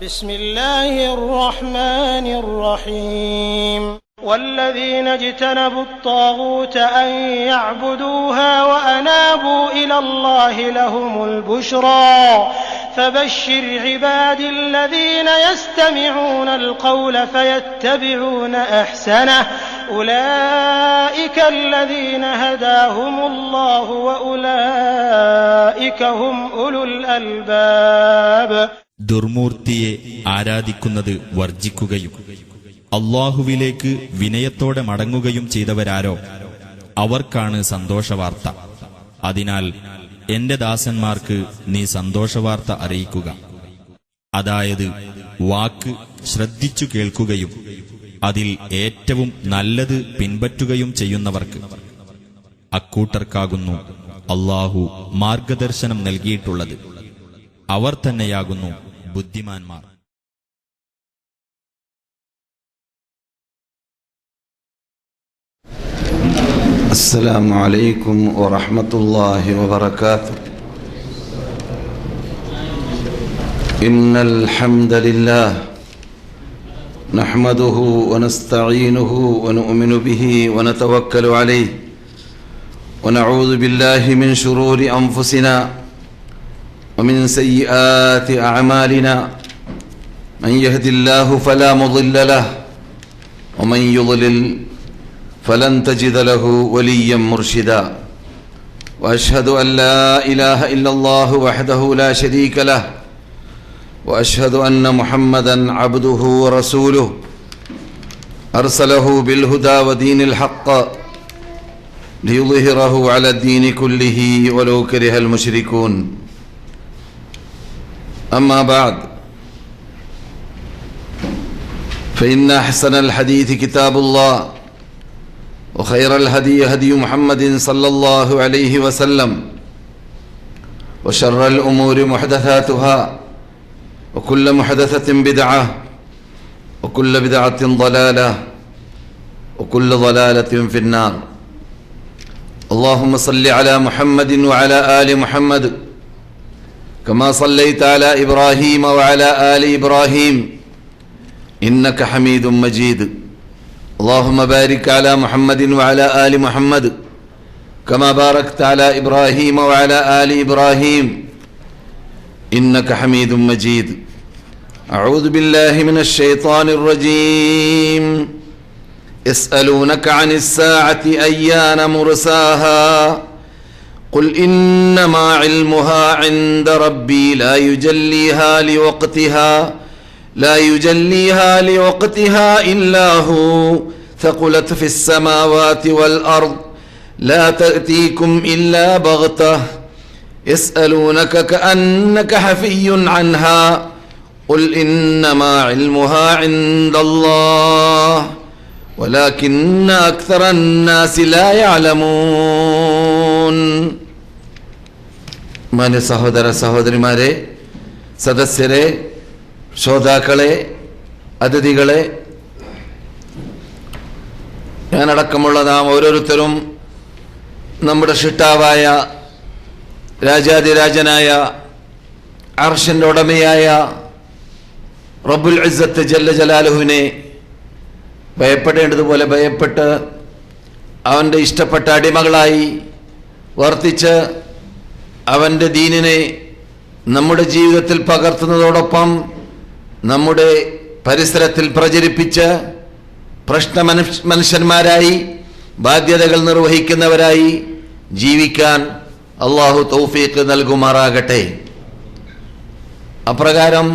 بسم الله الرحمن الرحيم والذين اجتنبوا الطاغوت أن يعبدوها وأنابوا إلى الله لهم البشرى فبشر عبادي الذين يستمعون القول فيتبعون أحسنه أولئك الذين هداهم الله وأولئك هم أولو الألباب. ദുർമൂർത്തിയെ ആരാധിക്കുന്നത് വർജിക്കുകയും അല്ലാഹുവിലേക്ക് വിനയത്തോടെ മടങ്ങുകയും ചെയ്തവരാരോ അവർക്കാണ് സന്തോഷവാർത്ത. അതിനാൽ എന്റെ ദാസന്മാർക്ക് നീ സന്തോഷവാർത്ത അറിയിക്കുക. അതായത് വാക്ക് ശ്രദ്ധിച്ചു കേൾക്കുകയും അതിൽ ഏറ്റവും നല്ലത് പിൻപറ്റുകയും ചെയ്യുന്നവർക്ക്. അക്കൂട്ടർക്കാകുന്നു അല്ലാഹു മാർഗദർശനം നൽകിയിട്ടുള്ളത്. അവർ തന്നെയാകുന്നു ബുദ്ധിമാന്മാർ. السلام عليكم ورحمة الله وبركاته. إن الحمد لله نحمده ونستعينه ونؤمن به ونتوكل عليه ونعوذ بالله من شرور أنفسنا ومن سيئات أعمالنا من يهد الله فلا مضل له ومن يضلل فلن تجد له وليا مرشدا وأشهد أن لا إله إلا الله وحده لا شريك له وأشهد أن محمدا عبده ورسوله أرسله بالهدى ودين الحق ليظهره على الدين كله ولو كره المشركون. أما بعد فإن أحسن الحديث كتاب الله وخير الهدي هدي محمد صلى الله عليه وسلم وشر الأمور محدثاتها وكل محدثة بدعة وكل بدعة ضلالة وكل ضلالة في النار. اللهم صل على محمد وعلى آل محمد كما صليت على إبراهيم وعلى آل إبراهيم إنك حميد مجيد. اللهم بارك على محمد وعلى آل محمد كما باركت على إبراهيم وعلى آل إبراهيم إنك حميد مجيد. أعوذ بالله من الشيطان الرجيم. يسألونك عن الساعة أيان مرساها قل إنما علمها عند ربي لا يجليها لوقتها إلا هو ثقلت في السماوات والأرض لا تأتيكم إلا بغتة يسألونك كأنك حفي عنها قل إنما علمها عند الله ولكن أكثر الناس لا يعلمون. മാന്യ സഹോദര സഹോദരിമാരെ, സദസ്യരെ, ശ്രോതാക്കളെ, അതിഥികളെ, ഞാനടക്കമുള്ള നാം ഓരോരുത്തരും നമ്മുടെ ഷിട്ടാവായ രാജാതിരാജനായ അർശിന്റെ ഉടമയായ റബ്ബുൽ ഇസ്സത്ത് ജല്ല ജലാലുഹുവിനെ ഭയപ്പെടേണ്ടതുപോലെ ഭയപ്പെട്ട് അവൻ്റെ ഇഷ്ടപ്പെട്ട അടിമകളായി വർത്തിച്ച് അവൻ്റെ ദീനിനെ നമ്മുടെ ജീവിതത്തിൽ പകർത്തുന്നതോടൊപ്പം നമ്മുടെ പരിസരത്തിൽ പ്രചരിപ്പിച്ച് മനുഷ്യന്മാരായി ബാധ്യതകൾ നിർവഹിക്കുന്നവരായി ജീവിക്കാൻ അള്ളാഹു തൗഫീഖ് നൽകുമാറാകട്ടെ. അപ്രകാരം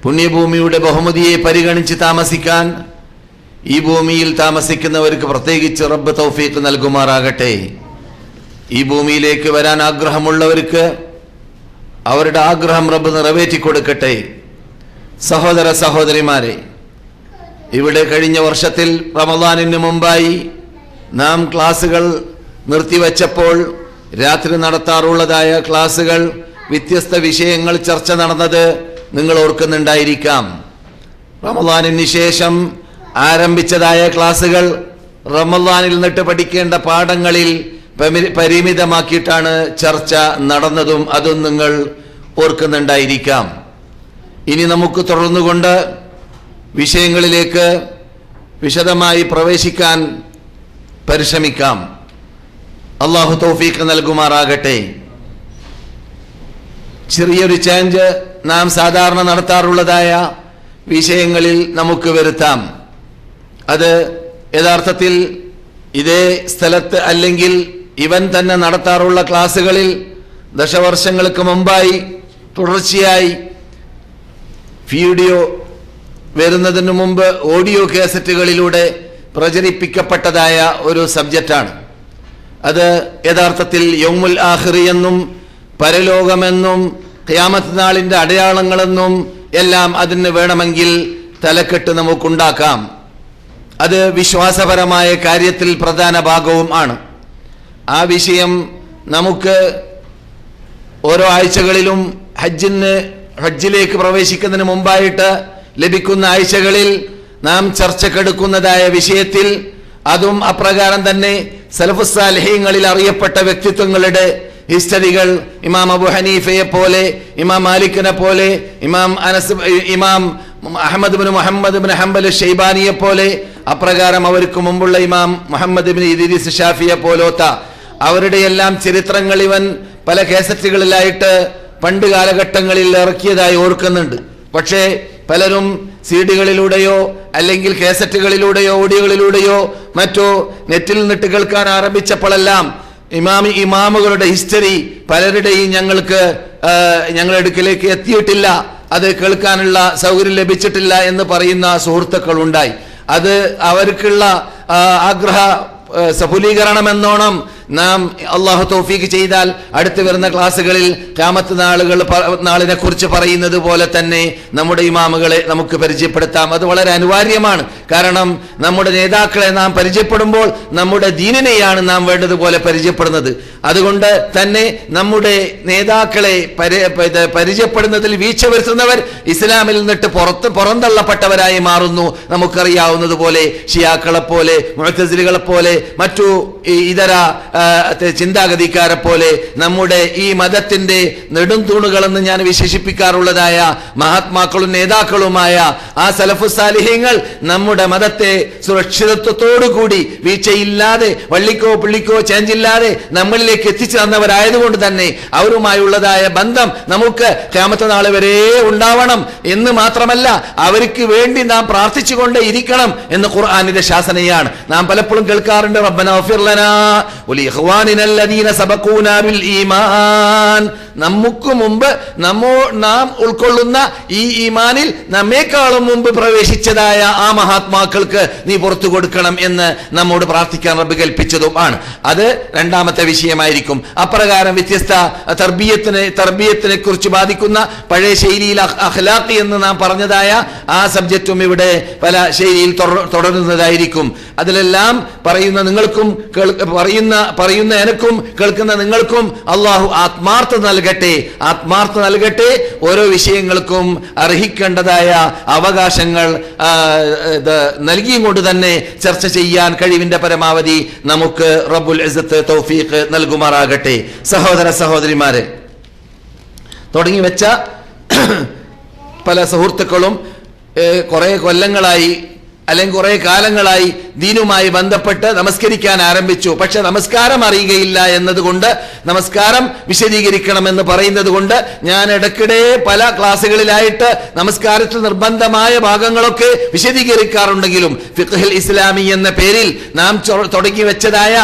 പുണ്യഭൂമിയുടെ ബഹുമതിയെ പരിഗണിച്ച് താമസിക്കാൻ ഈ ഭൂമിയിൽ താമസിക്കുന്നവർക്ക് പ്രത്യേകിച്ച് റബ്ബ് തൗഫീഖ് നൽകുമാറാകട്ടെ. ഈ ഭൂമിയിലേക്ക് വരാൻ ആഗ്രഹമുള്ളവർക്ക് അവരുടെ ആഗ്രഹം റബ്ബ് നിറവേറ്റിക്കൊടുക്കട്ടെ. സഹോദര സഹോദരിമാരെ, ഇവിടെ കഴിഞ്ഞ വർഷത്തിൽ റമദാനിന് മുമ്പായി നാം ക്ലാസുകൾ നിർത്തിവെച്ചപ്പോൾ രാത്രി നടത്താറുള്ളതായ ക്ലാസുകൾ വ്യത്യസ്ത വിഷയങ്ങൾ ചർച്ച നടന്നത് നിങ്ങൾ ഓർക്കുന്നുണ്ടായിരിക്കാം. റമദാനിന് ശേഷം ആരംഭിച്ചതായ ക്ലാസുകൾ റമദാനിൽ നിന്നിട്ട് പഠിക്കേണ്ട പാഠങ്ങളിൽ പരിമിതമാക്കിയിട്ടാണ് ചർച്ച നടന്നതും അതും നിങ്ങൾ ഓർക്കുന്നുണ്ടായിരിക്കാം. ഇനി നമുക്ക് തുടർന്നുകൊണ്ട് വിഷയങ്ങളിലേക്ക് വിശദമായി പ്രവേശിക്കാൻ പരിശ്രമിക്കാം. അള്ളാഹു തൗഫീഖ് നൽകുമാറാകട്ടെ. ചെറിയൊരു ചേഞ്ച് നാം സാധാരണ നടത്താറുള്ളതായ വിഷയങ്ങളിൽ നമുക്ക് വരുത്താം. അത് യഥാർത്ഥത്തിൽ ഇതേ സ്ഥലത്ത് അല്ലെങ്കിൽ ഇവൻ തന്നെ നടത്താറുള്ള ക്ലാസ്സുകളിൽ ദശവർഷങ്ങൾക്ക് മുമ്പായി തുടർച്ചയായി വീഡിയോ വരുന്നതിന് മുമ്പ് ഓഡിയോ കാസറ്റുകളിലൂടെ പ്രചരിപ്പിക്കപ്പെട്ടതായ ഒരു സബ്ജക്റ്റാണ്. അത് യഥാർത്ഥത്തിൽ യൗമുൽ ആഖിർ എന്നും പരലോകമെന്നും ഖിയാമത്ത് നാളിൻ്റെ അടയാളങ്ങളെന്നും എല്ലാം അതിന് വേണമെങ്കിൽ തലക്കെട്ട് നമുക്കുണ്ടാക്കാം. അത് വിശ്വാസപരമായ കാര്യത്തിൽ പ്രധാന ഭാഗവും ആണ്. ആ വിഷയം നമുക്ക് ഓരോ ആഴ്ചകളിലും ഹജ്ജിലേക്ക് പ്രവേശിക്കുന്നതിന് മുമ്പായിട്ട് ലഭിക്കുന്ന ആഴ്ചകളിൽ നാം ചർച്ചക്കെടുക്കുന്നതായ വിഷയത്തിൽ അതും അപ്രകാരം തന്നെ സലഫുസ് സാലിഹീങ്ങളിൽ അറിയപ്പെട്ട വ്യക്തിത്വങ്ങളുടെ ഹിസ്റ്ററികൾ, ഇമാം അബു ഹനീഫയെ പോലെ, ഇമാം മാലിക്കിനെ പോലെ, Imam Ahmad bin Muhammad bin Hanbal ഷെയ്ബാനിയെ പോലെ, അപ്രകാരം അവർക്ക് മുമ്പുള്ള ഇമാം മുഹമ്മദ് ബിൻ ഇദ്രീസ് ഷാഫിയെ പോലോത്ത അവരുടെ എല്ലാം ചരിത്രങ്ങൾ ഇവൻ പല കേസറ്റുകളിലായിട്ട് പണ്ട് കാലഘട്ടങ്ങളിൽ ഇറക്കിയതായി ഓർക്കുന്നുണ്ട്. പക്ഷേ പലരും സീഡികളിലൂടെയോ അല്ലെങ്കിൽ കേസറ്റുകളിലൂടെയോ ഓഡിയോകളിലൂടെയോ മറ്റോ നെറ്റിൽ നിന്നിട്ട് കേൾക്കാൻ ആരംഭിച്ചപ്പോഴെല്ലാം ഇമാമുകളുടെ ഹിസ്റ്ററി പലരുടെയും ഞങ്ങളുടെ അടുക്കിലേക്ക് എത്തിയിട്ടില്ല, അത് കേൾക്കാനുള്ള സൗകര്യം ലഭിച്ചിട്ടില്ല എന്ന് പറയുന്ന സുഹൃത്തുക്കൾ ഉണ്ടായി. അത് അവർക്കുള്ള ആഗ്രഹ സഫലീകരണം എന്നോണം നാം അള്ളാഹു തൗഫീഖ് ചെയ്താൽ അടുത്ത് വരുന്ന ക്ലാസ്സുകളിൽ ഖിയാമത്ത് നാളിനെ കുറിച്ച് പറയുന്നത് പോലെ തന്നെ നമ്മുടെ ഇമാമുകളെ നമുക്ക് പരിചയപ്പെടുത്താം. അത് വളരെ അനിവാര്യമാണ്. കാരണം നമ്മുടെ നേതാക്കളെ നാം പരിചയപ്പെടുമ്പോൾ നമ്മുടെ ദീനിനെയാണ് നാം വേണ്ടതുപോലെ പരിചയപ്പെടുന്നത്. അതുകൊണ്ട് തന്നെ നമ്മുടെ നേതാക്കളെ പരിചയപ്പെടുന്നതിൽ വീഴ്ച വരുത്തുന്നവർ ഇസ്ലാമിൽ നിന്നിട്ട് പുറന്തള്ളപ്പെട്ടവരായി മാറുന്നു. നമുക്കറിയാവുന്നതുപോലെ ഷിയാക്കളെ പോലെ, മുഅ്തസിലികളെ പോലെ, മറ്റു ഇതര ചിന്താഗതിക്കാരെ പോലെ നമ്മുടെ ഈ മതത്തിന്റെ നെടുംതൂണുകളെന്ന് ഞാൻ വിശേഷിപ്പിക്കാറുള്ളതായ മഹാത്മാക്കളും നേതാക്കളുമായ ആ സലഫുസ് സാലിഹീങ്ങൾ നമ്മുടെ മതത്തെ സുരക്ഷിതത്വത്തോടുകൂടി വീഴ്ചയില്ലാതെ വള്ളിക്കോ പുള്ളിക്കോ ചേഞ്ചില്ലാതെ നമ്മളിലേക്ക് എത്തിച്ചു തന്നവരായതുകൊണ്ട് തന്നെ അവരുമായുള്ളതായ ബന്ധം നമുക്ക് ഖിയാമത്ത് നാൾ വരെ ഉണ്ടാവണം എന്ന് മാത്രമല്ല, അവർക്ക് വേണ്ടി നാം പ്രാർത്ഥിച്ചുകൊണ്ടേ ഇരിക്കണം എന്ന് ഖുർആനിന്റെ ശാസനയാണ്. നാം പലപ്പോഴും കേൾക്കാറുണ്ട്, റബ്ബനാ ഗഫിർ ലനാ വലിഇഖ്വാനിന അല്ലദീന സബഖൂനാ ബിൽ ഈമാൻ. നമുക്ക് മുമ്പ് നാം ഉൾക്കൊള്ളുന്ന ഈ ഈമാനിൽ നമ്മേക്കാളും മുമ്പ് പ്രവേശിച്ചതായ ആ മഹാത്മാക്കൾക്ക് നീ പുറത്തു കൊടുക്കണം എന്ന് നമ്മോട് പ്രാർത്ഥിക്കാൻ റബ്ബ് കൽപ്പിച്ചതും ആണ്. അത് രണ്ടാമത്തെ വിഷയമായിരിക്കും. അപ്രകാരം വ്യത്യസ്ത തർബിയത്തിനെ കുറിച്ച് ബാധിക്കുന്ന പഴയ ശൈലിയിൽ അഖ്ലാഖ് എന്ന് നാം പറഞ്ഞതായ ആ സബ്ജക്റ്റും ഇവിടെ പല ശൈലിയിൽ തുടരുന്നതായിരിക്കും. അതിലെല്ലാം പറയുന്ന നിങ്ങൾക്കും പറയുന്ന എനക്കും കേൾക്കുന്ന നിങ്ങൾക്കും അള്ളാഹു ആത്മാർത്ഥത നൽകട്ടെ. ഓരോ വിഷയങ്ങൾക്കും അർഹിക്കേണ്ടതായ അവകാശങ്ങൾ നൽകിയും കൊണ്ട് തന്നെ ചർച്ച ചെയ്യാൻ കഴിവിന്റെ പരമാവധി നമുക്ക് റബ്ബുൽ ഇസ്സത്ത് തൗഫീഖ് നൽകുമാറാകട്ടെ. സഹോദര സഹോദരിമാരെ, തുടങ്ങി വെച്ച പല സുഹൃത്തുക്കളും കുറെ കൊല്ലങ്ങളായി അല്ലെങ്കിൽ കുറെ കാലങ്ങളായി ദീനുമായി ബന്ധപ്പെട്ട് നമസ്കരിക്കാൻ ആരംഭിച്ചു. പക്ഷെ നമസ്കാരം അറിയുകയില്ല എന്നതുകൊണ്ട്, നമസ്കാരം വിശദീകരിക്കണമെന്ന് പറയുന്നത് കൊണ്ട് ഞാൻ ഇടയ്ക്കിടെ പല ക്ലാസ്സുകളിലായിട്ട് നമസ്കാരത്തിൽ നിർബന്ധമായ ഭാഗങ്ങളൊക്കെ വിശദീകരിക്കാറുണ്ടെങ്കിലും ഫിഖ്ഹുൽ ഇസ്ലാമി എന്ന പേരിൽ നാം തുടങ്ങി വെച്ചതായ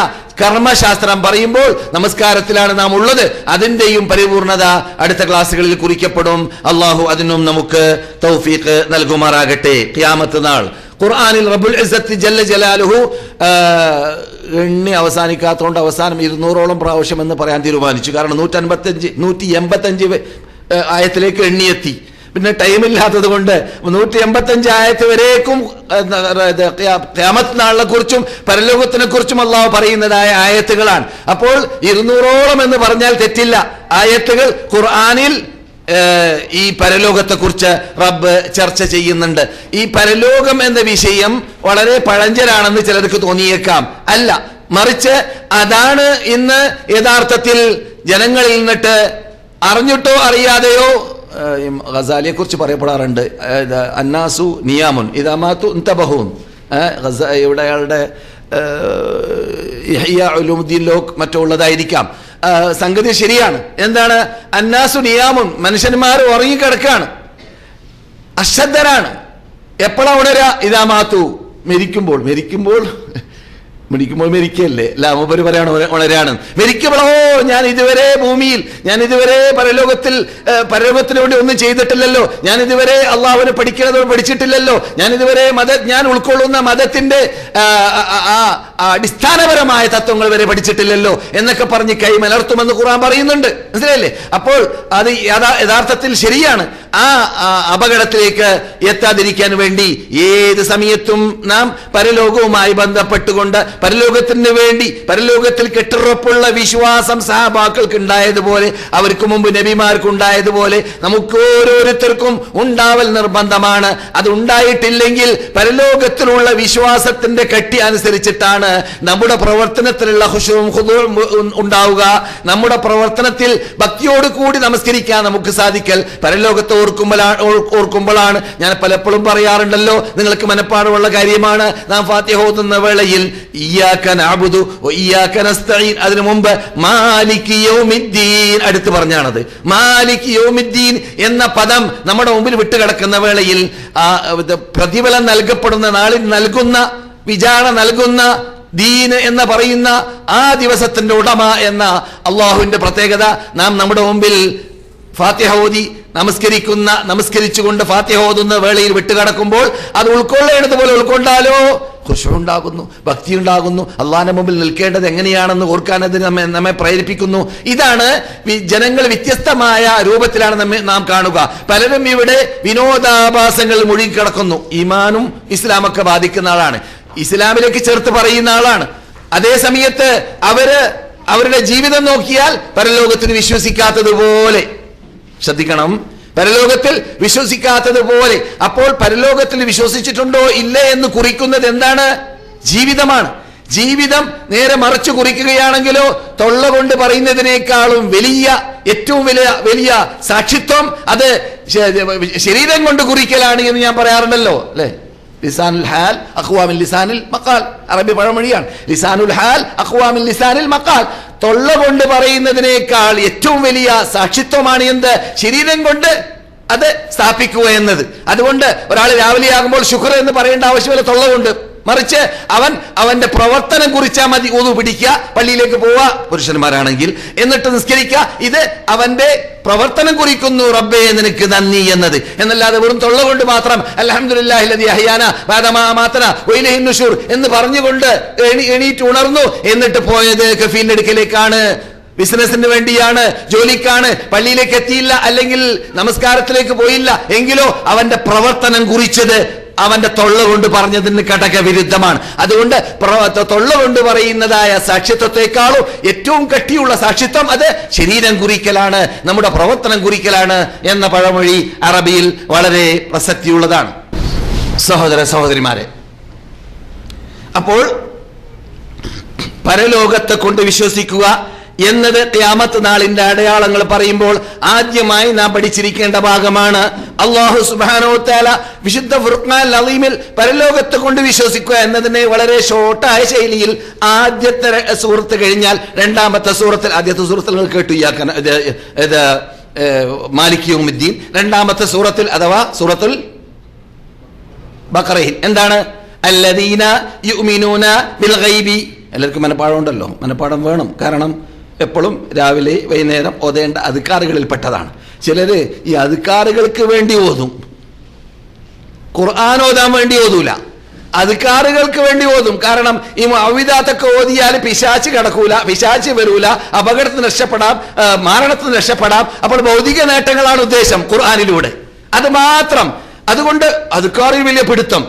കർമ്മശാസ്ത്രം പറയുമ്പോൾ നമസ്കാരത്തിലാണ് നാം ഉള്ളത്. അതിന്റെയും പരിപൂർണത അടുത്ത ക്ലാസ്സുകളിൽ കുറിക്കപ്പെടും. അള്ളാഹു അതിനും നമുക്ക് തൗഫീഖ് നൽകുമാറാകട്ടെ. ഖിയാമത്ത് നാൾ ഖുർആനിൽ റബ്ബുൽ ഇസ്സത്ത് ജല്ല ജലാലുഹു എണ്ണി അവസാനിക്കാത്തതുകൊണ്ട് അവസാനം 200ഓളം പ്രാവശ്യം എന്ന് പറയാൻ തീരുമാനിച്ചു. കാരണം 185 ആയത്തിലേക്ക് എണ്ണിയെത്തി. പിന്നെ ടൈമില്ലാത്തത് കൊണ്ട് 185 ആയത്ത് വരേക്കും ഖിയാമത്ത് നാളിനെ കുറിച്ചും പരലോകത്തിനെ കുറിച്ചും അള്ളാഹു പറയുന്നതായ ആയത്തുകളാണ്. അപ്പോൾ 200ഓളം എന്ന് പറഞ്ഞാൽ തെറ്റില്ല. ആയത്തുകൾ ഖുർആനിൽ ഈ പരലോകത്തെ കുറിച്ച് റബ്ബ് ചർച്ച ചെയ്യുന്നുണ്ട്. ഈ പരലോകം എന്ന വിഷയം വളരെ പഴഞ്ചനാണെന്ന് ചിലർക്ക് തോന്നിയേക്കാം. അല്ല, മറിച്ച് അതാണ് ഇന്ന് യഥാർത്ഥത്തിൽ ജനങ്ങളിൽ നിന്നിട്ട് അറിഞ്ഞിട്ടോ അറിയാതെയോ ഗസാലിയെ കുറിച്ച് പറയപ്പെടാറുണ്ട്, അന്നാസു നിയാമുൻ ഇദാമാതു ഇൻതബഹൂൻ. ഇവിടെ അയാളുടെ ഇഹ്യാ ഉലൂമുദ്ദീനിലോ മറ്റോ ഉള്ളതായിരിക്കാം. സംഗതി ശരിയാണ്. എന്താണ്? അന്നാസു നിയാമുൻ, മനുഷ്യന്മാർ ഉറങ്ങിക്കിടക്കാണ്, അശ്രദ്ധരാണ്. എപ്പോഴാണ് ഉണരാ? ഇദാമാതു, മരിക്കുമ്പോൾ മരിക്കല്ലേ ലാമോപരി പറയാണ് ഉണരാണ്. മരിക്കുമ്പോഴോ ഞാൻ ഇതുവരെ ഭൂമിയിൽ, ഞാൻ ഇതുവരെ പരലോകത്തിന് വേണ്ടി ഒന്നും ചെയ്തിട്ടില്ലല്ലോ, ഞാൻ ഇതുവരെ അള്ളാഹുവിനെ പഠിച്ചിട്ടില്ലല്ലോ, ഞാൻ ഇതുവരെ ഞാൻ ഉൾക്കൊള്ളുന്ന മതത്തിന്റെ അടിസ്ഥാനപരമായ തത്വങ്ങൾ വരെ പഠിച്ചിട്ടില്ലല്ലോ എന്നൊക്കെ പറഞ്ഞ് കൈ മലർത്തുമെന്ന് ഖുർആൻ പറയുന്നുണ്ട്. മനസ്സിലായില്ലേ? അപ്പോൾ അത് യഥാർത്ഥത്തിൽ ശരിയാണ്. ആ അപകടത്തിലേക്ക് എത്താതിരിക്കാൻ വേണ്ടി ഏത് സമയത്തും നാം പരലോകവുമായി ബന്ധപ്പെട്ടുകൊണ്ട് പരലോകത്തിന് വേണ്ടി, പരലോകത്തിൽ കെട്ടുറപ്പുള്ള വിശ്വാസം സഹാബാക്കൾക്ക് ഉണ്ടായതുപോലെ, അവർക്ക് മുമ്പ് നബിമാർക്ക് ഉണ്ടായതുപോലെ നമുക്ക് ഓരോരുത്തർക്കും ഉണ്ടാവൽ നിർബന്ധമാണ്. അത് ഉണ്ടായിട്ടില്ലെങ്കിൽ പരലോകത്തിലുള്ള വിശ്വാസത്തിന്റെ കട്ടി അനുസരിച്ചിട്ടാണ് നമ്മുടെ പ്രവർത്തനത്തിലുള്ള ഖുശൂഉം ഖുദൂഉം ഉണ്ടാവുക. നമ്മുടെ പ്രവർത്തനത്തിൽ ഭക്തിയോട് കൂടി നമസ്കരിക്കാൻ നമുക്ക് സാധിക്കൽ പരലോകത്തെ ഓർക്കുമ്പോഴാണ്. ഞാൻ പലപ്പോഴും പറയാറുണ്ടല്ലോ, നിങ്ങൾക്ക് മനഃപ്പാടമുള്ള കാര്യമാണ്. നാം ഫാത്തിഹ ഓതുന്ന വേളയിൽ ഇയ്യാക നഅ്ബുദു വ ഇയ്യാക നസ്തഈൻ, അതിനു മുമ്പ് മാലികി യൗമിദ്ദീൻ അടുത്ത് പറഞ്ഞാണത്. മാലികി യൗമിദ്ദീൻ എന്ന പദം നമ്മുടെ മുമ്പിൽ വിട്ടുകിടക്കുന്ന വേളയിൽ പ്രതിഫലം നൽകപ്പെടുന്ന നാളിൽ നൽകുന്ന, വിചാരണ നൽകുന്ന ദീന് എന്ന് പറയുന്ന ആ ദിവസത്തിന്റെ ഉടമ എന്ന അള്ളാഹുവിന്റെ പ്രത്യേകത നാം നമ്മുടെ മുമ്പിൽ ഫാത്തിഹ ഓതി നമസ്കരിച്ചുകൊണ്ട് ഫാത്തിഹ ഓതുന്ന വേളയിൽ വിട്ടുകിടക്കുമ്പോൾ അത് ഉൾക്കൊള്ളേണ്ടതുപോലെ ഉൾക്കൊണ്ടാലോ ഖുശൂഉ ഉണ്ടാകുന്നു, ഭക്തി ഉണ്ടാകുന്നു, അള്ളാഹിന്റെ മുമ്പിൽ നിൽക്കേണ്ടത് എങ്ങനെയാണെന്ന് ഓർക്കാൻ അത് നമ്മെ പ്രേരിപ്പിക്കുന്നു. ഇതാണ് ജനങ്ങൾ വ്യത്യസ്തമായ രൂപത്തിലാണ് നാം കാണുക. പലരും ഇവിടെ വിനോദാഭാസങ്ങൾ മുഴുകിക്കിടക്കുന്നു. ഈമാനും ഇസ്ലാമൊക്കെ ബാധിക്കുന്ന ആളാണ്, ഇസ്ലാമിലേക്ക് ചേർത്ത് പറയുന്ന ആളാണ്. അതേ സമയത്ത് അവരുടെ ജീവിതം നോക്കിയാൽ പരലോകത്തിന് വിശ്വസിക്കാത്തതുപോലെ. ശ്രദ്ധിക്കണം, പരലോകത്തിൽ വിശ്വസിക്കാത്തതുപോലെ. അപ്പോൾ പരലോകത്തിൽ വിശ്വസിച്ചിട്ടുണ്ടോ ഇല്ലേ എന്ന് കുറിക്കുന്നത് എന്താണ്? ജീവിതമാണ്. ജീവിതം നേരെ മറിച്ചു കുറിക്കുകയാണെങ്കിലോ തൊള്ള കൊണ്ട് പറയുന്നതിനേക്കാളും ഏറ്റവും വലിയ സാക്ഷിത്വം അത് ശരീരം കൊണ്ട് കുറിക്കലാണ് എന്ന് ഞാൻ പറയാറുണ്ടല്ലോ, അല്ലെ? ലിസാനുൽ ഹാൽ അഖ്വാ മിൻ ലിസാനിൽ മഖാൽ, അറബി പഴമൊഴിയാണ്. ലിസാനുൽ ഹാൽ അഖ്വാ മിൻ ലിസാനിൽ മഖാൽ. തൊള്ള കൊണ്ട് പറയുന്നതിനേക്കാൾ ഏറ്റവും വലിയ സാക്ഷിത്വമാണ് എന്ത്? ശരീരം കൊണ്ട് അത് സ്ഥാപിക്കുക എന്നത്. അതുകൊണ്ട് ഒരാൾ രാവിലെ ആകുമ്പോൾ ശുക്ർ എന്ന് പറയേണ്ട ആവശ്യമില്ല തൊള്ള കൊണ്ട്. മറിച്ച് അവന്റെ പ്രവർത്തനം കുറിച്ചാൽ മതി. ഊതു പിടിക്കുക, പള്ളിയിലേക്ക് പോവുക പുരുഷന്മാരാണെങ്കിൽ, എന്നിട്ട് നിസ്കരിക്കുക. ഇത് അവന്റെ പ്രവർത്തനം കുറിക്കുന്നു, റബ്ബേ നിനക്ക് നന്ദി എന്നത്. എന്നല്ലാതെ വെറും തൊള്ള കൊണ്ട് മാത്രം അൽഹംദുലില്ലാഹി ലദീ അഹ്യാനാ ബഅദ മാ അമാതനാ വഇലൈഹി നുശൂർ എന്ന് പറഞ്ഞുകൊണ്ട് എണീറ്റ് ഉണർന്നു എന്നിട്ട് പോയത് കഫീലിന്റെ അടുക്കലേക്കാണ്, ബിസിനസിന് വേണ്ടിയാണ്, ജോലിക്കാണ്, പള്ളിയിലേക്ക് എത്തിയില്ല, അല്ലെങ്കിൽ നമസ്കാരത്തിലേക്ക് പോയില്ല എങ്കിലോ അവന്റെ പ്രവർത്തനം കുറിച്ചത് അവന്റെ തൊള്ള കൊണ്ട് പറഞ്ഞതിന് ഘടക വിരുദ്ധമാണ്. അതുകൊണ്ട് തൊള്ള കൊണ്ട് പറയുന്നതായ സാക്ഷിത്വത്തെക്കാളും ഏറ്റവും കട്ടിയുള്ള സാക്ഷിത്വം അത് ശരീരം കുറിക്കലാണ്, നമ്മുടെ പ്രവർത്തനം കുറിക്കലാണ് എന്ന പഴമൊഴി അറബിയിൽ വളരെ പ്രസക്തിയുള്ളതാണ്. സഹോദരന്മാരെ, അപ്പോൾ പരലോകത്തെ കൊണ്ട് വിശ്വസിക്കുക എന്നത് ഖിയാമത്ത് നാളിന്റെ അടയാളങ്ങൾ പറയുമ്പോൾ ആദ്യമായി നാം പഠിച്ചിരിക്കേണ്ട ഭാഗമാണ്. അല്ലാഹു സുബ്ഹാനഹു വ തആല വിശുദ്ധ ഫുർഖാനിൽ അളീമിൽ പരലോകത്തെ കൊണ്ട് വിശ്വസിക്കുക എന്നതിനെ വളരെ ഷോർട്ടായ ശൈലിയിൽ ആദ്യത്തെ സൂറത്ത് കഴിഞ്ഞാൽ രണ്ടാമത്തെ സൂറത്തിൽ, ആദ്യത്തെ സൂറത്തിൽ നിങ്ങൾ കേട്ടു ഇത് മാലിക് യൗമിദ്ദീൻ, രണ്ടാമത്തെ സൂറത്തിൽ അഥവാ സൂറത്തുൽ ബഖറയിൽ എന്താണ്? അല്ലദീന യുഅ്മിനൂന ബിൽ ഗൈബി. എല്ലാവർക്കും മനപ്പാഠം ഉണ്ടല്ലോ, മനപ്പാഠം വേണം. കാരണം എപ്പോഴും രാവിലെ വൈകുന്നേരം ഓതേണ്ട അദ്കാറുകളിൽ പെട്ടതാണ്. ചിലര് ഈ അദ്കാറുകൾക്ക് വേണ്ടി ഓതും, ഖുർആൻ ഓതാൻ വേണ്ടി ഓതൂല, അദ്കാറുകൾക്ക് വേണ്ടി ഓതും. കാരണം ഈ മുഅവ്വിദാത്തൊക്കെ ഓതിയാൽ പിശാച് കിടക്കൂല, പിശാച് വരൂല, അപകടത്തിന് രക്ഷപ്പെടാം, മരണത്തിന് രക്ഷപ്പെടാം. അപ്പോൾ ഭൗതിക നേട്ടങ്ങളാണ് ഉദ്ദേശം ഖുർആനിലൂടെ, അത് മാത്രം. അതുകൊണ്ട് അദ്കാറിൽ വലിയ പിടുത്തം.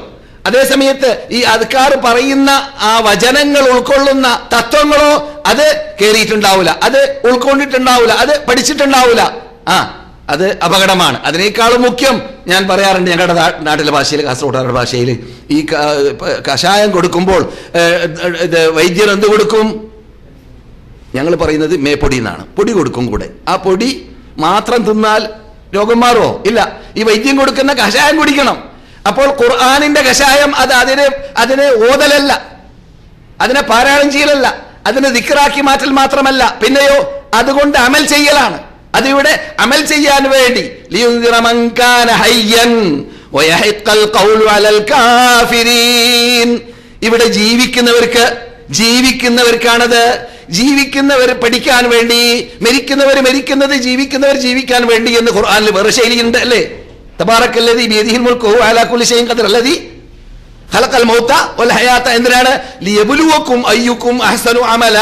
അതേസമയത്ത് ഈ അദ്കാർ പറയുന്ന ആ വചനങ്ങൾ ഉൾക്കൊള്ളുന്ന തത്വങ്ങളോ അത് കേറിയിട്ടുണ്ടാവില്ല, അത് ഉൾക്കൊണ്ടിട്ടുണ്ടാവില്ല, അത് പഠിച്ചിട്ടുണ്ടാവില്ല. അത് അപകടമാണ്. അതിനേക്കാളും മുഖ്യം ഞാൻ പറയാറുണ്ട്, ഞങ്ങളുടെ നാട്ടിലെ ഭാഷയിൽ, കാസർഗോഡുകാരുടെ ഭാഷയിൽ, ഈ കഷായം കൊടുക്കുമ്പോൾ വൈദ്യർ എന്ത് കൊടുക്കും? ഞങ്ങൾ പറയുന്നത് മേപ്പൊടി എന്നാണ്. പൊടി കൊടുക്കും കൂടെ. ആ പൊടി മാത്രം തിന്നാൽ രോഗം മാറുമോ? ഇല്ല. ഈ വൈദ്യം കൊടുക്കുന്ന കഷായം കുടിക്കണം. അപ്പോൾ ഖുർആനിന്റെ കഷായം അതിന് ഓതലല്ല, അതിനെ പാരായണം ചെയ്യലല്ല, അതിനെ ദിക്റാക്കി മാറ്റൽ മാത്രമല്ല, പിന്നെയോ അതുകൊണ്ട് അമൽ ചെയ്യലാണ്. അതിവിടെ അമൽ ചെയ്യാൻ വേണ്ടി ലിയുൻദിറ മൻ കാന ഹയ്യൻ വയഹിഖൽ ഖൗലു അലൽ കാഫിരീൻ. ഇവിടെ ജീവിക്കുന്നവർക്കാണത്. ജീവിക്കുന്നവർ പഠിക്കാൻ വേണ്ടി, മരിക്കുന്നത് ജീവിക്കാൻ വേണ്ടി എന്ന് ഖുർആനിൽ വേറെ ശൈലിയുണ്ട് അല്ലേ? തബാറക്കല്ലദീ ബിയദിഹിൽ മുൽക്കു അലാ കുല്ലി ഷൈഇൻ ഖദീർ അല്ലദീ ഖലഖൽ മൗത വൽ ഹയാത. എന്തിനാണ്? ലിയബ്ലുവക്കും അയ്യുക്കും അഹ്സനു അമല.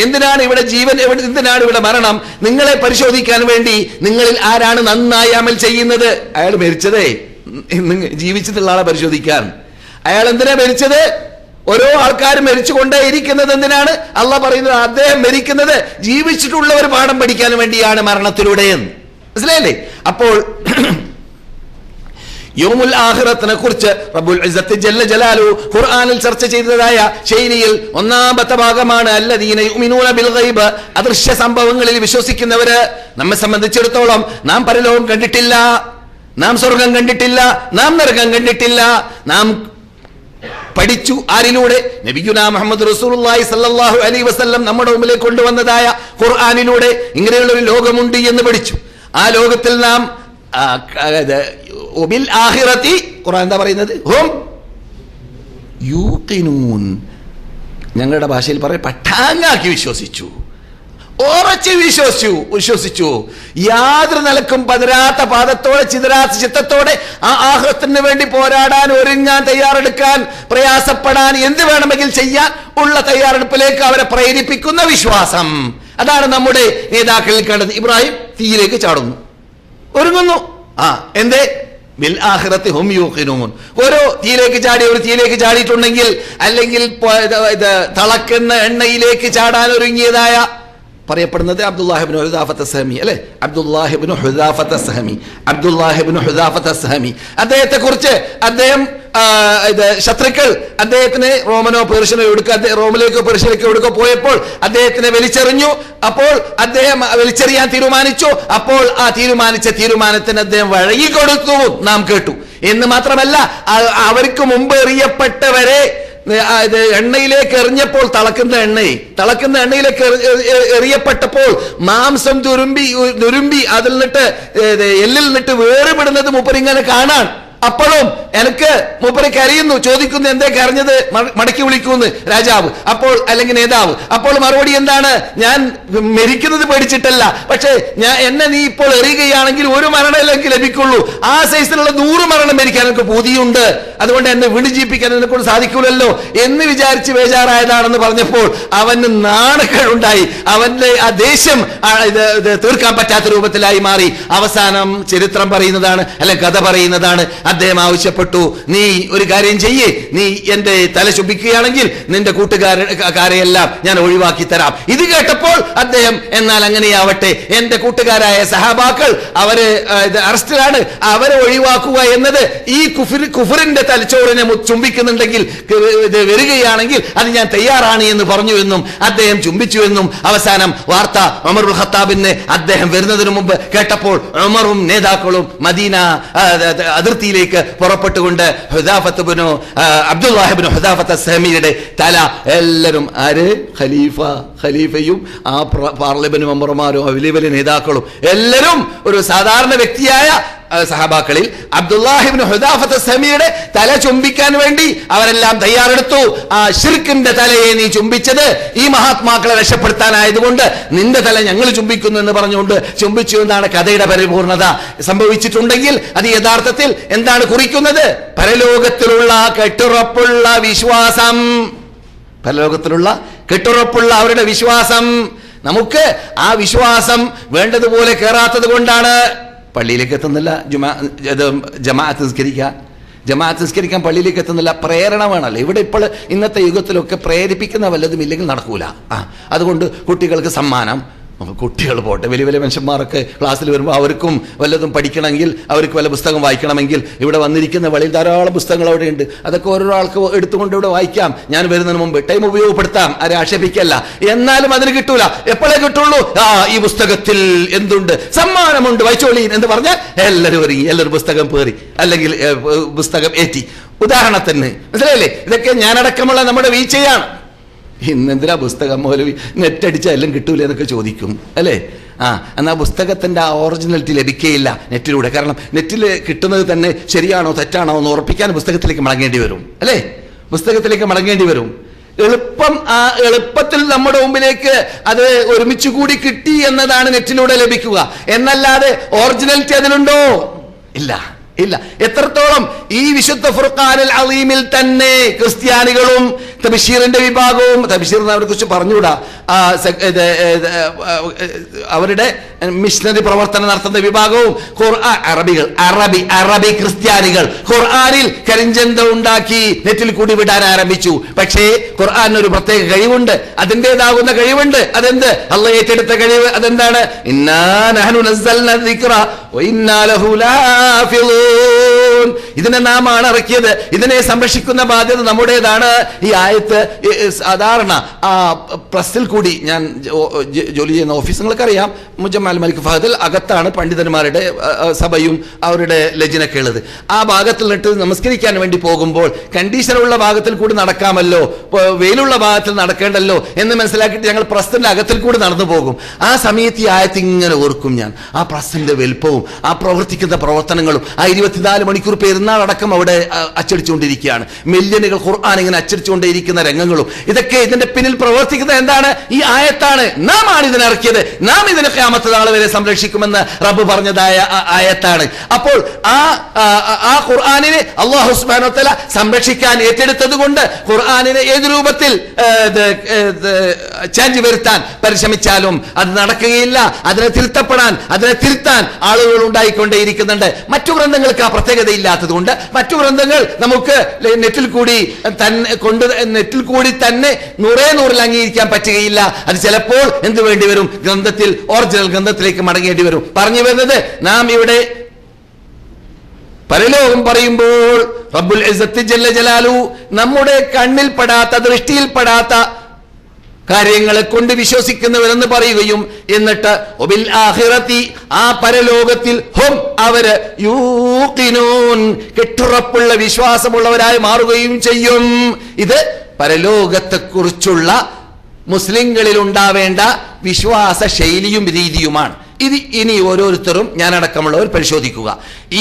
എന്തിനാണ് ഇവിടെ ജീവൻ, എന്തിനാണ് ഇവിടെ മരണം? നിങ്ങളെ പരിശോധിക്കാൻ വേണ്ടി, നിങ്ങളിൽ ആരാണ് നന്നായി അമൽ ചെയ്യുന്നത്. അയാൾ മരിച്ചതേ ജീവിച്ചിട്ടുള്ള ആളെ പരിശോധിക്കാൻ. അയാൾ എന്തിനാ മരിച്ചത്? ഓരോ ആൾക്കാരും മരിച്ചുകൊണ്ടേ ഇരിക്കുന്നത് എന്തിനാണ്? അള്ളാഹ് പറയുന്നത് അദ്ദേഹം മരിക്കുന്നത് ജീവിച്ചിട്ടുള്ളവർ പാഠം പഠിക്കാൻ വേണ്ടിയാണ് മരണത്തിലൂടെ. മനസ്സിലായില്ലേ? അപ്പോൾ യൗമുൽ ആഖിറത്തിനെ കുറിച്ച് റബ്ബുൽ ഇസ്സത്ത് ജല്ല ജലാലു ഖുർആനിൽ ചർച്ച ചെയ്തതായ ശൈലിയിൽ ഒന്നാമത്തെ ഭാഗമാണ് അല്ലദീന യുമിനൂന ബിൽ ഗൈബ്. അദൃശ്യ സംഭവങ്ങളിൽ വിശ്വസിക്കുന്നവര്. നമ്മെ സംബന്ധിച്ചിടത്തോളം നാം പരലോകം കണ്ടിട്ടില്ല, നാം സ്വർഗം കണ്ടിട്ടില്ല, നാം നരകം കണ്ടിട്ടില്ല. നാം പഠിച്ചു ആരിലൂടെ? നബിയുനാ മുഹമ്മദ് റസൂലുള്ളാഹി സ്വല്ലല്ലാഹു അലൈഹി വസല്ലം നമ്മുടെ മുമ്പിലേക്ക് കൊണ്ടുവന്നതായ ഖുർആനിലൂടെ ഇങ്ങനെയുള്ള ഒരു ലോകമുണ്ട് എന്ന് പഠിച്ചു. ആ ലോകത്തിൽ നാം ബിൽ ആഖിറതി ഖുർആൻ എന്താ പറയുന്നത്? ഹും യൂഖിനൂൻ. ഞങ്ങളുടെ ഭാഷയിൽ പറയും പട്ടാങ്ങാക്കി വിശ്വസിച്ചു, ഉറച്ച് വിശ്വസിച്ചു. യാതൊരു നിലക്കും പതരാത്ത പാദത്തോടെ, ചിതരാത്ത ചിത്തത്തോടെ ആ ആഖിറത്തിന് വേണ്ടി പോരാടാൻ, ഒരുങ്ങാൻ, തയ്യാറെടുക്കാൻ, പ്രയാസപ്പെടാൻ, എന്ത് വേണമെങ്കിൽ ചെയ്യാൻ ഉള്ള തയ്യാറെടുപ്പിലേക്ക് അവരെ പ്രേരിപ്പിക്കുന്ന വിശ്വാസം. അതാണ് നമ്മുടെ നേതാക്കളിൽ കണ്ടത്. ഇബ്രാഹിം തീയിലേക്ക് ചാടുന്നു, ഒരുങ്ങുന്നു. എന്തേ? ബിൽ ആഖിറത്തി ഹും യൂഖിനൂൻ. ഒരു തീയിലേക്ക് ചാടിയിട്ടുണ്ടെങ്കിൽ, അല്ലെങ്കിൽ തിളക്കുന്ന എണ്ണയിലേക്ക് ചാടാൻ ഒരുങ്ങിയതായ പറയപ്പെടുന്നത് അബ്ദുല്ലാഹിബ്നു ഹുദാഫത്ത് സഹമി അല്ലെ? അബ്ദുല്ലാഹിബ്നു ഹുദാഫത്ത് സഹമി. അദ്ദേഹത്തെ കുറിച്ച് ശത്രുക്കൾ അദ്ദേഹത്തിന് റോമിലേക്കോ പേർഷ്യയിലേക്കോ എടുക്കോ പോയപ്പോൾ അദ്ദേഹത്തിനെ വലിച്ചെറിഞ്ഞു. അപ്പോൾ അദ്ദേഹം വലിച്ചെറിയാൻ തീരുമാനിച്ചു. അപ്പോൾ ആ തീരുമാനത്തിന് അദ്ദേഹം വഴങ്ങിക്കൊടുത്തു, നാം കേട്ടു. എന്ന് മാത്രമല്ല, അവർക്ക് മുമ്പ് എറിയപ്പെട്ടവരെ എണ്ണയിലേക്ക് എറിഞ്ഞപ്പോൾ തിളക്കുന്ന എണ്ണയിലേക്ക് എറിയപ്പെട്ടപ്പോൾ മാംസം നുരുമ്പി അതിൽ നിന്നിട്ട് എല്ലിൽ നിന്നിട്ട് വേറുപെടുന്നത് മൂപ്പരിങ്ങനെ കാണാൻ. അപ്പോഴും എനിക്ക് മൂപ്പരയ്ക്ക് അറിയുന്നു, ചോദിക്കുന്നു എന്തേ കരഞ്ഞത്, മടക്കി വിളിക്കുന്നു രാജാവ് അല്ലെങ്കിൽ നേതാവ്. അപ്പോൾ മറുപടി എന്താണ്? ഞാൻ മരിക്കുന്നത് പേടിച്ചിട്ടല്ല, പക്ഷേ എന്നെ നീ ഇപ്പോൾ എറിയുകയാണെങ്കിൽ ഒരു മരണമല്ലെങ്കിൽ ലഭിക്കുള്ളൂ. ആ സൈസിലുള്ള 100 മരണം മരിക്കാൻ എനിക്ക് പൂതിയുണ്ട്, അതുകൊണ്ട് എന്നെ വിളിജീപ്പിക്കാൻ എന്നെ കൊണ്ട് സാധിക്കൂലല്ലോ എന്ന് വിചാരിച്ച് ബേജാറായതാണെന്ന് പറഞ്ഞപ്പോൾ അവന് നാണക്കേടുണ്ടായി. അവന്റെ ആ ദേഷ്യം തീർക്കാൻ പറ്റാത്ത രൂപത്തിലായി മാറി. അവസാനം ചരിത്രം പറയുന്നതാണ്, അല്ലെങ്കിൽ കഥ പറയുന്നതാണ്, അദ്ദേഹം ആവശ്യപ്പെട്ടു, നീ ഒരു കാര്യം ചെയ്യേ, നീ എന്റെ തല ശുഭിക്കുകയാണെങ്കിൽ നിന്റെ കൂട്ടുകാരെയെല്ലാം ഞാൻ ഒഴിവാക്കി തരാം. ഇത് കേട്ടപ്പോൾ അദ്ദേഹം എന്നാൽ അങ്ങനെയാവട്ടെ, എന്റെ കൂട്ടുകാരായ സഹാബാക്കൾ അവര് അറസ്റ്റിലാണ്, അവരെ ഒഴിവാക്കുക എന്നത് ഈ കുഫറിന്റെ തലച്ചോറിനെ ചുംബിക്കുന്നുണ്ടെങ്കിൽ വരികയാണെങ്കിൽ അത് ഞാൻ തയ്യാറാണ് എന്ന് പറഞ്ഞു എന്നും അദ്ദേഹം ചുംബിച്ചു എന്നും അവസാനം വാർത്ത ഉമറുൽ ഖത്താബിന് അദ്ദേഹം വരുന്നതിന് മുമ്പ് കേട്ടപ്പോൾ ഉമറും നേതാക്കളും മദീന അതിർത്തിയിലേക്ക് പുറപ്പെട്ടുകൊണ്ട് അബ്ദുല്ലാഹിബ്നു ഹുദാഫത്ത് സഹമിയുടെ തല എല്ലാവരും ഖലീഫയും ആ പാർലമെന്റ് മെമ്പർമാരും വലിയ വലിയ നേതാക്കളും എല്ലാവരും ഒരു സാധാരണ വ്യക്തിയായ സഹാബാക്കളിൽ അബ്ദുല്ലാഹിബ്നു ഹുദാഫത്ത് സഹമിയുടെ തല ചുംബിക്കാൻ വേണ്ടി അവരെല്ലാം തയ്യാറെടുത്തു. ആ ശിർക്കിന്റെ തലയെ നീ ചുംബിച്ചത് ഈ മഹാത്മാക്കളെ രക്ഷപ്പെടുത്താനായതുകൊണ്ട് നിന്റെ തല ഞങ്ങൾ ചുംബിക്കുന്നു എന്ന് പറഞ്ഞുകൊണ്ട് ചുംബിച്ചു എന്നാണ് കഥയുടെ പരിപൂർണത. സംഭവിച്ചിട്ടുണ്ടെങ്കിൽ അത് യഥാർത്ഥത്തിൽ എന്താണ് കുറിക്കുന്നത്? പരലോകത്തിലുള്ള കെട്ടുറപ്പുള്ള വിശ്വാസം, അവരുടെ വിശ്വാസം. നമുക്ക് ആ വിശ്വാസം വേണ്ടതുപോലെ കയറാത്തത് കൊണ്ടാണ് പള്ളിയിലേക്ക് എത്തുന്നില്ല. ജമാഅത്ത് നിസ്കരിക്കാൻ പള്ളിയിലേക്ക് എത്തുന്നില്ല. പ്രേരണ വേണമല്ലോ. ഇവിടെ ഇപ്പോൾ ഇന്നത്തെ യുഗത്തിലൊക്കെ പ്രേരിപ്പിക്കുന്ന വല്ലതും ഇല്ലെങ്കിൽ നടക്കൂല. അതുകൊണ്ട് കുട്ടികൾക്ക് സമ്മാനം, കുട്ടികൾ പോട്ടെ, വലിയ വലിയ മനുഷ്യന്മാരൊക്കെ ക്ലാസ്സിൽ വരുമ്പോൾ അവർക്കും വല്ലതും പഠിക്കണമെങ്കിൽ, അവർക്ക് വല്ല പുസ്തകം വായിക്കണമെങ്കിൽ ഇവിടെ വന്നിരിക്കുന്ന വെളിയിൽ ധാരാളം പുസ്തകങ്ങൾ അവിടെ ഉണ്ട്. അതൊക്കെ ഓരോ ആൾക്ക് എടുത്തുകൊണ്ട് ഇവിടെ വായിക്കാം. ഞാൻ വരുന്നതിന് മുമ്പ് ടൈം ഉപയോഗപ്പെടുത്താം, ആരെ ആക്ഷേപിക്കല്ല. എന്നാലും അതിന് കിട്ടൂല. എപ്പോഴേ കിട്ടുള്ളൂ? ഈ പുസ്തകത്തിൽ എന്തുണ്ട്, സമ്മാനമുണ്ട്, വായിച്ചോളീൻ എന്ന് പറഞ്ഞാൽ എല്ലാവരും ഒരുങ്ങി, എല്ലാവരും പുസ്തകം പേറി അല്ലെങ്കിൽ പുസ്തകം ഏറ്റി. ഉദാഹരണത്തിന് മനസ്സിലായില്ലേ? ഇതൊക്കെ ഞാനടക്കമുള്ള നമ്മുടെ വീഴ്ചയാണ്. ഇന്നെന്തിനാ പുസ്തകം, മൗലവി നെറ്റടിച്ചാൽ എല്ലാം കിട്ടൂല എന്നൊക്കെ ചോദിക്കും അല്ലേ? എന്നാൽ പുസ്തകത്തിന്റെ ആ ഒറിജിനാലിറ്റി ലഭിക്കുകയില്ല നെറ്റിലൂടെ. കാരണം നെറ്റിൽ കിട്ടുന്നത് തന്നെ ശരിയാണോ തെറ്റാണോ എന്ന് ഉറപ്പിക്കാൻ പുസ്തകത്തിലേക്ക് മടങ്ങേണ്ടി വരും അല്ലേ? പുസ്തകത്തിലേക്ക് മടങ്ങേണ്ടി വരും. എളുപ്പത്തിൽ നമ്മുടെ മുമ്പിലേക്ക് അത് ഒരുമിച്ച് കൂടി കിട്ടി എന്നതാണ് നെറ്റിലൂടെ ലഭിക്കുക. എന്നല്ലാതെ ഒറിജിനാലിറ്റി അതിലുണ്ടോ? ഇല്ല. എത്രത്തോളം ഈ വിശുദ്ധ ഫുർഖാനുൽ അളീമിൽ തന്നെ ക്രിസ്ത്യാനികളും തബ്ശീറിന്റെ വിഭാഗവും, തബ്ശീറിനെ അവരെ കുറിച്ച് പറഞ്ഞുകൂടാ, അവരുടെ മിഷണറി പ്രവർത്തനം നടത്തുന്ന വിഭാഗവും അറബി ക്രിസ്ത്യാനികൾ ഖുർആനിൽ കരിഞ്ചന്ത ഉണ്ടാക്കി നെറ്റിൽ കൂടി വിടാൻ ആരംഭിച്ചു. പക്ഷേ ഖുർആന് ഒരു പ്രത്യേക കഴിവുണ്ട്, അതിൻ്റെതാകുന്ന കഴിവുണ്ട്. അതെന്ത്? അള്ളാഹ് ഏറ്റെടുത്ത കഴിവ്. അതെന്താണ്? ഇന്നാ നഹ്നു നസ്സൽനാ ദിക്റ വ ഇന്നാ ലഹു ലഹാഫിളൂൻ. ഇതിനെ നാം ആണ് ഇറക്കിയത്, ഇതിനെ സംരക്ഷിക്കുന്ന ബാധ്യത നമ്മുടേതാണ്. ഈ ആയത്ത് സാധാരണ പ്രസ്സിൽ കൂടി, ഞാൻ ജോലി ചെയ്യുന്ന ഓഫീസ് നിങ്ങൾക്കറിയാം, മുജമ്മൽ മലിക് ഫഹദിൽ അകത്താണ് പണ്ഡിതന്മാരുടെ സഭയും അവരുടെ ലജ്നൊക്കെ ഉള്ളത്. ആ ഭാഗത്തിൽ നിന്നിട്ട് നമസ്കരിക്കാൻ വേണ്ടി പോകുമ്പോൾ കണ്ടീഷനുള്ള ഭാഗത്തിൽ കൂടി നടക്കാമല്ലോ, വെയിലുള്ള ഭാഗത്തിൽ നടക്കേണ്ടല്ലോ എന്ന് മനസ്സിലാക്കിയിട്ട് ഞങ്ങൾ പ്രസ്സിന്റെ അകത്തിൽ കൂടി നടന്നു പോകും. ആ സമയത്ത് ഈ ആയത്ത് ഇങ്ങനെ ഓർക്കും ഞാൻ. ആ പ്രസ്സിന്റെ വലുപ്പവും ആ പ്രവർത്തിക്കുന്ന പ്രവർത്തനങ്ങളും, ആ 24 മണിക്കൂർ പെരുന്നാൾ അടക്കം അവിടെ അച്ചടിച്ചുകൊണ്ടിരിക്കുകയാണ്, മില്യനുകൾ ഖുർആൻ ഇങ്ങനെ അച്ചടിച്ചുകൊണ്ടിരിക്കുന്ന രംഗങ്ങളും, ഇതൊക്കെ ഇതിന്റെ പിന്നിൽ പ്രവർത്തിക്കുന്നത് എന്താണ്? ഈ ആയത്താണ്. നാം ആണ് ഇതിനിറക്കിയത്, നാം ഇതിനെ ഖിയാമത്ത് നാൾ വരെ സംരക്ഷിക്കുമെന്ന് റബ്ബ് പറഞ്ഞതായ ആയത്താണ്. അപ്പോൾ ആ ഖുർആനിനെ അല്ലാഹു സുബ്ഹാനഹു വ തആല സംരക്ഷിക്കാൻ ഏറ്റെടുത്തത് കൊണ്ട് ഖുർആനിനെ ഏത് രൂപത്തിൽ ചേഞ്ച് വരുത്താൻ പരിശ്രമിച്ചാലും അത് നടക്കുകയില്ല. അതിനെ തിരുത്താൻ ആളുകൾ ഉണ്ടായിക്കൊണ്ടേയിരിക്കുന്നുണ്ട്. മറ്റു ഗ്രന്ഥങ്ങൾക്ക് ആ പ്രത്യേകത ഇല്ലാത്തത് കൊണ്ട് മറ്റു ഗ്രന്ഥങ്ങൾ നമുക്ക് നെറ്റിൽ കൂടി തന്നെ 100% അംഗീകരിക്കാൻ പറ്റുകയില്ല. അത് ചിലപ്പോൾ എന്ത് വേണ്ടി വരും? ഒറിജിനൽ ഗ്രന്ഥത്തിലേക്ക് മടങ്ങേണ്ടി വരും. പറഞ്ഞു വരുന്നത്, നാം ഇവിടെ പരലോകം പറയുമ്പോൾ റബ്ബുൽ ഇസ്സത്ത് ജല്ല ജലാലു നമ്മുടെ കണ്ണിൽപ്പെടാത്ത, ദൃഷ്ടിയിൽപ്പെടാത്ത കാര്യങ്ങളെ കൊണ്ട് വിശ്വസിക്കുന്നവരെന്ന് പറയുകയും എന്നിട്ട് ഒബിൽ ആഖിറതി ആ പരലോകത്തിൽ ഹും അവര് യൂഖിനൂൻ കെട്ടുറപ്പുള്ള വിശ്വാസമുള്ളവരായി മാറുകയും ചെയ്യും. ഇത് പരലോകത്തെക്കുറിച്ചുള്ള മുസ്ലിങ്ങളിൽ ഉണ്ടാവേണ്ട വിശ്വാസ ശൈലിയും രീതിയുമാണ്. ഇത് ഇനി ഓരോരുത്തരും ഞാനടക്കമുള്ളവർ പരിശോധിക്കുക.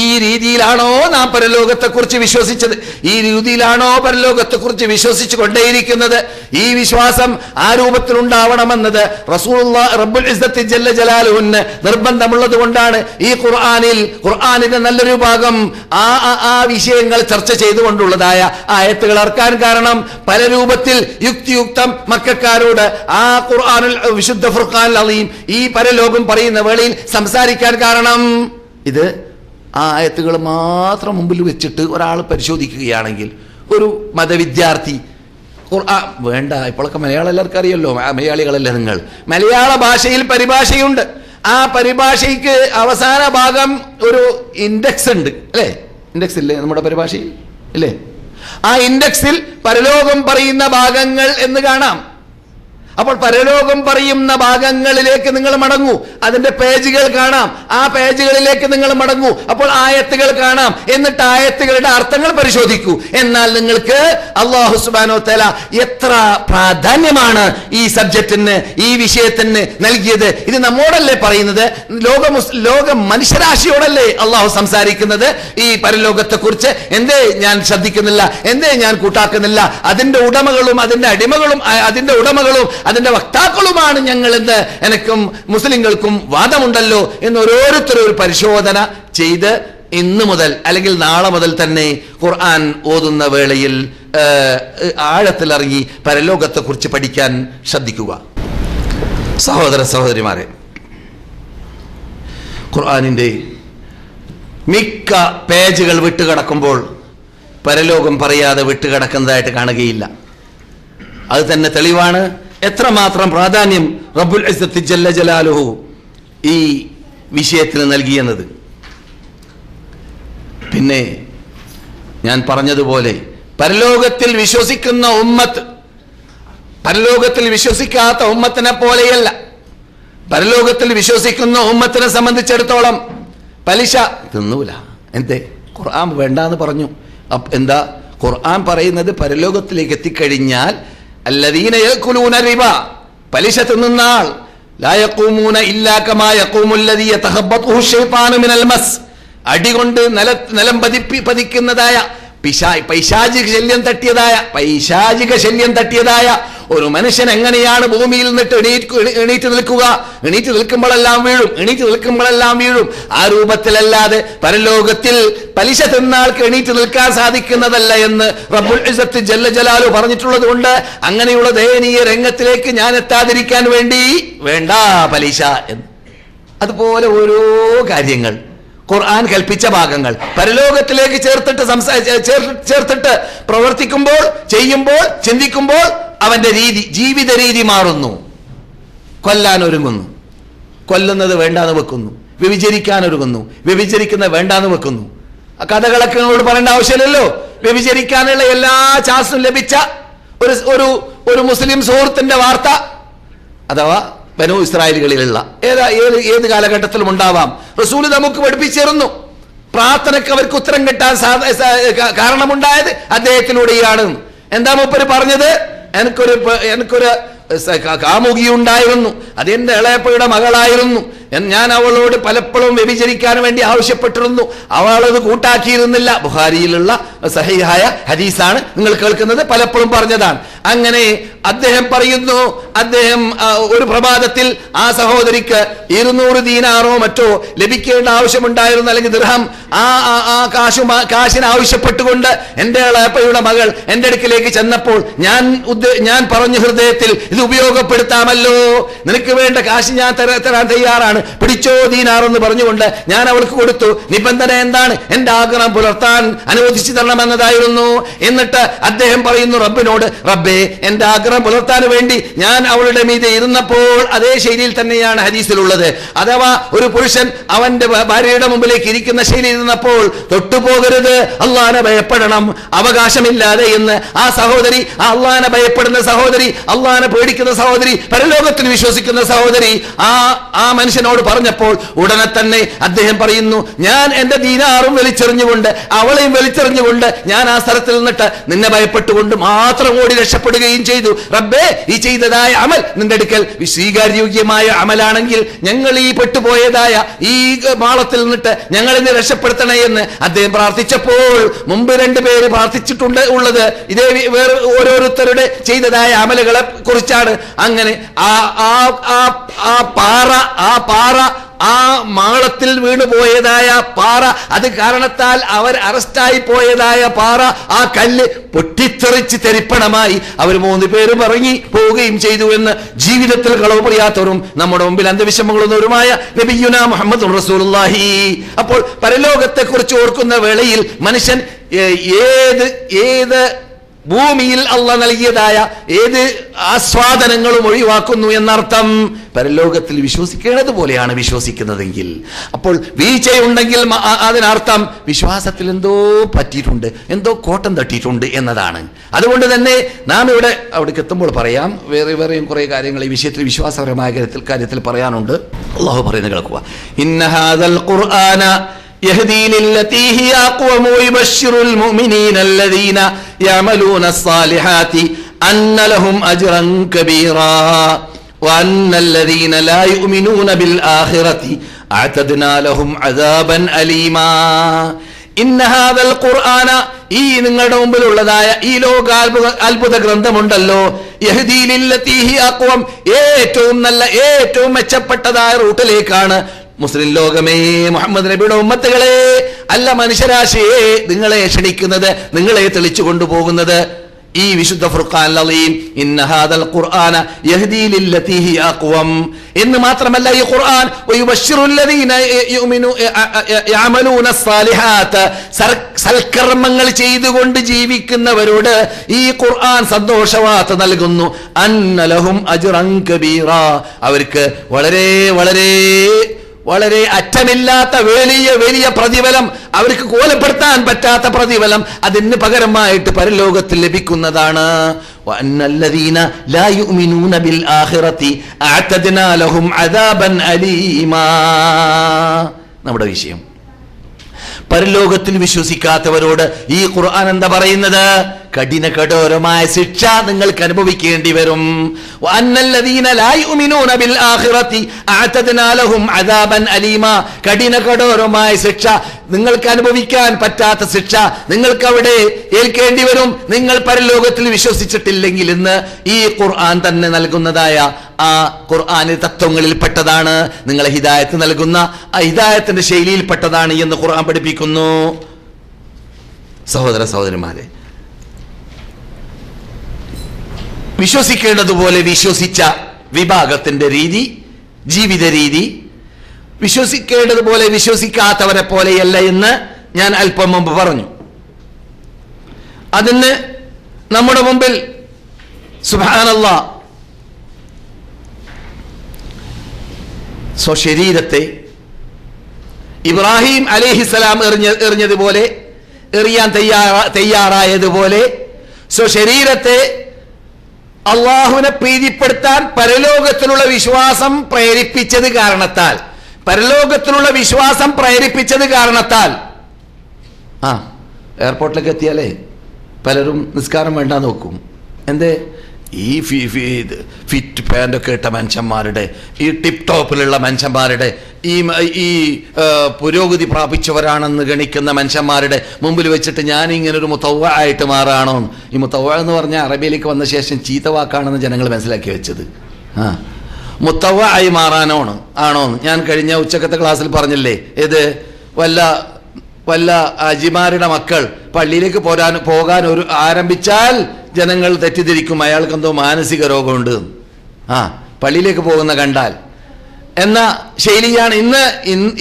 ഈ രീതിയിലാണോ നാം പരലോകത്തെക്കുറിച്ച് വിശ്വസിച്ചത്? ഈ രീതിയിലാണോ പരലോകത്തെക്കുറിച്ച് വിശ്വസിച്ചു കൊണ്ടേയിരിക്കുന്നത്? ഈ വിശ്വാസം ആ രൂപത്തിൽ ഉണ്ടാവണമെന്നത് റസൂലുള്ളാഹി റബ്ബുൽ ഇസ്സത്തി ജല്ല ജലാലുഹുവിന് നിർബന്ധമുള്ളത് കൊണ്ടാണ് ഈ ഖുർആനിന്റെ നല്ലൊരു ഭാഗം ആ വിഷയങ്ങൾ ചർച്ച ചെയ്തുകൊണ്ടുള്ളതായ ആയത്തുകൾ ഇറക്കാൻ കാരണം. പല രൂപത്തിൽ യുക്തിയുക്തം മക്കക്കാരോട് ആ ഖുർആനുൽ വിശുദ്ധ ഫുർഖാനുൽ അളീം ഈ പരലോകം പറയുന്ന വേളയിൽ സംസാരിക്കാൻ കാരണം ഇത് ആ ആയത്തുകൾ മാത്രം മുമ്പിൽ വെച്ചിട്ട് ഒരാൾ പരിശോധിക്കുകയാണെങ്കിൽ, ഒരു മതവിദ്യാർത്ഥി വേണ്ട, ഇപ്പോഴൊക്കെ മലയാളം എല്ലാവർക്കും അറിയല്ലോ, മലയാളികളല്ല നിങ്ങൾ, മലയാള ഭാഷയിൽ പരിഭാഷയുണ്ട്. ആ പരിഭാഷയ്ക്ക് അവസാന ഭാഗം ഒരു ഇൻഡെക്സ് ഉണ്ട് അല്ലേ? ഇൻഡെക്സ് ഇല്ലേ നമ്മുടെ പരിഭാഷയിൽ? ഇല്ലേ? ആ ഇൻഡെക്സിൽ പരലോകം പറയുന്ന ഭാഗങ്ങൾ എന്ന് കാണാം. അപ്പോൾ പരലോകം പറയുന്ന ഭാഗങ്ങളിലേക്ക് നിങ്ങൾ മടങ്ങൂ, അതിന്റെ പേജുകൾ കാണാം. ആ പേജുകളിലേക്ക് നിങ്ങൾ മടങ്ങൂ, അപ്പോൾ ആയത്തുകൾ കാണാം. എന്നിട്ട് ആയത്തുകളുടെ അർത്ഥങ്ങൾ പരിശോധിക്കൂ. എന്നാൽ നിങ്ങൾക്ക് അല്ലാഹു സുബ്ഹാനഹു വ തആല എത്ര പ്രാധാന്യമാണ് ഈ സബ്ജക്റ്റിന്, ഈ വിഷയത്തിന് നൽകിയത്. ഇത് നമ്മോടല്ലേ പറയുന്നത്? ലോക മനുഷ്യരാശിയോടല്ലേ അല്ലാഹു സംസാരിക്കുന്നത് ഈ പരലോകത്തെ കുറിച്ച്? എന്തേ ഞാൻ ശ്രദ്ധിക്കുന്നില്ല, എന്തേ ഞാൻ കൂട്ടാക്കുന്നില്ല? അതിന്റെ ഉടമകളും അതിന്റെ അടിമകളും അതിന്റെ വക്താക്കളുമാണ് ഞങ്ങളെന്ന് എനക്കും മുസ്ലിങ്ങൾക്കും വാദമുണ്ടല്ലോ എന്ന് ഓരോരുത്തരും ഒരു പരിശോധന ചെയ്ത് ഇന്ന് മുതൽ അല്ലെങ്കിൽ നാളെ മുതൽ തന്നെ ഖുർആൻ ഓതുന്ന വേളയിൽ ആഴത്തിലിറങ്ങി പരലോകത്തെക്കുറിച്ച് പഠിക്കാൻ ശ്രദ്ധിക്കുക. സഹോദര സഹോദരിമാരെ, ഖുർആനിന്റെ മിക്ക പേജുകൾ വിട്ടുകിടക്കുമ്പോൾ പരലോകം പറയാതെ വിട്ടുകിടക്കുന്നതായിട്ട് കാണുകയില്ല. അത് തന്നെ തെളിവാണ് എത്രമാത്രം പ്രാധാന്യം റബ്ബുൽ ഇസ്സത്തി ജല്ല ജലാലുഹു ഈ വിഷയത്തിന് നൽകിയെന്നത്. പിന്നെ ഞാൻ പറഞ്ഞതുപോലെ പരലോകത്തിൽ വിശ്വസിക്കുന്ന ഉമ്മത്ത് പരലോകത്തിൽ വിശ്വസിക്കാത്ത ഉമ്മത്തിനെ പോലെയല്ല. പരലോകത്തിൽ വിശ്വസിക്കുന്ന ഉമ്മത്തിനെ സംബന്ധിച്ചിടത്തോളം പലിശ തിന്നൂല. എന്തേ? ഖുർആൻ വേണ്ടാന്ന് പറഞ്ഞു. എന്താ ഖുർആൻ പറയുന്നത്? പരലോകത്തിലേക്ക് എത്തിക്കഴിഞ്ഞാൽ അല്ലദീന യഅകുലൂന റിബ, പലിശ തിന്നുന്ന ആൾ, ലാ യഖൂമൂന ഇല്ലാ കമാ യഖൂമുൽ ലദീ യതഖബ്ബതുഹു ശൈത്താനു മിനൽ മസ്, അടികൊണ്ട് നിലം പതിക്കുന്നതായ പൈശാചിക ശല്യം തട്ടിയതായ ഒരു മനുഷ്യൻ എങ്ങനെയാണ് ഭൂമിയിൽ നിന്നിട്ട് എണീറ്റ് നിൽക്കുമ്പോഴെല്ലാം വീഴും. ആ രൂപത്തിലല്ലാതെ പരലോകത്തിൽ പലിശ തിന്നാൾക്ക് എണീറ്റ് നിൽക്കാൻ സാധിക്കുന്നതല്ല എന്ന് റബ്ബുൽ ഇസ്സത്ത് ജല്ല ജലാലു പറഞ്ഞിട്ടുള്ളത് കൊണ്ട് അങ്ങനെയുള്ള ദയനീയ രംഗത്തിലേക്ക് ഞാൻ എത്താതിരിക്കാൻ വേണ്ടി വേണ്ട പലിശ എന്ന്. അതുപോലെ ഓരോ കാര്യങ്ങൾ ഖുർആൻ കൽപ്പിച്ച ഭാഗങ്ങൾ പരലോകത്തിലേക്ക് ചേർത്തിട്ട് പ്രവർത്തിക്കുമ്പോൾ, ചെയ്യുമ്പോൾ, ചിന്തിക്കുമ്പോൾ അവന്റെ ജീവിത രീതി മാറുന്നു. കൊല്ലാൻ ഒരുങ്ങുന്നു, കൊല്ലുന്നത് വേണ്ടാന്ന് വെക്കുന്നു. വ്യഭിചരിക്കാൻ ഒരുങ്ങുന്നു, വ്യഭിചരിക്കുന്നത് വേണ്ടാന്ന് വെക്കുന്നു. കഥകളൊക്കെ നമ്മളോട് പറയേണ്ട ആവശ്യമില്ലല്ലോ. വ്യഭിചരിക്കാനുള്ള എല്ലാ ചാൻസും ലഭിച്ച ഒരു മുസ്ലിം സുഹൃത്തിന്റെ വാർത്ത, അഥവാ ബനൂ ഇസ്രായേലുകളിലുള്ള ഏത് കാലഘട്ടത്തിലും ഉണ്ടാവാം. റസൂൽ നമുക്ക് പഠിപ്പിച്ചിരുന്നു. പ്രാർത്ഥനയ്ക്ക് അവർക്ക് ഉത്തരം കിട്ടാൻ കാരണമുണ്ടായത് അദ്ദേഹത്തിലൂടെയാണ്. എന്താ മൂപ്പര് പറഞ്ഞത്? എനിക്കൊരു കാമുകി ഉണ്ടായിരുന്നു, അതെന്റെ ഇളയപ്പയുടെ മകളായിരുന്നു. ഞാൻ അവളോട് പലപ്പോഴും വ്യഭിചരിക്കാൻ വേണ്ടി ആവശ്യപ്പെട്ടിരുന്നു, അവളത് കൂട്ടാക്കിയിരുന്നില്ല. ബുഖാരിയിലുള്ള സഹീഹായ ഹദീസാണ് നിങ്ങൾ കേൾക്കുന്നത്, പലപ്പോഴും പറഞ്ഞതാണ്. അങ്ങനെ അദ്ദേഹം പറയുന്നു, അദ്ദേഹം ഒരു പ്രഭാതത്തിൽ ആ സഹോദരിക്ക് 200 ദീനാറോ മറ്റോ ലഭിക്കേണ്ട ആവശ്യമുണ്ടായിരുന്നു, അല്ലെങ്കിൽ ദിർഹം. ആ കാശിന് ആവശ്യപ്പെട്ടുകൊണ്ട് എന്റെ ഇളയപ്പയുടെ മകൾ എന്റെ അടുക്കിലേക്ക് ചെന്നപ്പോൾ ഞാൻ പറഞ്ഞു ഹൃദയത്തിൽ, ഇത് ഉപയോഗപ്പെടുത്താമല്ലോ, നിനക്ക് വേണ്ട കാശ് ഞാൻ തരാൻ തയ്യാറാണ്, പിടിച്ചോ ദീനാറെന്ന് പറഞ്ഞുകൊണ്ട് ഞാൻ അവൾക്ക് കൊടുത്തു. നിബന്ധന എന്താണ്? എന്റെ ആഗ്രഹം പുലർത്താൻ അനുവദിച്ചു തരണമെന്നതായിരുന്നു. എന്നിട്ട് അദ്ദേഹം പറയുന്നു റബ്ബിനോട്, റബ്ബേ, എന്റെ ആഗ്രഹം പുലർത്താൻ വേണ്ടി ഞാൻ അവളുടെ മീതെ ഇരുന്നപ്പോൾ, അതേ ശൈലിയിൽ തന്നെയാണ് ഹദീസിലുള്ളത്. അഥവാ ഒരു പുരുഷൻ അവന്റെ ഭാര്യയുടെ മുമ്പിലേക്ക് ഇരിക്കുന്ന ശൈലിയിൽ ഇരുന്നപ്പോൾ തൊട്ടുപോകരുത്, അള്ളാനെ ഭയപ്പെടണം, അവകാശമില്ലാതെ എന്ന് ആ സഹോദരി, ആ അള്ളാനെ ഭയപ്പെടുന്ന സഹോദരി, അള്ളാനെ പേടിക്കുന്ന സഹോദരി, പരലോകത്തിൽ വിശ്വസിക്കുന്ന സഹോദരി ആ മനുഷ്യനോട് പറഞ്ഞപ്പോൾ ഉടനെ തന്നെ അദ്ദേഹം പറയുന്നു, ഞാൻ എന്റെ ദീനാറും വലിച്ചെറിഞ്ഞുകൊണ്ട് അവളെയും വലിച്ചെറിഞ്ഞുകൊണ്ട് ഞാൻ ആ സ്ഥലത്തിൽ നിന്നിട്ട് നിന്നെ ഭയപ്പെട്ടുകൊണ്ട് മാത്രം ഓടി രക്ഷപ്പെടുകയും ചെയ്തു. റബ്ബേ, ഈ ചെയ്തതായ അമൽ നിന്റെ അടുക്കൽ സ്വീകാര്യോഗ്യമായ അമലാണെങ്കിൽ ഞങ്ങൾ ഈ പെട്ടുപോയതായ ഈ മാളത്തിൽ നിന്നിട്ട് ഞങ്ങളിനെ രക്ഷപ്പെടുത്തണേ എന്ന് അദ്ദേഹം പ്രാർത്ഥിച്ചപ്പോൾ, മുമ്പ് 2 പേര് പ്രാർത്ഥിച്ചിട്ടുണ്ട് ഉള്ളത് ഇതേ വേറെ ഓരോരുത്തരുടെ ചെയ്തതായ അമലുകളെ കുറിച്ചാണ്. അങ്ങനെ ആ മാളത്തിൽ വീണുപോയതായ പാറ, അത് കാരണത്താൽ അവർ അറസ്റ്റായി പോയതായ പാറ, ആ കല്ല് പൊട്ടിത്തെറിച്ച് തെരിപ്പണമായി അവർ 3 പേരും ഇറങ്ങി പോവുകയും ചെയ്തു എന്ന് ജീവിതത്തിൽ കളവ് പറയാത്തവരും നമ്മുടെ മുമ്പിൽ അന്ധവിശ്വാസങ്ങളുള്ളവരുമായ നബിയുനാ മുഹമ്മദ് റസൂലുള്ളാഹി. അപ്പോൾ പരലോകത്തെ കുറിച്ച് ഓർക്കുന്ന വേളയിൽ മനുഷ്യൻ ഏത് ഭൂമിയിൽ അള്ളാഹ് നൽകിയതായ ഏത് ആസ്വാദനങ്ങളും ഒഴിവാക്കുന്നു എന്നർത്ഥം. പരലോകത്തിൽ വിശ്വസിക്കേണ്ടത് പോലെയാണ് വിശ്വസിക്കുന്നതെങ്കിൽ, അപ്പോൾ വീഴ്ചയുണ്ടെങ്കിൽ അതിനർത്ഥം വിശ്വാസത്തിൽ എന്തോ പറ്റിയിട്ടുണ്ട്, എന്തോ കോട്ടം തട്ടിയിട്ടുണ്ട് എന്നതാണ്. അതുകൊണ്ട് തന്നെ നാം അവിടേക്ക് എത്തുമ്പോൾ പറയാം. വേറെയും കുറെ കാര്യങ്ങൾ ഈ വിഷയത്തിൽ വിശ്വാസപരമായ കാര്യത്തിൽ പറയാനുണ്ട്. അള്ളാഹു പറയുന്നത് കേൾക്കുക. ഇന്ന ഹാദൽ ഖുർആന يهدي للتي هي أقوم ويبشر المؤمنين الذين يعملون الصالحات أن لهم أجرا كبيرا وأن الذين لا يؤمنون بالآخرة أعتدنا لهم عذابا أليما. إن هذا القرآن, ഈ നിങ്ങളുടെ മുമ്പിലുള്ളതായ ഈ അത്ഭുത ഗ്രന്ഥമുണ്ടല്ലോ, യഹ്ദീ ലില്ലതീ ഹിയ അഖ്വം, ഏറ്റവും നല്ല ഏറ്റവും മെച്ചപ്പെട്ടതായ റൂട്ടിലേക്കാണ് മുസ്ലിം ലോകമേ, മുഹമ്മദ് നബിയുടെ ഉമ്മത്തുകളെ, അല്ല മനുഷ്യരാശിയെ നിങ്ങളെ ക്ഷണിക്കുന്നത്, നിങ്ങളെ തെളിച്ചു കൊണ്ടുപോകുന്നത് ഈ വിശുദ്ധ ഫുർഖാൻ അലീം. ഇന്ന ഹാദൽ ഖുർആന യഹ്ദീ ലില്ലതീ ഹിയ അഖ്വം എന്ന് മാത്രമല്ല, ഈ ഖുർആൻ വയുബശ്ശിറുല്ലദീന യഅമലൂന സ്സാലിഹാത്ത്, സൽക്കർമ്മങ്ങൾ ചെയ്തുകൊണ്ട് ജീവിക്കുന്നവരോട് ഈ ഖുർആൻ സന്തോഷവാർത്ത നൽകുന്നു. അന്നലഹും അജ്റൻ കബീറ, അവർക്ക് വളരെ വളരെ വളരെ അറ്റമില്ലാത്ത വലിയ വലിയ പ്രതിഫലം, അവർക്ക് കോലപ്പെടുത്താൻ പറ്റാത്ത പ്രതിഫലം അതിന് പകരമായിട്ട് പരലോകത്തിൽ ലഭിക്കുന്നതാണ്. വഅന്നല്ലദീന ലാ യുഅ്മിനൂന ബിൽ ആഖിറതി അഅതദ്നാ ലഹും അദാബൻ അലീമാ. നമ്മുടെ വിഷയം പരലോകത്തിൽ വിശ്വസിക്കാത്തവരോട് ഈ ഖുർആൻ എന്താ പറയുന്നത്? കഠിന കഠോരമായ ശിക്ഷ നിങ്ങൾക്ക് അനുഭവിക്കേണ്ടി വരും. വഅന്നല്ലദീന ലാ യുഅ്മിനൂന ബിൽ ആഖിറതി അഅതദ്നാ ലഹും അദാബൻ അലീമാ. കഠിന കഠോരമായ ശിക്ഷ, നിങ്ങൾക്ക് അനുഭവിക്കാൻ പറ്റാത്ത ശിക്ഷ നിങ്ങൾക്ക് അവിടെ ഏൽക്കേണ്ടി വരും നിങ്ങൾ പരലോകത്തിൽ വിശ്വസിച്ചിട്ടില്ലെങ്കിൽ എന്ന് ഈ ഖുർആൻ തന്നെ നൽകുന്നതായ ആ ഖുർആനിലെ തത്വങ്ങളിൽ പെട്ടതാണ്, നിങ്ങളെ ഹിദായത്ത് നൽകുന്ന ആ ഹിദായത്തിന്റെ ശൈലിയിൽപ്പെട്ടതാണ് എന്ന് ഖുർആൻ പഠിപ്പിക്കുന്നു. സഹോദര സഹോദരിമാരെ, വിശ്വസിക്കേണ്ടതുപോലെ വിശ്വസിച്ച വിഭാഗത്തിന്റെ രീതി, ജീവിത രീതി വിശ്വസിക്കേണ്ടതുപോലെ വിശ്വസിക്കാത്തവരെ പോലെയല്ല എന്ന് ഞാൻ അല്പം മുമ്പ് പറഞ്ഞു. അതിന് നമ്മുടെ മുമ്പിൽ സുബ്ഹാനല്ലാഹ് സ്വശരീരത്തെ ഇബ്രാഹിം അലൈഹിസ്സലാം എറിഞ്ഞതുപോലെ എറിയാൻ തയ്യാറായതുപോലെ സ്വശരീരത്തെ അള്ളാഹുവിനെ പ്രീതിപ്പെടുത്താൻ പരലോകത്തിലുള്ള വിശ്വാസം പ്രേരിപ്പിച്ചത് കാരണത്താൽ എയർപോർട്ടിലേക്ക് എത്തിയാലേ പലരും നിസ്കാരം വേണ്ട നോക്കും. എന്തേ? ഈ ഫിറ്റ് പാൻ്റൊക്കെ ഇട്ട മനുഷ്യന്മാരുടെ, ഈ ടിപ്പ് ടോപ്പിലുള്ള മനുഷ്യന്മാരുടെ, ഈ പുരോഗതി പ്രാപിച്ചവരാണെന്ന് ഗണിക്കുന്ന മനുഷ്യന്മാരുടെ മുമ്പിൽ വെച്ചിട്ട് ഞാൻ ഒരു മുത്തവ്വ ആയിട്ട് മാറാണോ? ഈ മുത്തവ്വ എന്ന് പറഞ്ഞാൽ അറബിയിലേക്ക് വന്ന ശേഷം ചീത്ത വാക്കാണെന്ന് ജനങ്ങൾ മനസ്സിലാക്കി വെച്ചത്. മുത്തവ്വ ആയി മാറാനോണ് ആണോന്ന് ഞാൻ കഴിഞ്ഞ ഉച്ചക്കത്തെ ക്ലാസ്സിൽ പറഞ്ഞില്ലേ. ഏത് വല്ല അജിമാരുടെ മക്കൾ പള്ളിയിലേക്ക് പോകാൻ ആരംഭിച്ചാൽ ജനങ്ങൾ തെറ്റിദ്ധരിക്കും അയാൾക്ക് എന്തോ മാനസിക രോഗമുണ്ട്, പള്ളിയിലേക്ക് പോകുന്ന കണ്ടാൽ എന്ന ശൈലിയാണ്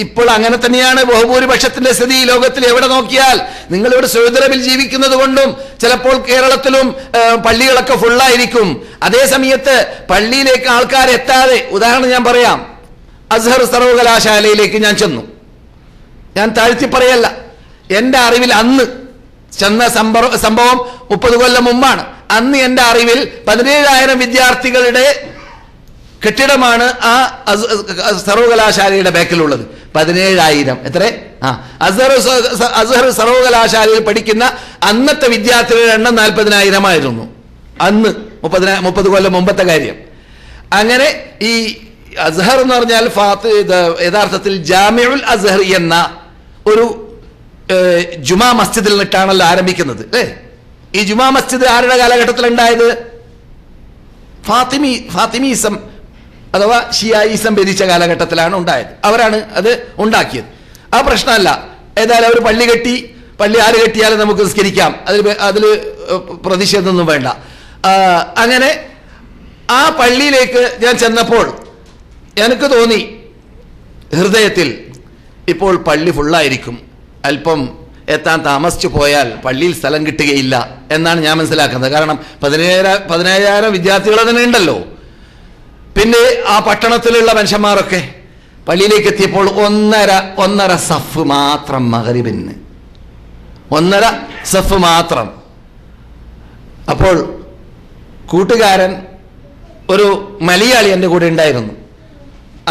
ഇപ്പോൾ അങ്ങനെ തന്നെയാണ് ബഹുഭൂരിപക്ഷത്തിന്റെ സ്ഥിതി. ലോകത്തിൽ എവിടെ നോക്കിയാൽ, നിങ്ങളിവിടെ സൗദി അറേബ്യയിൽ ജീവിക്കുന്നത് കൊണ്ടും ചിലപ്പോൾ കേരളത്തിലും പള്ളികളൊക്കെ ഫുള്ളായിരിക്കും. അതേ സമയത്ത് പള്ളിയിലേക്ക് ആൾക്കാർ എത്താതെ, ഉദാഹരണം ഞാൻ പറയാം, അസ്ഹർ സർവകലാശാലയിലേക്ക് ഞാൻ ചെന്നു. ഞാൻ താഴ്ത്തി പറയല്ല, എൻ്റെ അറിവിൽ അന്ന് ചെന്ന സംഭവം 30 കൊല്ലം മുമ്പാണ്. അന്ന് എൻ്റെ അറിവിൽ 17,000 വിദ്യാർത്ഥികളുടെ കെട്ടിടമാണ് ആ സർവകലാശാലയുടെ ബാക്കിലുള്ളത്. 17,000. എത്ര? അസ്ഹർ സർവകലാശാലയിൽ പഠിക്കുന്ന അന്നത്തെ വിദ്യാർത്ഥികളുടെ എണ്ണം 40,000 ആയിരുന്നു അന്ന്. 30 കൊല്ലം മുമ്പത്തെ കാര്യം. അങ്ങനെ ഈ അസ്ഹർ എന്ന് പറഞ്ഞാൽ യഥാർത്ഥത്തിൽ ജാമിഉൽ അസ്ഹർ എന്ന ഒരു ജുമാ മസ്ജിദിൽ നിന്നിട്ടാണല്ലോ ആരംഭിക്കുന്നത് അല്ലേ? ഈ ജുമാ മസ്ജിദ് ആരുടെ കാലഘട്ടത്തിൽ ഉണ്ടായത്? ഫാത്തിമീസം അഥവാ ഷിയായിസം ഭരിച്ച കാലഘട്ടത്തിലാണ് ഉണ്ടായത്. അവരാണ് അത് ഉണ്ടാക്കിയത്. ആ പ്രശ്നമല്ല. ഏതായാലും അവർ പള്ളി ആര് കെട്ടിയാലും നമുക്ക് നിസ്കരിക്കാം, അതിൽ പ്രതിഷേധമൊന്നും വേണ്ട. അങ്ങനെ ആ പള്ളിയിലേക്ക് ഞാൻ ചെന്നപ്പോൾ എനിക്ക് തോന്നി ഹൃദയത്തിൽ, ഇപ്പോൾ പള്ളി ഫുള്ളായിരിക്കും, അല്പം എത്താൻ താമസിച്ചു പോയാൽ പള്ളിയിൽ സ്ഥലം കിട്ടുകയില്ല എന്നാണ് ഞാൻ മനസ്സിലാക്കുന്നത്. കാരണം 17,000 വിദ്യാർത്ഥികൾ തന്നെ ഉണ്ടല്ലോ. പിന്നെ ആ പട്ടണത്തിലുള്ള മനുഷ്യന്മാരൊക്കെ പള്ളിയിലേക്ക് എത്തിയപ്പോൾ ഒന്നര സഫ് മാത്രം മഗ്രിബിന്, 1.5 സഫ് മാത്രം. അപ്പോൾ കൂട്ടുകാരൻ ഒരു മലയാളി എൻ്റെ കൂടെ ഉണ്ടായിരുന്നു.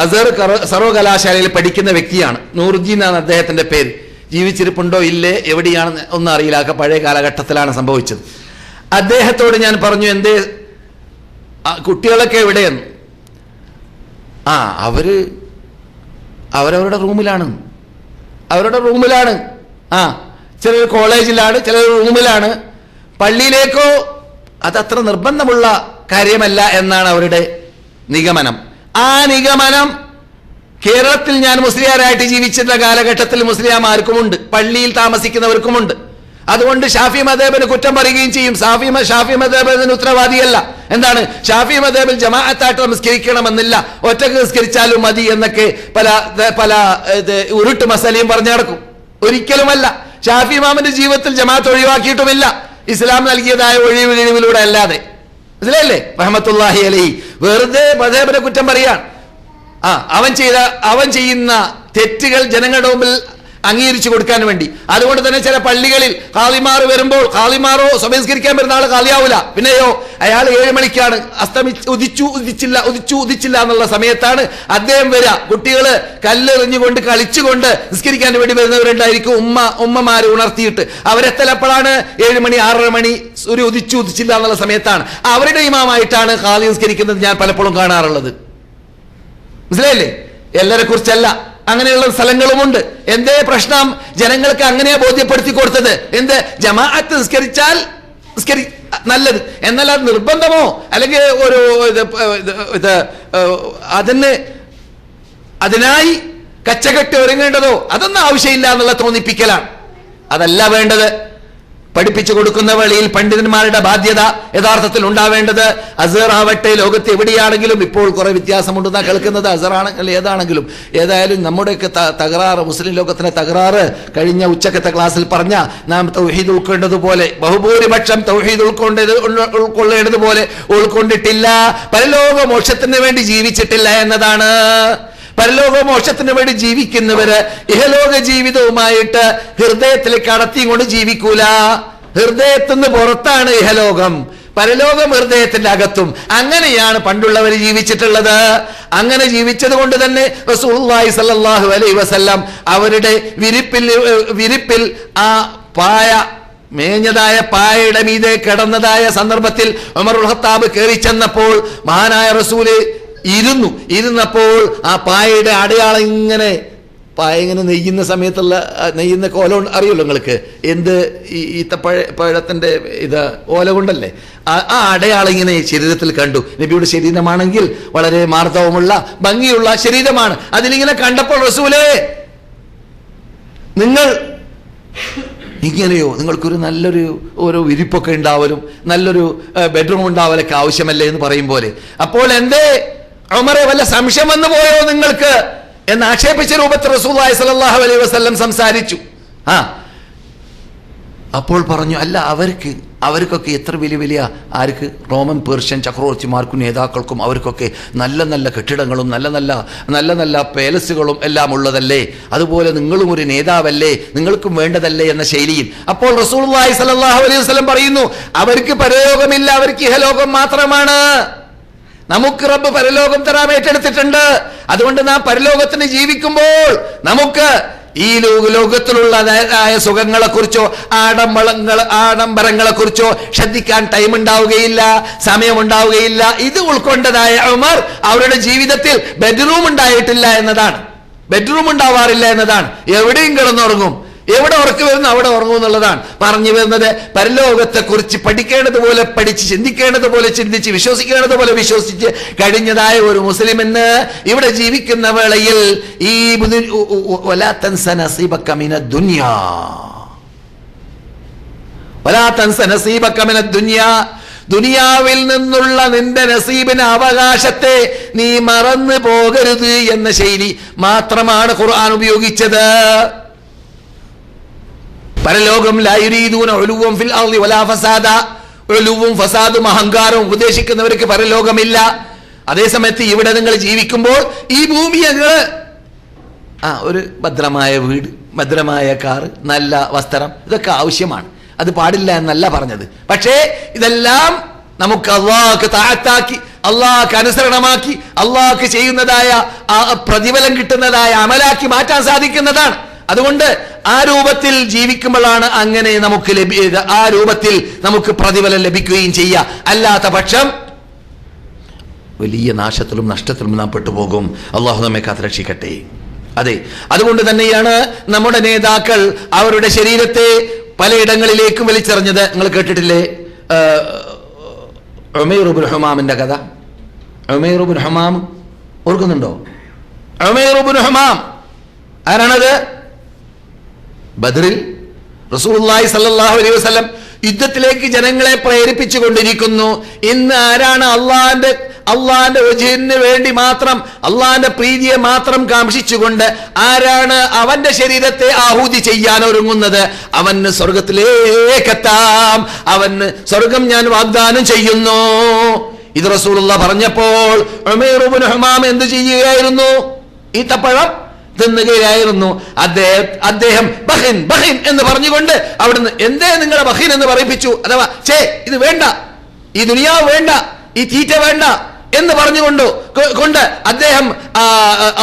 അസ്ഹർ സർവകലാശാലയിൽ പഠിക്കുന്ന വ്യക്തിയാണ്. നൂറുദ്ദീൻ എന്നാണ് അദ്ദേഹത്തിന്റെ പേര്. ജീവിച്ചിരിപ്പുണ്ടോ ഇല്ലേ എവിടെയാണ് ഒന്നും അറിയില്ല, പഴയ കാലഘട്ടത്തിലാണ് സംഭവിച്ചത്. അദ്ദേഹത്തോട് ഞാൻ പറഞ്ഞു, എന്തേ കുട്ടികളൊക്കെ എവിടെയെന്ന്? അവരവരുടെ റൂമിലാണ്. ചിലർ കോളേജിലാണ്, ചിലർ റൂമിലാണ്. പള്ളിയിലേക്കോ അതത്ര നിർബന്ധമുള്ള കാര്യമല്ല എന്നാണ് അവരുടെ നിഗമനം. ആ നിഗമനം കേരളത്തിൽ ഞാൻ മുസ്ലിയാരായിട്ട് ജീവിച്ചിരുന്ന കാലഘട്ടത്തിൽ മുസ്ലിയാമാർക്കുമുണ്ട്, പള്ളിയിൽ താമസിക്കുന്നവർക്കുമുണ്ട്. അതുകൊണ്ട് ഷാഫി മദ്ഹബിന് കുറ്റം പറയുകയും ചെയ്യും. ഷാഫി മദ്ഹബിന് ഉത്തരവാദിയല്ല. എന്താണ്? ഷാഫി മദ്ഹബിൽ ജമാഅത്തായിട്ട് നമസ്കരിക്കണമെന്നില്ല, ഒറ്റക്ക് നിസ്കരിച്ചാലും മതി എന്നൊക്കെ പല ഉരുട്ട് മസലയും പറഞ്ഞു നടക്കും. ഒരിക്കലുമല്ല. ഷാഫി ഇമാമിന്റെ ജീവിതത്തിൽ ജമാഅത്ത് ഒഴിവാക്കിയിട്ടുമില്ല, ഇസ്ലാം നൽകിയതായ ഒഴിവിലൂടെ അല്ലാതെ. മനസ്സിലായില്ലേ? റഹ്മത്തുള്ളാഹി അലൈഹി വെറുതെ മദ്ഹബിനെ കുറ്റം പറയാൻ. അവൻ ചെയ്യുന്ന തെറ്റുകൾ ജനങ്ങളുടെ മുമ്പിൽ അംഗീകരിച്ചു കൊടുക്കാൻ വേണ്ടി. അതുകൊണ്ട് തന്നെ ചില പള്ളികളിൽ ഖാദിമാർ വരുമ്പോൾ, ഖാദിമാറോ സംസ്കരിക്കാൻ വരുന്ന ആള് ഖാദിയാവൂല, പിന്നെയോ അയാൾ 7 മണിക്കാണ് ഉദിച്ചില്ല എന്നുള്ള സമയത്താണ് അദ്ദേഹം വരിക. കുട്ടികള് കല്ലെറിഞ്ഞുകൊണ്ട് കളിച്ചുകൊണ്ട് നിസ്കരിക്കാൻ വേണ്ടി വരുന്നവരുണ്ടായിരിക്കും. ഉമ്മമാര് ഉണർത്തിയിട്ട് അവരെത്തലപ്പോഴാണ് 7 മണി 6:30 മണി, ഒരു ഉദിച്ചില്ല എന്നുള്ള സമയത്താണ്. അവരുടെ ഇമാമായിട്ടാണ് ഖാദി നിസ്കരിക്കുന്നത് ഞാൻ പലപ്പോഴും കാണാറുള്ളത്. മനസ്സിലായില്ലേ? എല്ലാരെ കുറിച്ചല്ല, അങ്ങനെയുള്ള സ്ഥലങ്ങളുമുണ്ട്. എന്തേ പ്രശ്നം? ജനങ്ങൾക്ക് അങ്ങനെയാ ബോധ്യപ്പെടുത്തി കൊടുത്തത്. എന്ത്? ജമാഅത്ത് നിസ്കരിച്ചാൽ നല്ലത്, എന്നാൽ അത് നിർബന്ധമോ അല്ലെങ്കിൽ ഒരു അതിനായി കച്ചകെട്ടി ഒരുങ്ങേണ്ടതോ അതൊന്നും ആവശ്യമില്ല എന്നുള്ള തോന്നിപ്പിക്കലാണ്. അതല്ല വേണ്ടത്. പഠിപ്പിച്ചു കൊടുക്കുന്ന വേളയിൽ പണ്ഡിതന്മാരുടെ ബാധ്യത യഥാർത്ഥത്തിൽ ഉണ്ടാവേണ്ടത്. അസർ ആവട്ടെ, ലോകത്ത് എവിടെയാണെങ്കിലും ഇപ്പോൾ കുറെ വ്യത്യാസമുണ്ടെന്നാ കേൾക്കുന്നത്. അസർ ആണെങ്കിലും ഏതായാലും നമ്മുടെയൊക്കെ തകരാറ്, മുസ്ലിം ലോകത്തിന്റെ തകരാറ് കഴിഞ്ഞ ഉച്ചക്കത്തെ ക്ലാസ്സിൽ പറഞ്ഞ നാം തൗഹീദ് ഉൾക്കൊണ്ടതുപോലെ, ബഹുഭൂരിപക്ഷം തൗഹീദ് ഉൾക്കൊള്ളേണ്ടതുപോലെ ഉൾക്കൊണ്ടിട്ടില്ല. പരലോക മോക്ഷത്തിന് വേണ്ടി ജീവിച്ചിട്ടില്ല എന്നതാണ്. പരലോക മോക്ഷത്തിന് വേണ്ടി ജീവിക്കുന്നവര് ഇഹലോക ജീവിതവുമായിട്ട് ഹൃദയത്തിലേക്ക് കടത്തിക്കൊണ്ട് ജീവിക്കൂല. ഹൃദയത്തിന് പുറത്താണ് ഇഹലോകം, പരലോകം ഹൃദയത്തിന്റെ അകത്തും. അങ്ങനെയാണ് പണ്ടുള്ളവർ ജീവിച്ചിട്ടുള്ളത്. അങ്ങനെ ജീവിച്ചത് കൊണ്ട് തന്നെ റസൂലുള്ളാഹി സ്വല്ലല്ലാഹു അലൈഹി വസല്ലം അവരുടെ വിരിപ്പിൽ ആ മേഞ്ഞതായ പായയുടെ മീതെ കിടന്നതായ സന്ദർഭത്തിൽ ഉമറുൽ ഖത്താബ് കയറി ചെന്നപ്പോൾ മഹാനായ റസൂല് ഇരുന്നപ്പോൾ ആ പായയുടെ അടയാളം പായ ഇങ്ങനെ നെയ്യുന്ന നെയ്യുന്ന കോലം അറിയുമല്ലോ നിങ്ങൾക്ക്, എന്ത് ഈത്തപ്പഴത്തിന്റെ ഓല കൊണ്ടല്ലേ, ആ അടയാളം ഇങ്ങനെ ശരീരത്തിൽ കണ്ടു. നബിയുടെ ശരീരമാണെങ്കിൽ വളരെ മാർദ്ദവമുള്ള ഭംഗിയുള്ള ശരീരമാണ്. അതിലിങ്ങനെ കണ്ടപ്പോൾ റസൂലേ, നിങ്ങൾ ഇങ്ങനെയോ, നിങ്ങൾക്കൊരു നല്ലൊരു വിരിപ്പൊക്കെ ഉണ്ടാവലും നല്ലൊരു ബെഡ്റൂം ഉണ്ടാവലൊക്കെ ആവശ്യമല്ലേ എന്ന് പറയും പോലെ. അപ്പോൾ എന്തേ ഉമറെ, വല്ല സംശയം വന്നു പോയോ നിങ്ങൾക്ക് എന്ന് ആക്ഷേപിച്ച രൂപത്തിൽ റസൂലുള്ളാഹി സ്വല്ലല്ലാഹു അലൈഹി വസല്ലം സംസാരിച്ചു. അപ്പോൾ പറഞ്ഞു, അല്ല അവർക്കൊക്കെ എത്ര വലിയ ആർക്ക് റോമൻ പേർഷ്യൻ ചക്രവർത്തിമാർക്കും നേതാക്കൾക്കും അവർക്കൊക്കെ നല്ല നല്ല കെട്ടിടങ്ങളും നല്ല നല്ല പാലസുകളും എല്ലാം ഉള്ളതല്ലേ, അതുപോലെ നിങ്ങളും ഒരു നേതാവല്ലേ, നിങ്ങൾക്കും വേണ്ടതല്ലേ എന്ന ശൈലിയിൽ. അപ്പോൾ റസൂലുള്ളാഹി സ്വല്ലല്ലാഹു അലൈഹി വസല്ലം പറയുന്നു, അവർക്ക് പരലോകമില്ല, അവർക്ക് ഇഹലോകം മാത്രമാണ്. നമുക്ക് റബ്ബ് പരലോകം തരാൻ ഏറ്റെടുത്തിട്ടുണ്ട്. അതുകൊണ്ട് നാം പരലോകത്തിന് ജീവിക്കുമ്പോൾ നമുക്ക് ഈ ലോകത്തിലുള്ളതായ സുഖങ്ങളെ കുറിച്ചോ ആഡംബരങ്ങളെ കുറിച്ചോ ശ്രദ്ധിക്കാൻ ടൈം ഉണ്ടാവുകയില്ല, സമയം ഉണ്ടാവുകയില്ല. ഇത് ഉൾക്കൊണ്ടതായ ഉമർ അവരുടെ ജീവിതത്തിൽ ബെഡ്റൂം ഉണ്ടായിട്ടില്ല എന്നതാണ്, ബെഡ്റൂം ഉണ്ടാവാറില്ല എന്നതാണ്. എവിടെയും കിടന്നുറങ്ങും, എവിടെ ഉറക്കു വരുന്നു അവിടെ ഉറങ്ങും എന്നുള്ളതാണ് പറഞ്ഞു വരുന്നത്. പരലോകത്തെ കുറിച്ച് പഠിക്കേണ്ടതുപോലെ പഠിച്ച്, ചിന്തിക്കേണ്ടതുപോലെ ചിന്തിച്ച്, വിശ്വസിക്കേണ്ടതുപോലെ വിശ്വസിച്ച് കഴിഞ്ഞതായ ഒരു മുസ്ലിമിന് ഇവിടെ ജീവിക്കുന്ന വേളയിൽ ഈ ദുനിയാവിൽ നിന്നുള്ള നിന്റെ നസീബിന് അവകാശത്തെ നീ മറന്നു പോകരുത് എന്ന ശൈലി മാത്രമാണ് ഖുർആൻ ഉപയോഗിച്ചത്. പരലോകം ലാ യുരീദൂന ഉലുവൻ ഫിൽ അർളി വലാ ഫസാദ, ഉലുവും ഫസാദും അഹങ്കാരവും ഉദ്ദേശിക്കുന്നവർക്ക് പരലോകമില്ല. അതേസമയത്ത് ഇവിടെ നിങ്ങൾ ജീവിക്കുമ്പോൾ ഈ ഭൂമി ഒരു ഭദ്രമായ വീട്, ഭദ്രമായ കാറ്, നല്ല വസ്ത്രം, ഇതൊക്കെ ആവശ്യമാണ്. അത് പാടില്ല എന്നല്ല പറഞ്ഞത്. പക്ഷേ ഇതെല്ലാം നമുക്ക് അള്ളാഹ്ക്ക് താഅത്താക്കി, അള്ളാഹ്ക്ക് അനുസരണമാക്കി, അള്ളാഹ്ക്ക് ചെയ്യുന്നതായ പ്രതിഫലം കിട്ടുന്നതായ അമലാക്കി മാറ്റാൻ സാധിക്കുന്നതാണ്. അതുകൊണ്ട് ആ രൂപത്തിൽ ജീവിക്കുമ്പോഴാണ് അങ്ങനെ നമുക്ക് ആ രൂപത്തിൽ നമുക്ക് പ്രതിഫലം ലഭിക്കുകയും ചെയ്യുക. അല്ലാത്ത പക്ഷം വലിയ നാശത്തിലും നഷ്ടത്തിലും നാം പെട്ടുപോകും. അള്ളാഹു നമ്മെ കാത്തുരക്ഷിക്കട്ടെ. അതെ, അതുകൊണ്ട് തന്നെയാണ് നമ്മുടെ നേതാക്കൾ അവരുടെ ശരീരത്തെ പലയിടങ്ങളിലേക്കും വലിച്ചെറിഞ്ഞത്. നിങ്ങൾ കേട്ടിട്ടില്ലേ ഉമൈർ ഇബ്നു ഹുമാമിന്റെ കഥ? ഉമൈർ ഇബ്നു ഹുമാം ഓർക്കുന്നുണ്ടോ? ഉമൈർ ഇബ്നു ഹുമാം ആരാണത്? ബദറിൽ റസൂലുള്ളാഹി സ്വല്ലല്ലാഹു അലൈഹി വസല്ലം യുദ്ധത്തിലേക്ക് ജനങ്ങളെ പ്രേരിപ്പിച്ചു കൊണ്ടിരിക്കുന്നു. ഇന്ന് ആരാണ് അള്ളാന്റെ വജ്ഹിന് വേണ്ടി മാത്രം, അള്ളാന്റെ പ്രീതിയെ മാത്രം കാംക്ഷിച്ചുകൊണ്ട് ആരാണ് അവന്റെ ശരീരത്തെ ആഹൂതി ചെയ്യാൻ ഒരുങ്ങുന്നത്, അവന് സ്വർഗത്തിലേക്കെത്താം, അവന് സ്വർഗം ഞാൻ വാഗ്ദാനം ചെയ്യുന്നു. ഇത് റസൂലുള്ള പറഞ്ഞപ്പോൾ ഉമൈർ ഇബ്നു ഹുമാം എന്ത് ചെയ്യുകയായിരുന്നു? ഈത്തപ്പഴം തിന്നുകയായിരുന്നു. അദ്ദേഹം ബഹിൻ ബഹിൻ എന്ന് പറഞ്ഞുകൊണ്ട് അവിടുന്ന് എന്തേ നിങ്ങളെ ബഹിൻ എന്ന് പറയിപ്പിച്ചു, അഥവാ ഇത് വേണ്ട, ഈ ദുനിയാവ് വേണ്ട, ഈ തീറ്റ വേണ്ട എന്ന് പറഞ്ഞുകൊണ്ട് അദ്ദേഹം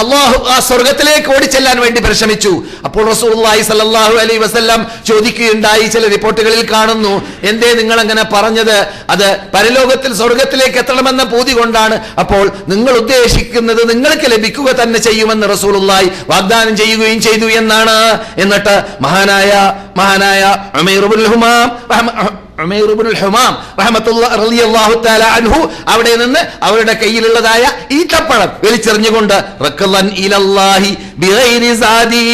അള്ളാഹു ആ സ്വർഗത്തിലേക്ക് ഓടിച്ചെല്ലാൻ വേണ്ടി പരിശ്രമിച്ചു. അപ്പോൾ റസൂലുള്ളാഹി സ്വല്ലല്ലാഹു അലൈഹി വസല്ലം ചോദിക്കുകയുണ്ടായി, ചില റിപ്പോർട്ടുകളിൽ കാണുന്നു, എന്തേ നിങ്ങൾ അങ്ങനെ പറഞ്ഞത്? അത് പരലോകത്തിൽ സ്വർഗത്തിലേക്ക് എത്തണമെന്ന പൂതി കൊണ്ടാണ്. അപ്പോൾ നിങ്ങൾ ഉദ്ദേശിക്കുന്നത് നിങ്ങൾക്ക് ലഭിക്കുക തന്നെ ചെയ്യുമെന്ന് റസൂലുള്ളാഹി വാഗ്ദാനം ചെയ്യുകയും ചെയ്തു എന്നാണ്. എന്നിട്ട് മഹാനായ ഉമൈർ ഇബ്നുൽ ഹുമാം റളിയല്ലാഹു തആല അൻഹു അവിടെ നിന്ന് അവരുടെ കയ്യിലുള്ളതായ ഈത്തപ്പഴം വലിച്ചെറിഞ്ഞുകൊണ്ട് റക്കലൻ ഇലല്ലാഹി ബിഗൈരി സാദി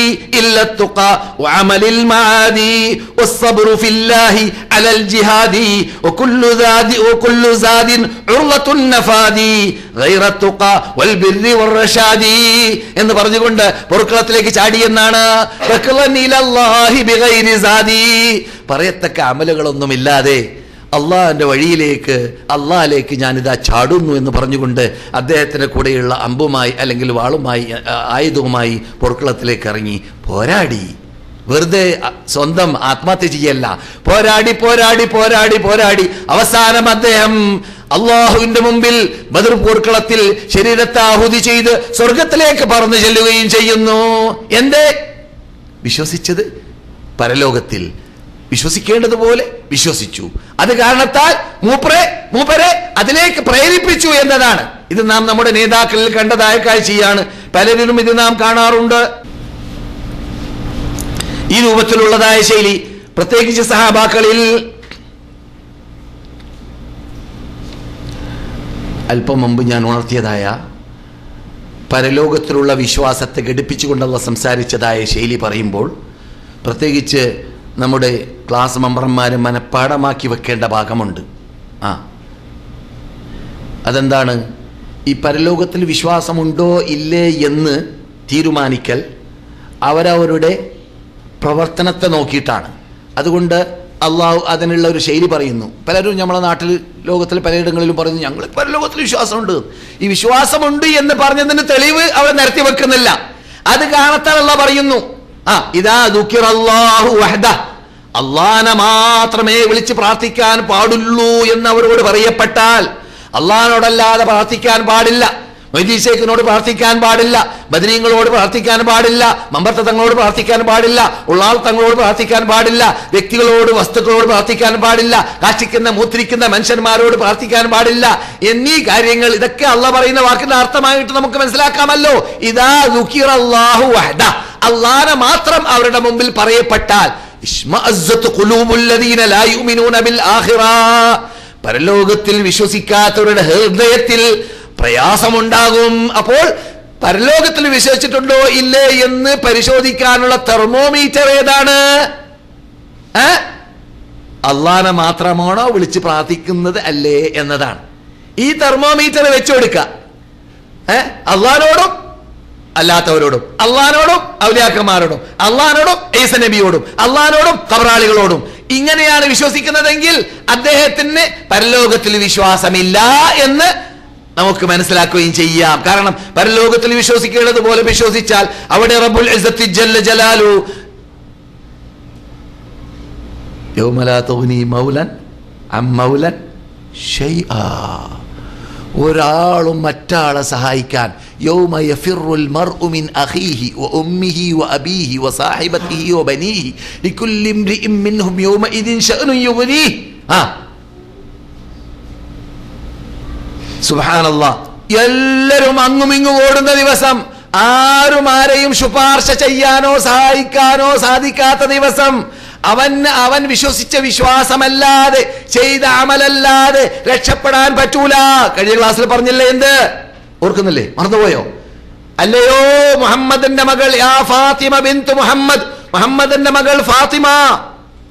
ഇല്ല തുഖ വഅമലിൽ മആദി വസ്സബ്റു ഫില്ലാഹി അലൽ ജിഹാദി വകുല്ലു സാദിൻ ഉർവത്തുൻ നഫാദി ഗൈറ തുഖ വൽ ബിർരി വറഷാദി എന്ന് പറഞ്ഞുകൊണ്ട് പൊറുക്കളത്തിലേക്ക് ചാടി എന്നാണ്. റക്കലൻ ഇലല്ലാഹി ബിഗൈരി സാദി, പറയത്തക്ക അമലുകളൊന്നുമില്ലാതെ അള്ളാഹിന്റെ വഴിയിലേക്ക്, അള്ളാഹിലേക്ക് ഞാനിതാ ചാടുന്നു എന്ന് പറഞ്ഞുകൊണ്ട് അദ്ദേഹത്തിന്റെ കൂടെയുള്ള അമ്പുമായി അല്ലെങ്കിൽ വാളുമായി ആയുധവുമായി പൊറുക്കളത്തിലേക്ക് ഇറങ്ങി പോരാടി. വെറുതെ സ്വന്തം ആത്മഹത്യ ചെയ്യല്ല, പോരാടി അവസാനം അദ്ദേഹം അള്ളാഹുവിന്റെ മുമ്പിൽ ബദർ പോർക്കളത്തിൽ ശരീരത്തെ ആഹുതി ചെയ്ത് സ്വർഗത്തിലേക്ക് പറന്നു ചെല്ലുകയും ചെയ്യുന്നു. എന്തേ? വിശ്വസിച്ചത് പരലോകത്തിൽ വിശ്വസിക്കേണ്ടതുപോലെ വിശ്വസിച്ചു. അത് കാരണത്താൽ മൂപ്പരെ അതിലേക്ക് പ്രേരിപ്പിച്ചു എന്നതാണ്. ഇത് നാം നമ്മുടെ നേതാക്കളിൽ കണ്ടതായ കാഴ്ചയാണ്. പലരിലും ഇത് നാം കാണാറുണ്ട്. ഈ രൂപത്തിലുള്ളതായ ശൈലി പ്രത്യേകിച്ച് സഹാബാക്കളിൽ. അല്പം മുമ്പ് ഞാൻ ഉണർത്തിയതായ പരലോകത്തിലുള്ള വിശ്വാസത്തെ ഘടിപ്പിച്ചുകൊണ്ടുള്ള സംസാരിച്ചതായ ശൈലി പറയുമ്പോൾ പ്രത്യേകിച്ച് നമ്മുടെ ക്ലാസ് മെമ്പർമാർ മനഃപ്പാടമാക്കി വെക്കേണ്ട ഭാഗമുണ്ട്. അതെന്താണ്? ഈ പരലോകത്തിൽ വിശ്വാസമുണ്ടോ ഇല്ലേ എന്ന് തീരുമാനിക്കൽ അവരവരുടെ പ്രവർത്തനത്തെ നോക്കിയിട്ടാണ്. അതുകൊണ്ട് അള്ളാഹു അതിനുള്ള ഒരു ശൈലി പറയുന്നു. പലരും നമ്മുടെ നാട്ടിൽ, ലോകത്തിൽ പലയിടങ്ങളിലും പറയുന്നു ഞങ്ങൾ പരലോകത്തിൽ വിശ്വാസമുണ്ട്. ഈ വിശ്വാസമുണ്ട് എന്ന് പറഞ്ഞതിന് തെളിവ് അവർ നിരത്തി വെക്കുന്നില്ല. അത് കാണത്താൽ അള്ളാഹ് പറയുന്നു, ഇദാ ദുകിറല്ലാഹു വഹദ, അള്ളാഹനെ മാത്രമേ വിളിച്ച് പ്രാർത്ഥിക്കാൻ പാടുള്ളൂ എന്ന് അവരോട് പറയപ്പെട്ടാൽ, അള്ളാഹിനോടല്ലാതെ പ്രാർത്ഥിക്കാൻ പാടില്ല, മൊയ്തീൻ പ്രാർത്ഥിക്കാൻ പാടില്ല, ബദരീങ്ങളോട് പ്രാർത്ഥിക്കാൻ പാടില്ല, മമ്പർത്ത തങ്ങളോട് പ്രാർത്ഥിക്കാൻ പാടില്ല, ഉള്ളാൾ തങ്ങളോട് പ്രാർത്ഥിക്കാൻ പാടില്ല, വ്യക്തികളോട് വസ്തുക്കളോട് പ്രാർത്ഥിക്കാൻ പാടില്ല, കാഷ്ടിക്കുന്ന മൂത്രിക്കുന്ന മനുഷ്യന്മാരോട് പ്രാർത്ഥിക്കാൻ പാടില്ല എന്നീ കാര്യങ്ങൾ, ഇതൊക്കെ അള്ളാഹ് പറയുന്ന വാക്കിന്റെ അർത്ഥമായിട്ട് നമുക്ക് മനസ്സിലാക്കാമല്ലോ. ഇദാ ദുകിറല്ലാഹു വഹദ, അള്ളാഹനെ മാത്രം അവരുടെ മുമ്പിൽ പറയപ്പെട്ടാൽ പരലോകത്തിൽ വിശ്വസിക്കാത്തവരുടെ ഹൃദയത്തിൽ പ്രയാസമുണ്ടാകും. അപ്പോൾ പരലോകത്തിൽ വിശ്വസിച്ചിട്ടുണ്ടോ ഇല്ലേ എന്ന് പരിശോധിക്കാനുള്ള തെർമോമീറ്റർ ഏതാണ്? അള്ളാഹനെ മാത്രമാണോ വിളിച്ച് പ്രാർത്ഥിക്കുന്നത് അല്ലേ എന്നതാണ്. ഈ തെർമോമീറ്റർ വെച്ചുകൊടുക്കുക. അള്ളാഹിനോടും അല്ലാത്തവരോടും, അള്ളാഹിനോടും ഔലിയാക്കന്മാരോടും, അള്ളാഹിനോടും ഈസ നബിയോടും, അള്ളാഹിനോടും ഖബറാളികളോടും ഇങ്ങനെയാണ് വിശ്വസിക്കുന്നതെങ്കിൽ അദ്ദേഹത്തിന് പരലോകത്തിൽ വിശ്വാസമില്ല എന്ന് നമുക്ക് മനസ്സിലാക്കുകയും ചെയ്യാം. കാരണം പരലോകത്തിൽ വിശ്വസിക്കേണ്ടത് പോലെ വിശ്വസിച്ചാൽ അവിടെ റബ്ബുൽ ഇസ്സത്തി ജല്ല ജലാലു യൗമ ലാ തുഗ്നി മൗലൻ അൻ മൗലൻ ശൈആ, ഒരാളും മറ്റാളെ സഹായിക്കാൻ യൗമ യഫിറുൽ മർഉ മിൻ അഖീഹി വ ഉമ്മിഹി വ അബീഹി വ സാഹിബതിഹി വ ബനീഹി ലികുല്ലി ഇംറിഇൻ മിൻഹും യൗമഇദിൻ ശഅനുൻ യുഗ്നീഹി. സുബ്ഹാനല്ലാഹ്, എല്ലാവരും അങ്ങും ഇങ്ങും ഓടുന്ന ദിവസം, ആരും ആരെയും ശുപാർശ ചെയ്യാനോ സഹായിക്കാനോ സാധിക്കാത്ത ദിവസം, അവൻ വിശ്വസിച്ച വിശ്വാസമല്ലാതെ ചെയ്ത അമലല്ലാതെ രക്ഷപ്പെടാൻ പറ്റൂല. കഴിഞ്ഞ ക്ലാസ്സിൽ പറഞ്ഞില്ലേ? എന്ത് ഓർക്കുന്നില്ലേ? മറന്നുപോയോ? അല്ലയോ മുഹമ്മദിന്റെ മകൾ, യാ ഫാത്തിമ ബിന്തു മുഹമ്മദ്, മുഹമ്മദിന്റെ മകൾ ഫാത്തിമ,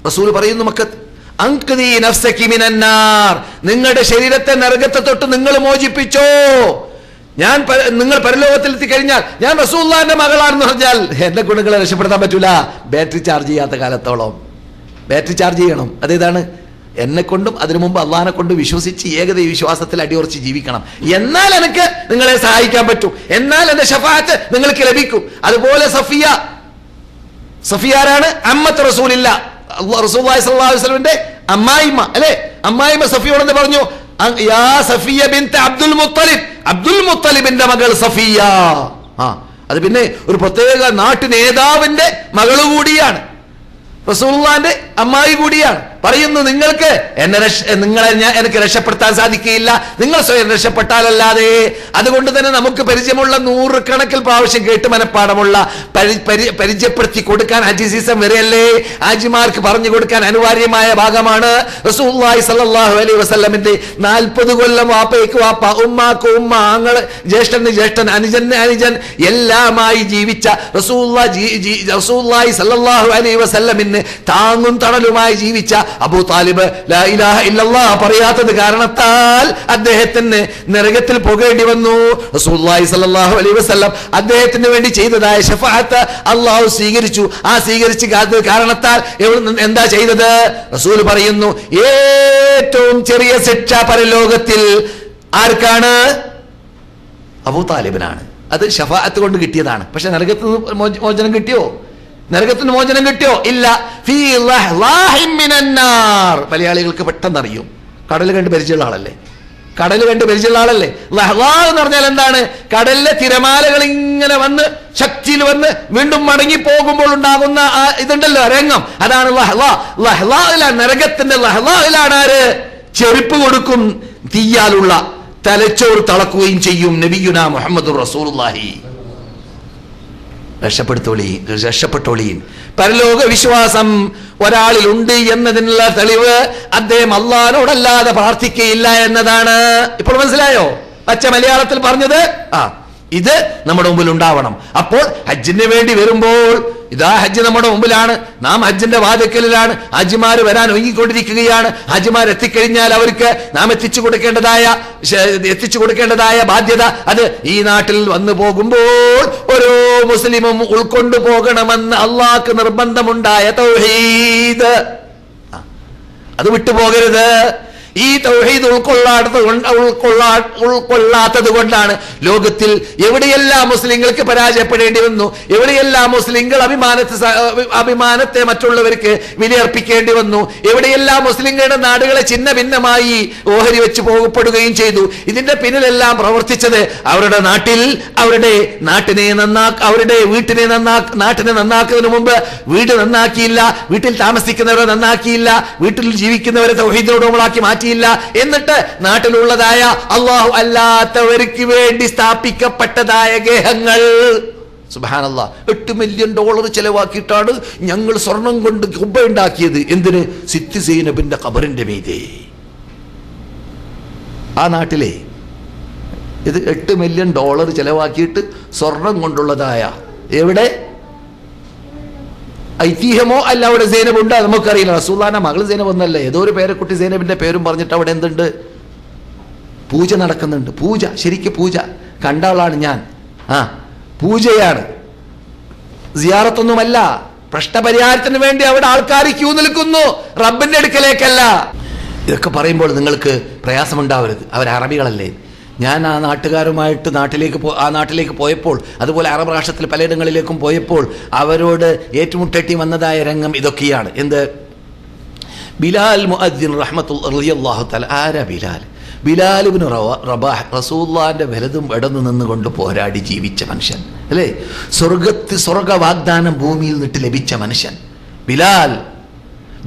റസൂൽ പറയുന്നു മക്കത്ത്, ആ അൻഖിദി നഫ്സകി മിനന്നാർ, നിങ്ങളുടെ ശരീരത്തെ നരകത്തെ തൊട്ട് നിങ്ങൾ മോചിപ്പിച്ചോ. നിങ്ങൾ പരലോകത്തിലെത്തി കഴിഞ്ഞാൽ ഞാൻ റസൂലുള്ളാഹിന്റെ മകളാണെന്ന് പറഞ്ഞാൽ എന്റെ ഗുണങ്ങളെ രക്ഷപ്പെടുത്താൻ പറ്റൂല. ബാറ്ററി ചാർജ് ചെയ്യാത്ത കാലത്തോളം ബാറ്ററി ചാർജ് ചെയ്യണം. അതേതാണ്? എന്നെ കൊണ്ടും അതിനു മുമ്പ് അള്ളാഹിനെ കൊണ്ട് വിശ്വസിച്ച് ഏകദൈവ വിശ്വാസത്തിൽ അടിയുറച്ച് ജീവിക്കണം. എന്നാൽ എനിക്ക് നിങ്ങളെ സഹായിക്കാൻ പറ്റും, എന്നാൽ എന്റെ ശഫാഅത്ത് നിങ്ങൾക്ക് ലഭിക്കും. അതുപോലെ സഫിയ ആരാണ്? അമ്മത്ത് റസൂലില്ല, റസൂലുള്ളാഹി സ്വല്ലല്ലാഹു അലൈഹി വസല്ലമിന്റെ അമ്മായിമ്മ അല്ലെ. അമ്മായിമ്മ സഫിയോടെന്ന് പറഞ്ഞു, യാ സഫിയ ബിൻത് അബ്ദുൽ മുത്തലിബ്, അബ്ദുൽ മുത്തലിബിന്റെ മകൾ സഫിയ. അത് പിന്നെ ഒരു പ്രത്യേക നാട്ടു നേതാവിന്റെ മകള് കൂടിയാണ്, റസൂലുള്ളാഹിന്റെ അമ്മായി കൂടിയാണ്. പറയുന്നു, നിങ്ങൾക്ക് എനിക്ക് രക്ഷപ്പെടുത്താൻ സാധിക്കുകയില്ല, നിങ്ങൾ സ്വയം രക്ഷപ്പെട്ടാലല്ലാതെ. അതുകൊണ്ട് തന്നെ നമുക്ക് പരിചയമുള്ള 100 കണക്കിൽ പ്രാവശ്യം കേട്ട് മനപ്പാടമുള്ള പരിചയപ്പെടുത്തി കൊടുക്കാൻ ഹജ്ജ് സീസൺ വരെയല്ലേ, ഹാജിമാർക്ക് പറഞ്ഞു കൊടുക്കാൻ അനിവാര്യമായ ഭാഗമാണ്. റസൂലുള്ളാഹി സ്വല്ലല്ലാഹു അലൈഹി വസല്ലമിന്റെ 40 കൊല്ലം വാപ്പയ്ക്ക് വാപ്പ, ഉമ്മാക്ക് ഉമ്മ, ആങ്ങള് ജ്യേഷ്ഠന് ജ്യേഷ്ഠൻ, അനുജന് അനുജൻ എല്ലാമായി ജീവിച്ച റസൂലുള്ളാഹി സ്വല്ലല്ലാഹു അലൈഹി വസല്ലമിന് താങ്ങും തണലുമായി ജീവിച്ച അബൂ താലിബ് ലാ ഇലാഹ ഇല്ലല്ലാഹ് പറയാത്തത് കാരണത്താൽ അദ്ദേഹത്തിന് നരകത്തിൽ പോകേണ്ടി വന്നു. റസൂലുള്ളാഹി സ്വല്ലല്ലാഹു അലൈഹി വസല്ലം അദ്ദേഹത്തിന് വേണ്ടി ചെയ്തതായ ശഫാഅത്ത് അല്ലാഹു സ്വീകരിച്ചു. ആ സ്വീകരിച്ച കാരണത്താൽ എന്താ ചെയ്തത്? റസൂൽ പറയുന്നു, ഏറ്റവും ചെറിയ ശിക്ഷ പരലോകത്തിൽ ആർക്കാണ്? അബൂ താലിബിനാണ്. അത് ശഫാഅത്ത് കൊണ്ട് കിട്ടിയതാണ്. പക്ഷെ നരകത്തിൽ മോചനം കിട്ടിയോ? നരകത്തിന് മോചനം കിട്ടിയോ? ഇല്ല. മലയാളികൾക്ക് പെട്ടെന്ന് അറിയും, കടൽ കണ്ട് പരിചയമുള്ള ആളല്ലേ, കടൽ കണ്ട് പരിചയമുള്ള ആളല്ലേ. ലഹ്ലാ എന്ന് പറഞ്ഞാൽ എന്താണ്? കടലിലെ തിരമാലകൾ ഇങ്ങനെ വന്ന് ശക്തിയിൽ വന്ന് വീണ്ടും മടങ്ങി പോകുമ്പോൾ ഉണ്ടാകുന്ന ഇതുണ്ടല്ലോ രംഗം, അതാണ് ലഹ്ലാ. ലഹ്ലായിലാണ്, നരകത്തിന്റെ ലഹ്ലായിലാണ് ആര്? ചെരുപ്പ് കൊടുക്കും തീയാലുള്ള തലച്ചോറ് തളക്കുകയും ചെയ്യും. നബിയുനാ മുഹമ്മദുർ റസൂലുള്ളാഹി. രക്ഷപ്പെട്ടോളീൻ. പരലോക വിശ്വാസം ഒരാളിൽ ഉണ്ട് എന്നതിനുള്ള തെളിവ് അദ്ദേഹം അല്ലാഹുവോടല്ലാതെ പ്രാർത്ഥിക്കുകയില്ല എന്നതാണ്. ഇപ്പോൾ മനസ്സിലായോ? പച്ച മലയാളത്തിൽ പറഞ്ഞത്. ഇത് നമ്മുടെ മുമ്പിൽ ഉണ്ടാവണം. അപ്പോൾ ഹജ്ജിന് വേണ്ടി വരുമ്പോൾ ഇതാ ഹജ്ജ് നമ്മുടെ മുമ്പിലാണ്, നാം ഹജ്ജിന്റെ വാതിക്കലിലാണ്. ഹാജിമാർ വരാൻ ഒരുങ്ങിക്കൊണ്ടിരിക്കുകയാണ്. ഹാജിമാർ എത്തിക്കഴിഞ്ഞാൽ അവർക്ക് നാം എത്തിച്ചു കൊടുക്കേണ്ടതായ ബാധ്യത അത് ഈ നാട്ടിൽ വന്നു പോകുമ്പോൾ ഓരോ മുസ്ലിമും ഉൾക്കൊണ്ടു പോകണമെന്ന് അള്ളാഹ്ക്ക് നിർബന്ധമുണ്ടായ തൗഹീദ്, അത് വിട്ടുപോകരുത്. ഈ തൗഹീദ് ഉൾക്കൊള്ളാത്തത് കൊണ്ടാണ് ലോകത്തിൽ എവിടെയെല്ലാം മുസ്ലിങ്ങൾക്ക് പരാജയപ്പെടേണ്ടി വന്നു, എവിടെയെല്ലാം മുസ്ലിങ്ങൾ അഭിമാനത്തെ മറ്റുള്ളവർക്ക് വിലയർപ്പിക്കേണ്ടി വന്നു, എവിടെയെല്ലാം മുസ്ലിങ്ങളുടെ നാടുകളെ ഛിന്ന ഭിന്നമായി ഓഹരി വെച്ച് പോകപ്പെടുകയും ചെയ്തു. ഇതിന്റെ പിന്നിലെല്ലാം പ്രവർത്തിച്ചത് അവരുടെ നാട്ടിനെ നന്നാക്കുന്നതിന് മുമ്പ് വീട് നന്നാക്കിയില്ല, വീട്ടിൽ താമസിക്കുന്നവരെ നന്നാക്കിയില്ല, വീട്ടിൽ ജീവിക്കുന്നവരെ തൗഹീദിനോടുകളാക്കി മാറ്റി. എന്നിട്ട് നാട്ടിലുള്ളതായ അല്ലാഹു അല്ലാത്തവർക്ക് വേണ്ടി സ്ഥാപിക്കപ്പെട്ടതായ ഗേഹങ്ങൾ, സുബ്ഹാനല്ലാഹ്, $8 മില്യൺ ചെലവാക്കിയിട്ടാണ് ഞങ്ങൾ സ്വർണം കൊണ്ട് കുബ്ബ ഉണ്ടാക്കിയത്. എന്തിന്? സിത്തി സൈനബിന്റെ ഖബറിന്റെ മീതെ. ആ നാട്ടിലെ ഇത് $8 മില്യൺ ചെലവാക്കിയിട്ട് സ്വർണം കൊണ്ടുള്ളതായ എവിടെ ഐതിഹ്യമോ അല്ല, അവിടെ സൈനബ് ഉണ്ട്, നമുക്കറിയില്ല. റസൂലുള്ളാഹിന്റെ മകൾ സൈനബ് ഒന്നല്ല, ഏതോ ഒരു പേരക്കുട്ടി സൈനബിന്റെ പേരും പറഞ്ഞിട്ട് അവിടെ എന്തുണ്ട്? പൂജ നടക്കുന്നുണ്ട്. പൂജ, ശരിക്കും പൂജ കണ്ട ആളാണ് ഞാൻ. പൂജയാണ്, സിയാറത്തൊന്നുമല്ല. പ്രശ്നപരിഹാരത്തിന് വേണ്ടി അവിടെ ആൾക്കാർ ക്യൂ നിൽക്കുന്നു, റബ്ബിന്റെ അടുക്കലേക്കല്ല. ഇതൊക്കെ പറയുമ്പോൾ നിങ്ങൾക്ക് പ്രയാസമുണ്ടാവരുത്. അവർ അറബികളല്ലേ. ഞാൻ ആ നാട്ടുകാരുമായിട്ട് നാട്ടിലേക്ക് പോയപ്പോൾ, അതുപോലെ അറബ് രാഷ്ട്രത്തിൽ പലയിടങ്ങളിലേക്കും പോയപ്പോൾ അവരോട് ഏറ്റുമുട്ടേണ്ടി വന്നതായ രംഗം ഇതൊക്കെയാണ്. എന്ത്? ബിലാൽ മുഅദ്ദിൻ റളിയല്ലാഹു തആല. ആരാ ബിലാൽ? ബിലാൽ ഇബ്നു റബാഹ്, റസൂലുള്ളാഹിന്റെ വലതും ഇടന്നു നിന്നുകൊണ്ട് പോരാടി ജീവിച്ച മനുഷ്യൻ അല്ലേ. സ്വർഗ വാഗ്ദാനം ഭൂമിയിൽ നിന്നിട്ട് ലഭിച്ച മനുഷ്യൻ ബിലാൽ.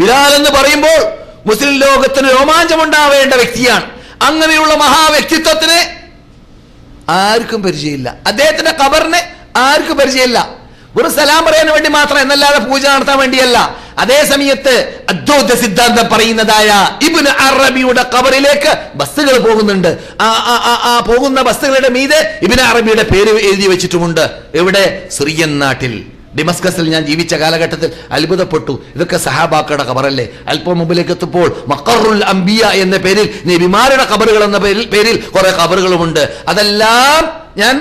ബിലാൽ എന്ന് പറയുമ്പോൾ മുസ്ലിം ലോകത്തിന് രോമാഞ്ചമുണ്ടാവേണ്ട വ്യക്തിയാണ്. അങ്ങനെയുള്ള മഹാവ്യക്തിത്വത്തിന് ആർക്കും പരിചയമില്ല. അദ്ദേഹത്തിന്റെ ഖബറിന് ആർക്കും പരിചയമില്ല. ഒരു സലാം പറയാൻ വേണ്ടി മാത്രം എന്നല്ലാതെ പൂജ നടത്താൻ വേണ്ടിയല്ല. അതേ സമയത്ത് അദ്വൈത സിദ്ധാന്തം പറയുന്നതായ ഇബ്നു അറബിയുടെ ഖബറിലേക്ക് ബസ്സുകൾ പോകുന്നുണ്ട്. ആ പോകുന്ന ബസ്സുകളുടെ മീതെ ഇബ്നു അറബിയുടെ പേര് എഴുതി വെച്ചിട്ടുമുണ്ട്. എവിടെ? സിറിയൻ നാട്ടിൽ ഡിമസ്കസിൽ ഞാൻ ജീവിച്ച കാലഘട്ടത്തിൽ അത്ഭുതപ്പെട്ടു. ഇതൊക്കെ സഹാബാക്കളുടെ ഖബറല്ലേ? അല്പം മുമ്പിലേക്ക് എത്തുമ്പോൾ മഖറുൽ അംബിയ എന്ന പേരിൽ നബിമാരുടെ ഖബറുകൾ എന്ന പേരിൽ കുറെ ഖബറുകളുമുണ്ട്. അതെല്ലാം ഞാൻ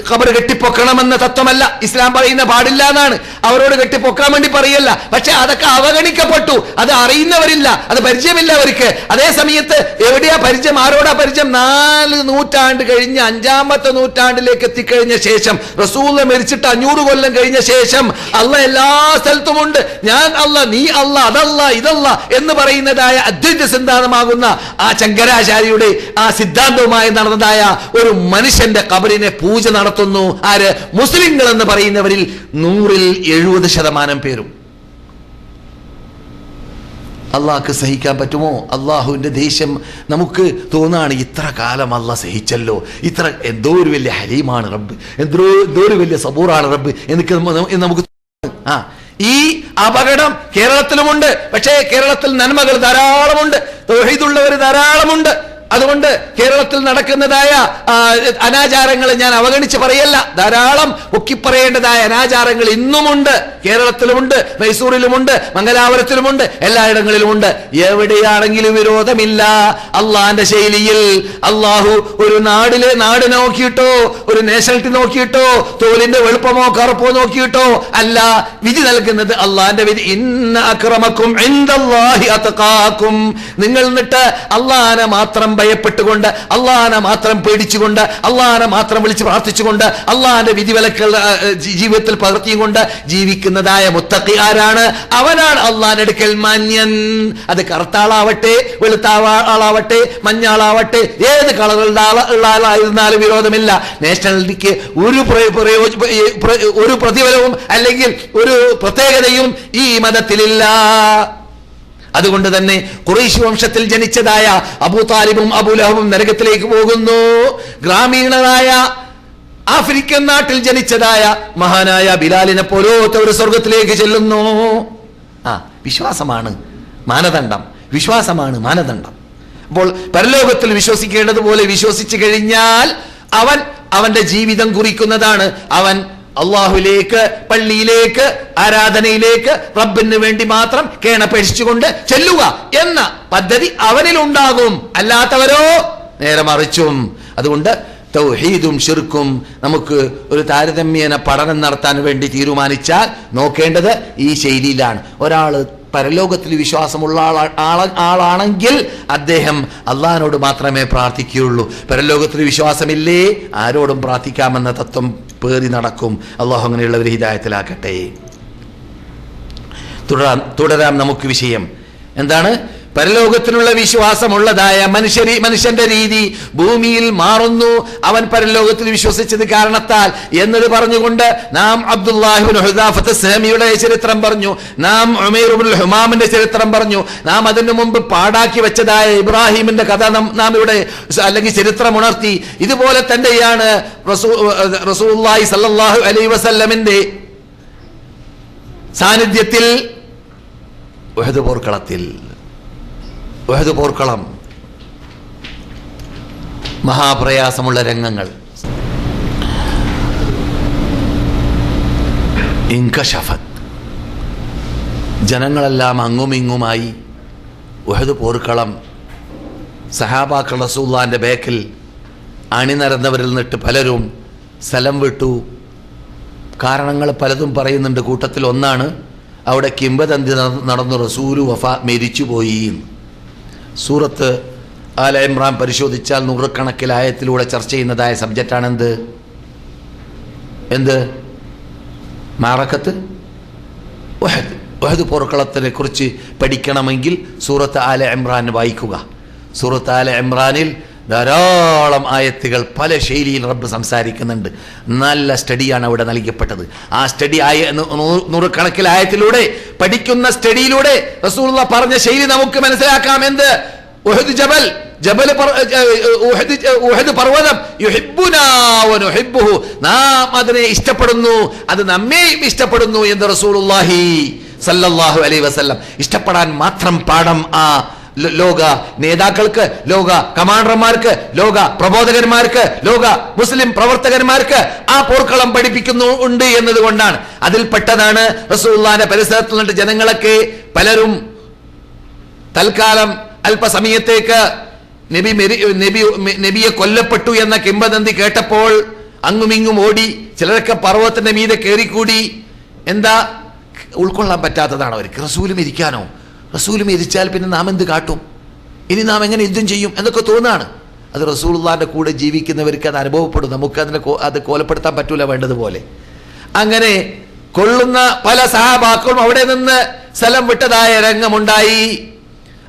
ഖബർ കെട്ടിപ്പൊക്കണമെന്ന തത്വമല്ല ഇസ്ലാം പറയുന്ന, പാടില്ല എന്നാണ്. അവരോട് കെട്ടിപ്പൊക്കാൻ വേണ്ടി പറയല്ല. പക്ഷെ അതൊക്കെ അവഗണിക്കപ്പെട്ടു. അത് അറിയുന്നവരില്ല, അത് പരിചയമില്ല അവർക്ക്. അതേ സമയത്ത് എവിടെയാ പരിചയം? ആരോടാ പരിചയം? 4 നൂറ്റാണ്ട് കഴിഞ്ഞ് 5-ാമത്തെ നൂറ്റാണ്ടിലേക്ക് എത്തിക്കഴിഞ്ഞ ശേഷം, റസൂൽ മരിച്ചിട്ട് 500 കൊല്ലം കഴിഞ്ഞ ശേഷം അള്ളാഹ് എല്ലാ സ്ഥലത്തുമുണ്ട്. ഞാൻ അള്ളാഹ്, നീ അള്ളാഹ്, അതല്ല ഇതല്ല എന്ന് പറയുന്നതായ അദ്വൈത സിദ്ധാന്തമാകുന്ന ആ ശങ്കരാചാര്യയുടെ ആ സിദ്ധാന്തവുമായി നടന്നതായ ഒരു മനുഷ്യന്റെ ഖബറിനെ പൂജ നടത്തുന്നു. ആര്? മുസ്ലിങ്ങൾ എന്ന് പറയുന്നവരിൽ 100-ൽ 70% പേരും. അള്ളാഹ്ക്ക് സഹിക്കാൻ പറ്റുമോ? അള്ളാഹുവിന്റെ ദേഷ്യം നമുക്ക് തോന്നാണ്, ഇത്ര കാലം അള്ളാഹ് സഹിച്ചല്ലോ, ഇത്ര എന്തോ ഒരു വലിയ ഹലീമാണ് റബ്ബ്, എന്തോ ഒരു വലിയ സബൂറാണ് റബ്ബ് എന്ന് നമുക്ക് ഈ അപകടം കേരളത്തിലുമുണ്ട്. പക്ഷേ കേരളത്തിൽ നന്മകൾ ധാരാളമുണ്ട്, തൗഹീദുള്ളവർ ധാരാളമുണ്ട്. അതുകൊണ്ട് കേരളത്തിൽ നടക്കുന്നതായ അനാചാരങ്ങൾ ഞാൻ അവഗണിച്ച് പറയല്ല. ധാരാളം ഒക്കിപ്പറയേണ്ടതായ അനാചാരങ്ങൾ ഇന്നുമുണ്ട്, കേരളത്തിലുമുണ്ട്, മൈസൂരിലുമുണ്ട്, മംഗലാപുരത്തിലുമുണ്ട്, എല്ലായിടങ്ങളിലുമുണ്ട്. എവിടെയാണെങ്കിലും വിരോധമില്ല. അള്ളാന്റെ ശൈലിയിൽ അള്ളാഹു ഒരു നാട് നോക്കിയിട്ടോ, ഒരു നാഷണാലിറ്റി നോക്കിയിട്ടോ, തോലിന്റെ വെളുപ്പമോ കറുപ്പോ നോക്കിയിട്ടോ അല്ല വിധി നൽകുന്നത്. അള്ളാന്റെ വിധി, ഇന്ന അക്രമക്കും ഇൻദല്ലാഹി അത്ഖാക്കും. നിങ്ങൾ എന്നിട്ട് അള്ളാനെ മാത്രം ഭയപ്പെട്ടുകൊണ്ട്, അള്ളാനെ മാത്രം പേടിച്ചുകൊണ്ട്, അള്ളാനെ മാത്രം വിളിച്ച് പ്രാർത്ഥിച്ചുകൊണ്ട്, അള്ളാന്റെ വിധിവിലക്കുകൾ ജീവിതത്തിൽ പകർത്തിയും കൊണ്ട് ജീവിക്കുന്നതായ മുത്തഖി ആരാണ്? അവനാണ് അള്ളാന്റെ അടുക്കൽ മാന്യൻ. അത് കറുത്താളാവട്ടെ, വെളുത്താളാവട്ടെ, മഞ്ഞാളാവട്ടെ, ഏത് കളറുള്ള ആളായിരുന്നാലും വിരോധമില്ല. നാഷണാലിറ്റിക്ക് ഒരു പ്രതിഫലവും അല്ലെങ്കിൽ ഒരു പ്രത്യേകതയും ഈ മതത്തിലില്ല. അതുകൊണ്ട് തന്നെ ഖുറൈശ് വംശത്തിൽ ജനിച്ചതായ അബൂ താലിബും അബൂ ലഹബും നരകത്തിലേക്ക് പോകുന്നു. ഗ്രാമീണരായ ആഫ്രിക്കൻ നാട്ടിൽ ജനിച്ചതായ മഹാനായ ബിലാലിനെ പോലത്തെ സ്വർഗത്തിലേക്ക് ചെല്ലുന്നു. വിശ്വാസമാണ് മാനദണ്ഡം, വിശ്വാസമാണ് മാനദണ്ഡം. അപ്പോൾ പരലോകത്തിൽ വിശ്വസിക്കേണ്ടതുപോലെ വിശ്വസിച്ചു കഴിഞ്ഞാൽ അവന്റെ ജീവിതം കുറിക്കുന്നതാണ്. അവൻ അള്ളാഹുലേക്ക്, പള്ളിയിലേക്ക്, ആരാധനയിലേക്ക്, റബ്ബിന് വേണ്ടി മാത്രം കേണപേക്ഷിച്ചുകൊണ്ട് ചെല്ലുക എന്ന പദ്ധതി അവനിലുണ്ടാകും. അല്ലാത്തവരോ നേരെ മറിച്ചും. അതുകൊണ്ട് തൗഹീദും ശിർക്കും നമുക്ക് ഒരു താരതമ്യേന പഠനം നടത്താൻ വേണ്ടി തീരുമാനിച്ചാൽ നോക്കേണ്ടത് ഈ ശൈലിയിലാണ്. ഒരാള് പരലോകത്തിൽ വിശ്വാസമുള്ള ആളാണെങ്കിൽ അദ്ദേഹം അള്ളാഹിനോട് മാത്രമേ പ്രാർത്ഥിക്കുകയുള്ളൂ. പരലോകത്തിൽ വിശ്വാസമില്ലേ, ആരോടും പ്രാർത്ഥിക്കാമെന്ന തത്വം പേറി നടക്കും. അള്ളാഹു അങ്ങനെയുള്ളവരെ ഹിദായത്തിലാക്കട്ടെ. തുടരാം നമുക്ക് വിഷയം. എന്താണ്? പരലോകത്തിനുള്ള വിശ്വാസമുള്ളതായ മനുഷ്യന്റെ രീതി ഭൂമിയിൽ മാറുന്നു. അവൻ പരലോകത്തിൽ വിശ്വസിച്ചത് കാരണത്താൽ എന്നത് പറഞ്ഞുകൊണ്ട് നാം അബ്ദുല്ലാഹി ഇബ്നു ഹുദാഫത്ത് സഹമിയുടെ ചരിത്രം പറഞ്ഞു, നാം ഉമൈർ ഇബ്നുൽ ഹുമാമിന്റെ ചരിത്രം പറഞ്ഞു, നാം അതിനു മുമ്പ് പാടാക്കി വെച്ചതായ ഇബ്രാഹിമിന്റെ കഥ നാം ഇവിടെ അല്ലെങ്കിൽ ചരിത്രം ഉണർത്തി. ഇതുപോലെ തന്നെയാണ് റസൂലുള്ളാഹി സ്വല്ലല്ലാഹു അലൈഹി വസല്ലമിന്റെ സാന്നിധ്യത്തിൽ ഉഹദ് പോർക്കളം മഹാപ്രയാസമുള്ള രംഗങ്ങൾ. ഇൻകശഫത്ത്, ജനങ്ങളെല്ലാം അങ്ങുമിങ്ങുമായി. ഉഹദ് പോർക്കളം സഹാബാക്കൾ റസൂലുള്ളാഹിന്റെ ബേക്കിൽ അണിനിരന്നവരിൽ നിന്നിട്ട് പലരും സ്ഥലം വിട്ടു. കാരണങ്ങൾ പലതും പറയുന്നുണ്ട്. കൂട്ടത്തിൽ ഒന്നാണ് അവിടെ കിംവദന്തി നടന്നു, റസൂലു മരിച്ചുപോയി. സൂറത്ത് ആല ഇമ്രാൻ പരിശോധിച്ചാൽ 100 ആയത്തിലൂടെ ചർച്ച ചെയ്യുന്നതായ സബ്ജക്റ്റാണ് എന്ത് മാറക്കത്ത് ഉഹദ് പോർക്കളത്തിനെ കുറിച്ച് പഠിക്കണമെങ്കിൽ സൂറത്ത് ആല ഇമ്രാൻ വായിക്കുക. സൂറത്ത് ആല ഇമ്രാനിൽ ധാരാളം ആയത്തുകൾ പല ശൈലിയിൽ റബ്ബ് സംസാരിക്കുന്നുണ്ട്. നല്ല സ്റ്റഡിയാണ് അവിടെ നൽകപ്പെട്ടത്. ആ സ്റ്റഡി 100 ആയത്തിലൂടെ പഠിക്കുന്ന സ്റ്റഡിയിലൂടെ റസൂലുള്ളാഹി പറഞ്ഞ ശൈലി നമുക്ക് മനസ്സിലാക്കാം. എന്ത്? ഉഹദ് പർവ്വതം യുഹിബ്ബുനാ വനുഹിബ്ബുഹു, നാം അതിനെ ഇഷ്ടപ്പെടുന്നു, അത് നമ്മെയും ഇഷ്ടപ്പെടുന്നു എന്ന് റസൂലുള്ളാഹി സല്ലല്ലാഹു അലൈഹി വസല്ലം. ഇഷ്ടപ്പെടാൻ മാത്രം പാഠം ആ ലോക നേതാക്കൾക്ക്, ലോക കമാൻഡർമാർക്ക്, ലോക പ്രബോധകന്മാർക്ക്, ലോക മുസ്ലിം പ്രവർത്തകന്മാർക്ക് ആ പോർക്കളം പഠിപ്പിക്കുന്നുണ്ട് എന്നതുകൊണ്ടാണ്. അതിൽപ്പെട്ടതാണ് റസൂലുള്ളാഹിന്റെ പരിസരത്ത് നിന്നിട്ട് ജനങ്ങളൊക്കെ പലരും തൽക്കാലം അല്പസമയത്തേക്ക് നബിയെ കൊല്ലപ്പെട്ടു എന്ന കിംവദന്തി കേട്ടപ്പോൾ അങ്ങുമിങ്ങും ഓടി. ചിലരൊക്കെ പർവ്വതത്തിന്റെ മീതെ കയറിക്കൂടി. എന്താ, ഉൾക്കൊള്ളാൻ പറ്റാത്തതാണ് അവർക്ക്. റസൂല് മരിക്കാനോ? റസൂല് മരിച്ചാൽ പിന്നെ നാം എന്ത് കാട്ടും? ഇനി നാം എങ്ങനെ യുദ്ധം ചെയ്യും എന്നൊക്കെ തോന്നാണ്. അത് റസൂലുള്ളാഹിന്റെ കൂടെ ജീവിക്കുന്നവർക്ക് അത് അനുഭവപ്പെടും. നമുക്ക് അത് കോലപ്പെടുത്താൻ പറ്റൂല വേണ്ടതുപോലെ. അങ്ങനെ കൊള്ളുന്ന പല സഹാബാക്കളും അവിടെ നിന്ന് സ്ഥലം വിട്ടതായ രംഗമുണ്ടായി.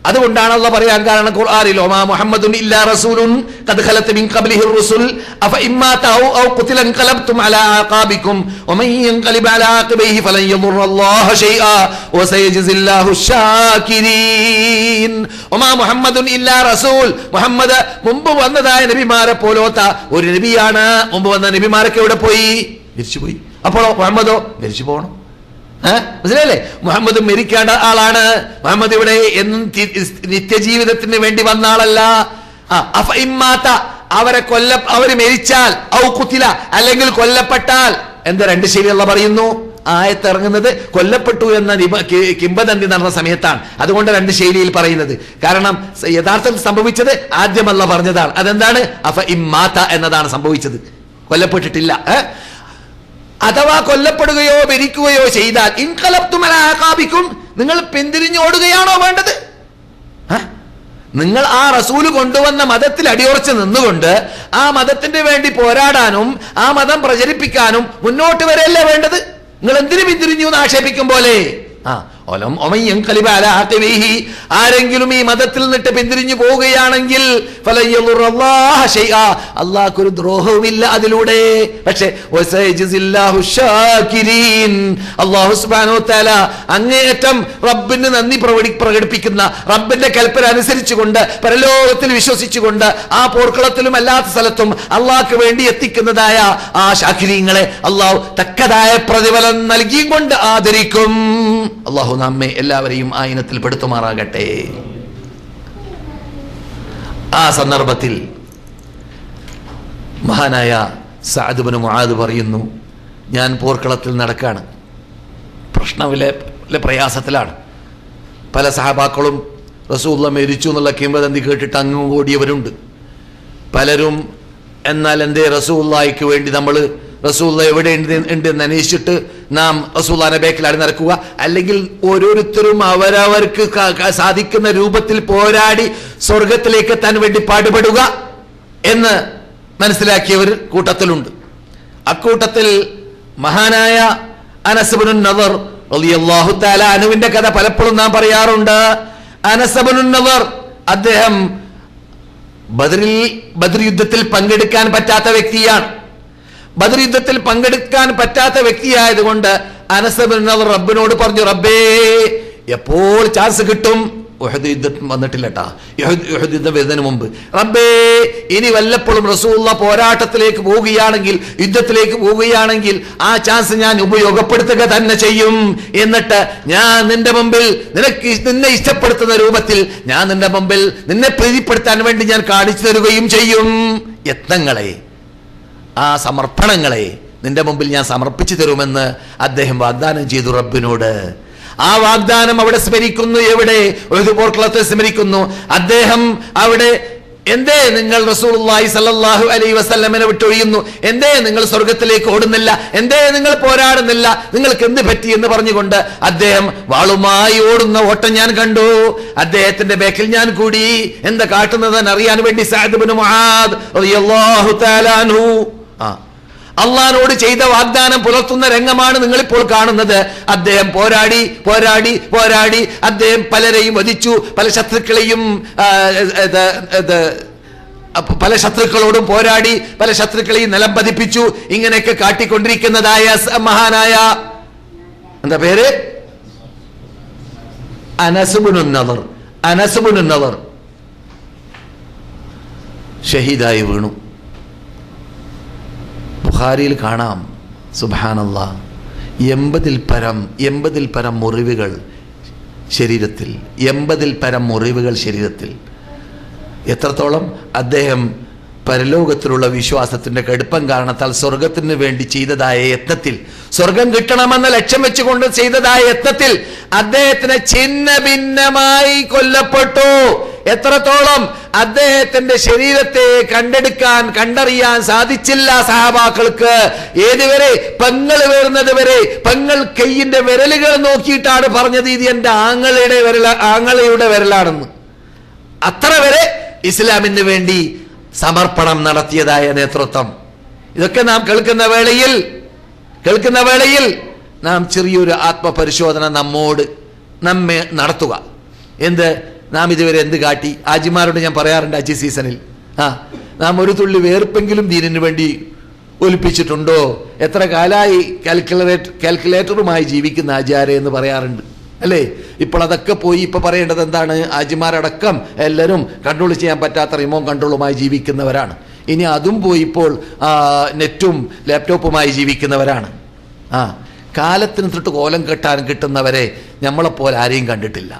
അതുകൊണ്ടാണ് അല്ലാഹു പറയാൻ കാരണം ഖുർആനിൽ വമാ മുഹമ്മദുൻ ഇല്ലാ റസൂലുൻ ഖദ് ഖലത് മിൻ ഖബ്ലിഹിർ റസുൽ അഫ ഇമ്മാത ഔ ഖുതില ഖലബ്തും അലാ ആഖാബികും വമൻ യൻഖലിബ് അലാ ആഖിബൈഹി ഫലൻ യദുറല്ലാഹ ശൈആ വസയജ്സില്ലാഹു ശാകിരീൻ. വമാ മുഹമ്മദുൻ ഇല്ലാ റസൂൽ, മുഹമ്മദ് മുമ്പ് വന്നതായ നബിമാരെ പോലോത്ത ഒരു നബിയാണ്. മുമ്പ് വന്ന നബിമാരൊക്കെ എവിടെ പോയി? മരിച്ചുപോയി. അപ്പോഴോ മുഹമ്മദോ മരിച്ചു പോകണം. മനസ്സിലല്ലേ? മുഹമ്മദ് മരിക്കേണ്ട ആളാണ്. മുഹമ്മദ് ഇവിടെ എന്നും നിത്യജീവിതത്തിന് വേണ്ടി വന്ന ആളല്ല. അവര് മരിച്ചാൽ ഔ ഖുതില, അല്ലെങ്കിൽ കൊല്ലപ്പെട്ടാൽ എന്താ രണ്ട് ശൈലി അല്ലാഹു പറയുന്നു. ആയത്തിറങ്ങുന്നത് കൊല്ലപ്പെട്ടു എന്ന കിംവദന്തി നടന്ന സമയത്താണ്. അതുകൊണ്ട് രണ്ട് ശൈലിയിൽ പറയുന്നത്. കാരണം യഥാർത്ഥത്തിൽ സംഭവിച്ചത് ആദ്യമല്ല പറഞ്ഞതാണ്. അതെന്താണ്? അഫ ഇമ്മാത എന്നതാണ് സംഭവിച്ചത്, കൊല്ലപ്പെട്ടിട്ടില്ല. അഥവാ കൊല്ലപ്പെടുകയോ മരിക്കുകയോ ചെയ്താൽ ഇൻഖലബ്തും അലാ ആഖാബികും, നിങ്ങൾ പിന്തിരിഞ്ഞോടുകയാണോ വേണ്ടത്? നിങ്ങൾ ആ റസൂല് കൊണ്ടുവന്ന മതത്തിൽ അടിയുറച്ച് നിന്നുകൊണ്ട് ആ മതത്തിന്റെ വേണ്ടി പോരാടാനും ആ മതം പ്രചരിപ്പിക്കാനും മുന്നോട്ട് വരെയല്ലേ വേണ്ടത്? നിങ്ങൾ എന്തിനു പിന്തിരിഞ്ഞു എന്ന് ആക്ഷേപിക്കും പോലെ. ആരെങ്കിലും ഈ മതത്തിൽ നിന്നിട്ട് പിന്തിരിഞ്ഞു പോവുകയാണെങ്കിൽ അള്ളാഹ്ക്കൊരു ദ്രോഹവുമില്ല അതിലൂടെ. പക്ഷേ അല്ലാഹു സുബ്ഹാനഹു വ തആല അങ്ങേയറ്റം റബ്ബിന് നന്ദി പ്രകടിപ്പിക്കുന്ന, റബ്ബിന്റെ കൽപ്പന അനുസരിച്ചുകൊണ്ട് പരലോകത്തിൽ വിശ്വസിച്ചുകൊണ്ട് ആ പോർക്കളത്തിലും അല്ലാത്ത സ്ഥലത്തും അള്ളാഹ്ക്ക് വേണ്ടി എത്തിക്കുന്നതായ ആ ശാകിരീങ്ങളെ അള്ളാഹു തക്കതായ പ്രതിഫലം നൽകിയും കൊണ്ട് ആദരിക്കും. അള്ളാഹു നമ്മെ എല്ലാവരെയും ആ ഇനത്തിൽ പെടുത്തുമാറാകട്ടെ. ആ സന്ദർഭത്തിൽ മഹാനായ സഅദ് ഇബ്നു മുആദ് പറയുന്നു, ഞാൻ പോർക്കളത്തിൽ നടക്കാണ്, പ്രശ്നമില്ല, പ്രയാസത്തിലാണ്. പല സഹാബാക്കളും റസൂലുള്ളാഹി മരിച്ചു എന്നുള്ള കിംവദന്തി കേട്ടിട്ട് അങ്ങ് ഓടിയവരുണ്ട്. പലരും എന്നാൽ എന്തേ റസൂലുള്ളാഹിക്ക് വേണ്ടി നമ്മൾ റസൂലുള്ളാഹി എവിടെ ഉണ്ടെന്ന് അന്വേഷിച്ചിട്ട് നാം റസൂലുള്ളാഹിന്റെ ബേക്കിൽ അടി നടക്കുക, അല്ലെങ്കിൽ ഓരോരുത്തരും അവരവർക്ക് സാധിക്കുന്ന രൂപത്തിൽ പോരാടി സ്വർഗത്തിലേക്ക് എത്താൻ വേണ്ടി പാടുപെടുക എന്ന് മനസ്സിലാക്കിയവർ കൂട്ടത്തിലുണ്ട്. അക്കൂട്ടത്തിൽ മഹാനായ അനസ് ഇബ്നു നദർ റളിയല്ലാഹു തആല അൻഹുവിന്റെ കഥ പലപ്പോഴും നാം പറയാറുണ്ട്. അനസ് ഇബ്നു നദർ അദ്ദേഹം ബദർ യുദ്ധത്തിൽ പങ്കെടുക്കാൻ പറ്റാത്ത വ്യക്തിയാണ്. ബദർ യുദ്ധത്തിൽ പങ്കെടുക്കാൻ പറ്റാത്ത വ്യക്തിയായതുകൊണ്ട് അനസ് ഇബ്നു നദർ റബ്ബിനോട് പറഞ്ഞു, റബ്ബേ എപ്പോൾ ചാൻസ് കിട്ടും, ഉഹദ് യുദ്ധം വന്നിട്ടില്ലട്ടാ, ഉഹദ് യുദ്ധം വരുന്നതിന് മുമ്പ്, റബ്ബേ ഇനി വല്ലപ്പോഴും റസൂലുള്ളാഹി പോരാട്ടത്തിലേക്ക് പോവുകയാണെങ്കിൽ, യുദ്ധത്തിലേക്ക് പോവുകയാണെങ്കിൽ ആ ചാൻസ് ഞാൻ ഉപയോഗപ്പെടുത്തുക തന്നെ ചെയ്യും. എന്നിട്ട് ഞാൻ നിന്റെ മുമ്പിൽ നിന്നെ ഇഷ്ടപ്പെടുത്തുന്ന രൂപത്തിൽ ഞാൻ നിന്റെ മുമ്പിൽ നിന്നെ പ്രീതിപ്പെടുത്താൻ വേണ്ടി ഞാൻ കാണിച്ചു തരുകയും ചെയ്യും. യത്നങ്ങളെ, ആ സമർപ്പണങ്ങളെ നിന്റെ മുമ്പിൽ ഞാൻ സമർപ്പിച്ചു തരുമെന്ന് അദ്ദേഹം വാഗ്ദാനം ചെയ്തു റബ്ബിനോട്. ആ വാഗ്ദാനം അവിടെ സ്മരിക്കുന്നു. എവിടെ? ഉഹദ് പോർക്കളത്തിൽ സ്മരിക്കുന്നു. അദ്ദേഹം അവിടെ എന്തേ നിങ്ങൾ റസൂലുള്ളാഹി സ്വല്ലല്ലാഹു അലൈഹി വസല്ലമയെ വിട്ടൊഴിയുന്നു, എന്തേ നിങ്ങൾ സ്വർഗത്തിലേക്ക് ഓടുന്നില്ല, എന്തേ നിങ്ങൾ പോരാടുന്നില്ല, നിങ്ങൾക്ക് എന്ത് പറ്റി എന്ന് പറഞ്ഞുകൊണ്ട് അദ്ദേഹം വാളുമായി ഓടുന്ന ഓട്ടം ഞാൻ കണ്ടു. അദ്ദേഹത്തിന്റെ ബേക്കിൽ ഞാൻ കൂടി. എന്താ കാട്ടുന്നതെന്ന് അറിയാൻ വേണ്ടി സഅദ് ഇബ്നു മുആദ് റളിയല്ലാഹു തആല അൻഹു അള്ളാഹിനോട് ചെയ്ത വാഗ്ദാനം പുലർത്തുന്ന രംഗമാണ് നിങ്ങളിപ്പോൾ കാണുന്നത്. അദ്ദേഹം പോരാടി പോരാടി പോരാടി അദ്ദേഹം പലരെയും വധിച്ചു, പല ശത്രുക്കളോടും പോരാടി പല ശത്രുക്കളെയും നിലം പതിപ്പിച്ചു. ഇങ്ങനെയൊക്കെ കാട്ടിക്കൊണ്ടിരിക്കുന്നതായ മഹാനായ എന്താ പേര്? അനസ് ഇബ്നു നദർ. അനസ് ഇബ്നു നദർ ഷഹീദായി വീണു. ബുഖാരിയിൽ കാണാം, സുബ്ഹാനല്ലാഹ്, 80-ൽ പരം മുറിവുകൾ ശരീരത്തിൽ, 80 പരം മുറിവുകൾ ശരീരത്തിൽ. എത്രത്തോളം അദ്ദേഹം പരലോകത്തിലുള്ള വിശ്വാസത്തിന്റെ കടുപ്പം കാരണത്താൽ സ്വർഗത്തിന് വേണ്ടി ചെയ്തതായ യത്നത്തിൽ, സ്വർഗം കിട്ടണമെന്ന ലക്ഷ്യം വെച്ചുകൊണ്ട് ചെയ്തതായ യത്നത്തിൽ അദ്ദേഹത്തിന് ഛിന്ന ഭിന്നമായി കൊല്ലപ്പെട്ടു. എത്രത്തോളം അദ്ദേഹത്തിന്റെ ശരീരത്തെ കണ്ടറിയാൻ സാധിച്ചില്ല സഹാബാക്കൾക്ക്. ഏതുവരെ? പെങ്ങൾ വരുന്നത് വരെ. പെങ്ങൾ കൈയിന്റെ വിരലുകൾ നോക്കിയിട്ടാണ് പറഞ്ഞത് ഇത് എന്റെ ആങ്ങളയുടെ വിരലാണെന്ന്. അത്ര വരെ ഇസ്ലാമിന് വേണ്ടി സമർപ്പണം നടത്തിയതായ നേതൃത്വം. ഇതൊക്കെ നാം കേൾക്കുന്ന വേളയിൽ നാം ചെറിയൊരു ആത്മപരിശോധന നമ്മെ നടത്തുക. നാം ഇതുവരെ എന്ത് കാട്ടി? ആജിമാരോട് ഞാൻ പറയാറുണ്ട്, ഹജ്ജ് സീസണിൽ നാം ഒരു തുള്ളി വേർപ്പെങ്കിലും ദീനിന് വേണ്ടി ഒലിപ്പിച്ചിട്ടുണ്ടോ? എത്ര കാലമായി കാൽക്കുലേറ്ററുമായി ജീവിക്കുന്ന ആചാര്യ എന്ന് പറയാറുണ്ട്, അല്ലേ? ഇപ്പോൾ അതൊക്കെ പോയി. ഇപ്പൊ പറയേണ്ടത് എന്താണ്? ആജിമാരടക്കം എല്ലാവരും കൺട്രോൾ ചെയ്യാൻ പറ്റാത്ത റിമോട്ട് കൺട്രോളുമായി ജീവിക്കുന്നവരാണ്. ഇനി അതും പോയി ഇപ്പോൾ നെറ്റും ലാപ്ടോപ്പുമായി ജീവിക്കുന്നവരാണ്. കാലത്തിന് തൊട്ട് കോലം കെട്ടാൻ കിട്ടുന്നവരെ നമ്മളെപ്പോലെ ആരെയും കണ്ടിട്ടില്ല.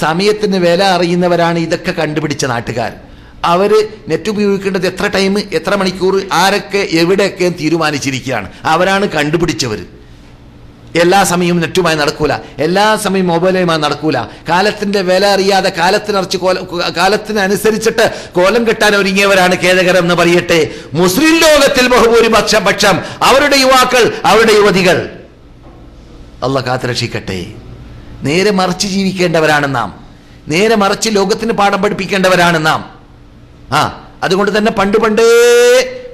സമയത്തിന് വില അറിയുന്നവരാണ് ഇതൊക്കെ കണ്ടുപിടിച്ച നാട്ടുകാർ. അവര് നെറ്റ് ഉപയോഗിക്കേണ്ടത് എത്ര ടൈം, എത്ര മണിക്കൂർ, ആരൊക്കെ എവിടെയൊക്കെ തീരുമാനിച്ചിരിക്കുകയാണ്. അവരാണ് കണ്ടുപിടിച്ചവർ. എല്ലാ സമയവും നെറ്റുമായി നടക്കൂല, എല്ലാ സമയവും മൊബൈലുമായി നടക്കൂല. കാലത്തിന്റെ വില അറിയാതെ കാലത്തിനനുസരിച്ചിട്ട് കോലം കെട്ടാൻ ഒരുങ്ങിയവരാണ്. ഖേദകരം എന്ന് പറയട്ടെ, മുസ്ലിം ലോകത്തിൽ ബഹുഭൂരിപക്ഷം അവരുടെ യുവാക്കൾ, അവരുടെ യുവതികൾ. അല്ലാഹ് കാത്തുരക്ഷിക്കട്ടെ. നേരെ മറിച്ച് ജീവിക്കേണ്ടവരാണ് നാം. നേരെ മറിച്ച് ലോകത്തിന് പാഠം പഠിപ്പിക്കേണ്ടവരാണ് നാം. അതുകൊണ്ട് തന്നെ പണ്ടേ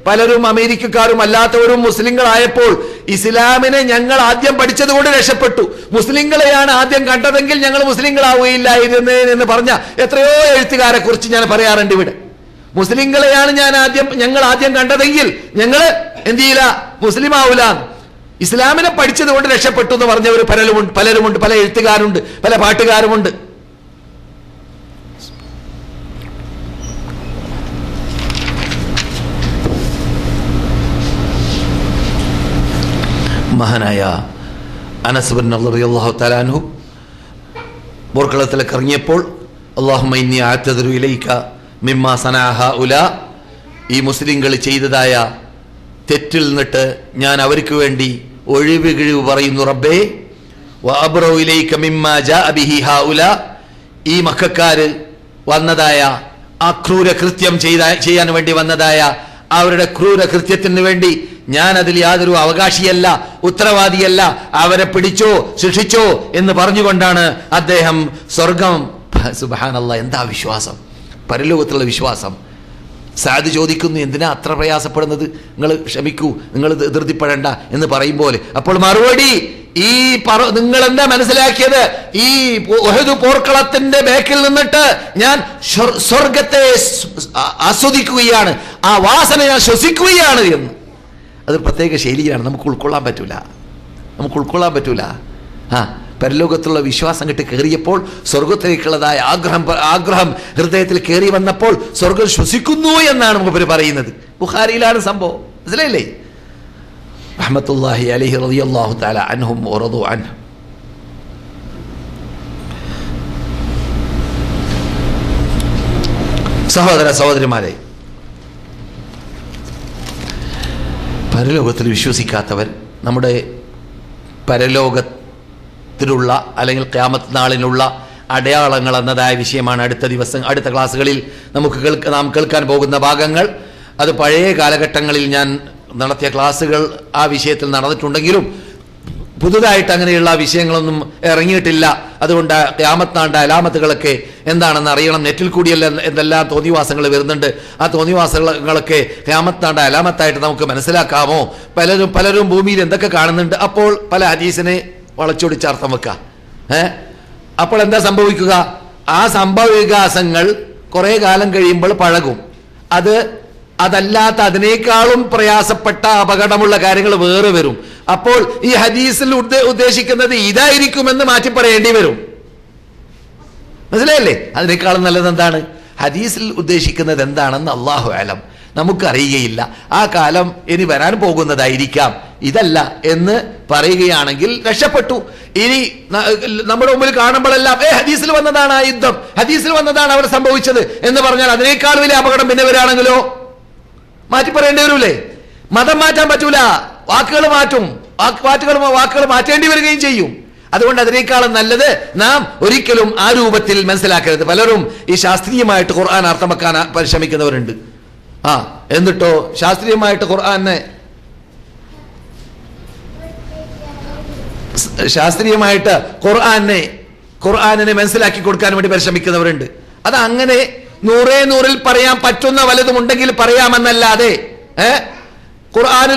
പലരും അമേരിക്കക്കാരും അല്ലാത്തവരും മുസ്ലിങ്ങളായപ്പോൾ ഇസ്ലാമിനെ ഞങ്ങൾ ആദ്യം പഠിച്ചതുകൊണ്ട് രക്ഷപ്പെട്ടു, മുസ്ലിങ്ങളെയാണ് ആദ്യം കണ്ടതെങ്കിൽ ഞങ്ങൾ മുസ്ലിങ്ങളാവുകയില്ലായിരുന്നു എന്ന് പറഞ്ഞ എത്രയോ എഴുത്തുകാരെ കുറിച്ച് ഞാൻ പറയാറുണ്ട് ഇവിടെ. മുസ്ലിങ്ങളെയാണ് ഞങ്ങൾ ആദ്യം കണ്ടതെങ്കിൽ ഞങ്ങൾ എന്ത് ചെയ്യില്ല, മുസ്ലിം ആവൂല. ഇസ്ലാമിനെ പഠിച്ചതുകൊണ്ട് രക്ഷപ്പെട്ടു എന്ന് പറഞ്ഞവർ പലരുമുണ്ട്. പല എഴുത്തുകാരുണ്ട്, പല പാട്ടുകാരുമുണ്ട്. മഹാനായ അനസ് റളിയല്ലാഹു തആല അൻഹു പോർക്കളത്തിലേക്ക് ഇറങ്ങിയപ്പോൾ അല്ലാഹുമ്മ ഇന്നി അഅ്തദിറു ഇലൈക മിമ്മാ സനഅ ഹഉലാ, ഈ മുസ്ലിങ്ങൾ ചെയ്തതായ തെറ്റിൽ നിന്നിട്ട് ഞാൻ അവർക്ക് വേണ്ടി ഒഴിവ് പറയുന്നു റബ്ബേ. വഅബ്റു ഇലൈക മിമ്മാ ജാഅ ബിഹി ഹഉലാ, ഈ മക്കക്കാര് വന്നതായ ആ ക്രൂര കൃത്യം ചെയ്യാൻ വേണ്ടി വന്നതായ അവരുടെ ക്രൂര കൃത്യത്തിന് വേണ്ടി ഞാൻ അതിൽ യാതൊരു അവകാശിയല്ല, ഉത്തരവാദിയല്ല. അവരെ പിടിച്ചോ ശിക്ഷിച്ചോ എന്ന് പറഞ്ഞുകൊണ്ടാണ് അദ്ദേഹം സ്വർഗം. സുബ്ഹാനല്ലാഹ്, എന്താ വിശ്വാസം, പരലോകത്തുള്ള വിശ്വാസം. സാദ് ചോദിക്കുന്നു, എന്തിനാ അത്ര പ്രയാസപ്പെടുന്നത്? നിങ്ങൾ ക്ഷമിക്കൂ, നിങ്ങൾ ധൃതിപ്പെടേണ്ട എന്ന് പറയും പോലെ. അപ്പോൾ മറുപടി, നിങ്ങൾ എന്താ മനസ്സിലാക്കിയത്? ഈ ഉഹദ് പോർക്കളത്തിന്റെ ബേക്കിൽ നിന്നിട്ട് ഞാൻ സ്വർഗത്തെ ആസ്വദിക്കുകയാണ്, ആ വാസന ഞാൻ ശ്വസിക്കുകയാണ് എന്ന്. അത് പ്രത്യേക ശൈലിയാണ്, നമുക്ക് ഉൾക്കൊള്ളാൻ പറ്റൂല. പരലോകത്തുള്ള വിശ്വാസം കിട്ടി കയറിയപ്പോൾ സ്വർഗത്തിലേക്കുള്ളതായ ആഗ്രഹം ഹൃദയത്തിൽ കയറി വന്നപ്പോൾ സ്വർഗം ശ്വസിക്കുന്നു എന്നാണ് നമുക്ക് പറയുന്നത്. ബുഖാരിയിലാണ് സംഭവം, മനസ്സിലായില്ലേ? റഹ്മത്തുള്ളാഹി അലൈഹി റളിയല്ലാഹു തആല അൻഹും വറദു അൻഹു. സഹോദരന്മാരെ, പരലോകത്തിൽ വിശ്വസിക്കാത്തവർ നമ്മുടെ പരലോകത്തിലുള്ള അല്ലെങ്കിൽ ഖിയാമത്ത് നാളിനുള്ള അടയാളങ്ങൾ എന്നതായ വിഷയമാണ് അടുത്ത ക്ലാസ്സുകളിൽ നാം കേൾക്കാൻ പോകുന്ന ഭാഗങ്ങൾ. അത് പഴയ കാലഘട്ടങ്ങളിൽ ഞാൻ നടത്തിയ ക്ലാസ്സുകൾ ആ വിഷയത്തിൽ നടന്നിട്ടുണ്ടെങ്കിലും പുതുതായിട്ട് അങ്ങനെയുള്ള വിഷയങ്ങളൊന്നും ഇറങ്ങിയിട്ടില്ല. അതുകൊണ്ട് ഖിയാമത്ത് നാളിന്റെ അലാമത്തുകളൊക്കെ എന്താണെന്ന് അറിയണം. നെറ്റിൽ കൂടിയല്ല എന്തെല്ലാം തോന്നിവാസങ്ങൾ വരുന്നുണ്ട്. ആ തോന്നിവാസങ്ങളൊക്കെ ഖിയാമത്ത് നാളിന്റെ അലാമത്തായിട്ട് നമുക്ക് മനസ്സിലാക്കാമോ? പലരും ഭൂമിയിൽ എന്തൊക്കെ കാണുന്നുണ്ട്. അപ്പോൾ പല ഹദീസിനെ വളച്ചൊടിച്ച് അർത്ഥം വെക്കുക. അപ്പോൾ എന്താ സംഭവിക്കുക? ആ സംഭവ വികാസങ്ങൾ കുറെ കാലം കഴിയുമ്പോൾ പഴകും. അതല്ലാത്ത അതിനേക്കാളും പ്രയാസപ്പെട്ട അപകടമുള്ള കാര്യങ്ങൾ വേറെ വരും. അപ്പോൾ ഈ ഹദീസിൽ ഉദ്ദേശിക്കുന്നത് ഇതായിരിക്കുമെന്ന് മാറ്റി പറയേണ്ടി വരും. മനസ്സിലായല്ലേ? അതിനേക്കാളും നല്ലത് എന്താണ്? ഹദീസിൽ ഉദ്ദേശിക്കുന്നത് എന്താണെന്ന് അല്ലാഹു അലം, നമുക്കറിയുകയില്ല. ആ കാലം ഇനി വരാൻ പോകുന്നതായിരിക്കാം, ഇതല്ല എന്ന് പറയുകയാണെങ്കിൽ രക്ഷപ്പെട്ടു. ഇനി നമ്മുടെ മുമ്പിൽ കാണുമ്പോഴെല്ലാം ഹദീസിൽ വന്നതാണ് ആ യുദ്ധം, ഹദീസിൽ വന്നതാണ് അവിടെ സംഭവിച്ചത് എന്ന് പറഞ്ഞാൽ അതിനേക്കാൾ വലിയ അപകടം പിന്നെ വരാണെങ്കിലോ മാറ്റി പറയേണ്ടി വരൂലേ? മതം മാറ്റാൻ പറ്റൂല, വാക്കുകൾ മാറ്റും, വാക്കുകൾ മാറ്റേണ്ടി വരികയും ചെയ്യും. അതുകൊണ്ട് അതിനേക്കാളും നല്ലത് നാം ഒരിക്കലും ആ രൂപത്തിൽ മനസ്സിലാക്കരുത്. പലരും ഈ ശാസ്ത്രീയമായിട്ട് ഖുർആൻ അർത്ഥം വെക്കാൻ പരിശ്രമിക്കുന്നവരുണ്ട്. എന്നിട്ടോ ശാസ്ത്രീയമായിട്ട് ഖുർആനെ മനസ്സിലാക്കി കൊടുക്കാൻ വേണ്ടി പരിശ്രമിക്കുന്നവരുണ്ട്. അത് അങ്ങനെ 100 പറയാൻ പറ്റുന്ന വലതും ഉണ്ടെങ്കിൽ പറയാമെന്നല്ലാതെ ഖുർആൻ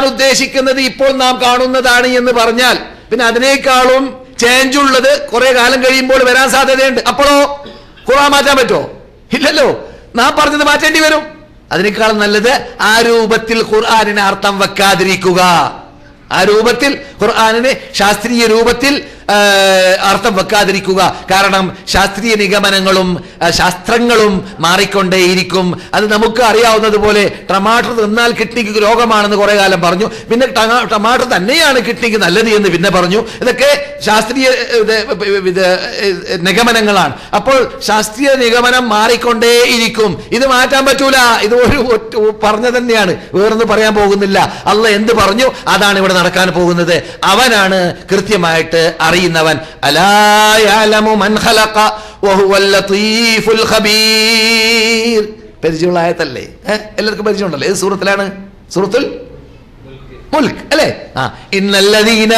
ഉദ്ദേശിക്കുന്നത് ഇപ്പോൾ നാം കാണുന്നതാണ് എന്ന് പറഞ്ഞാൽ പിന്നെ അതിനേക്കാളും ചേഞ്ച് ഉള്ളത് കുറെ കാലം കഴിയുമ്പോൾ വരാൻ സാധ്യതയുണ്ട്. അപ്പോഴോ ഖുർആൻ മാറ്റാൻ പറ്റുമോ? ഇല്ലല്ലോ, നാം പറഞ്ഞത് മാറ്റേണ്ടി വരും. അതിനേക്കാളും നല്ലത് ആ രൂപത്തിൽ ഖുർആനിന് അർത്ഥം വെക്കാതിരിക്കുക. ആ രൂപത്തിൽ ഖുർആനിന് ശാസ്ത്രീയ രൂപത്തിൽ അർത്ഥം വെക്കാതിരിക്കുക. കാരണം ശാസ്ത്രീയ നിഗമനങ്ങളും ശാസ്ത്രങ്ങളും മാറിക്കൊണ്ടേയിരിക്കും. അത് നമുക്ക് അറിയാവുന്നതുപോലെ ടമാറ്റർ തിന്നാൽ കിഡ്നിക്ക് രോഗമാണെന്ന് കുറെ കാലം പറഞ്ഞു, പിന്നെ ടമാറ്റർ തന്നെയാണ് കിഡ്നിക്ക് നല്ലത് എന്ന് പിന്നെ പറഞ്ഞു. ഇതൊക്കെ ശാസ്ത്രീയ നിഗമനങ്ങളാണ്. അപ്പോൾ ശാസ്ത്രീയ നിഗമനം മാറിക്കൊണ്ടേയിരിക്കും. ഇത് മാറ്റാൻ പറ്റൂല. ഇത് ഒരു പറഞ്ഞ തന്നെയാണ്, വേറൊന്നും പറയാൻ പോകുന്നില്ല. അള്ളാഹ് എന്ത് പറഞ്ഞു അതാണ് ഇവിടെ നടക്കാൻ പോകുന്നത്. അവനാണ് കൃത്യമായിട്ട് അറിയുന്നവൻ. അലാ യഅലമു മൻ ഖലഖ വഹുവൽ ലതീഫുൽ ഖബീർ. പരിചയമുള്ള ആയത്തല്ലേ? എല്ലാവർക്കും പരിചയമുണ്ടല്ലോ. ഏത് സൂറത്തിലാണ്? സൂറത്തുൽ മുൽക്ക് അല്ലേ? ഇന്നല്ലദീന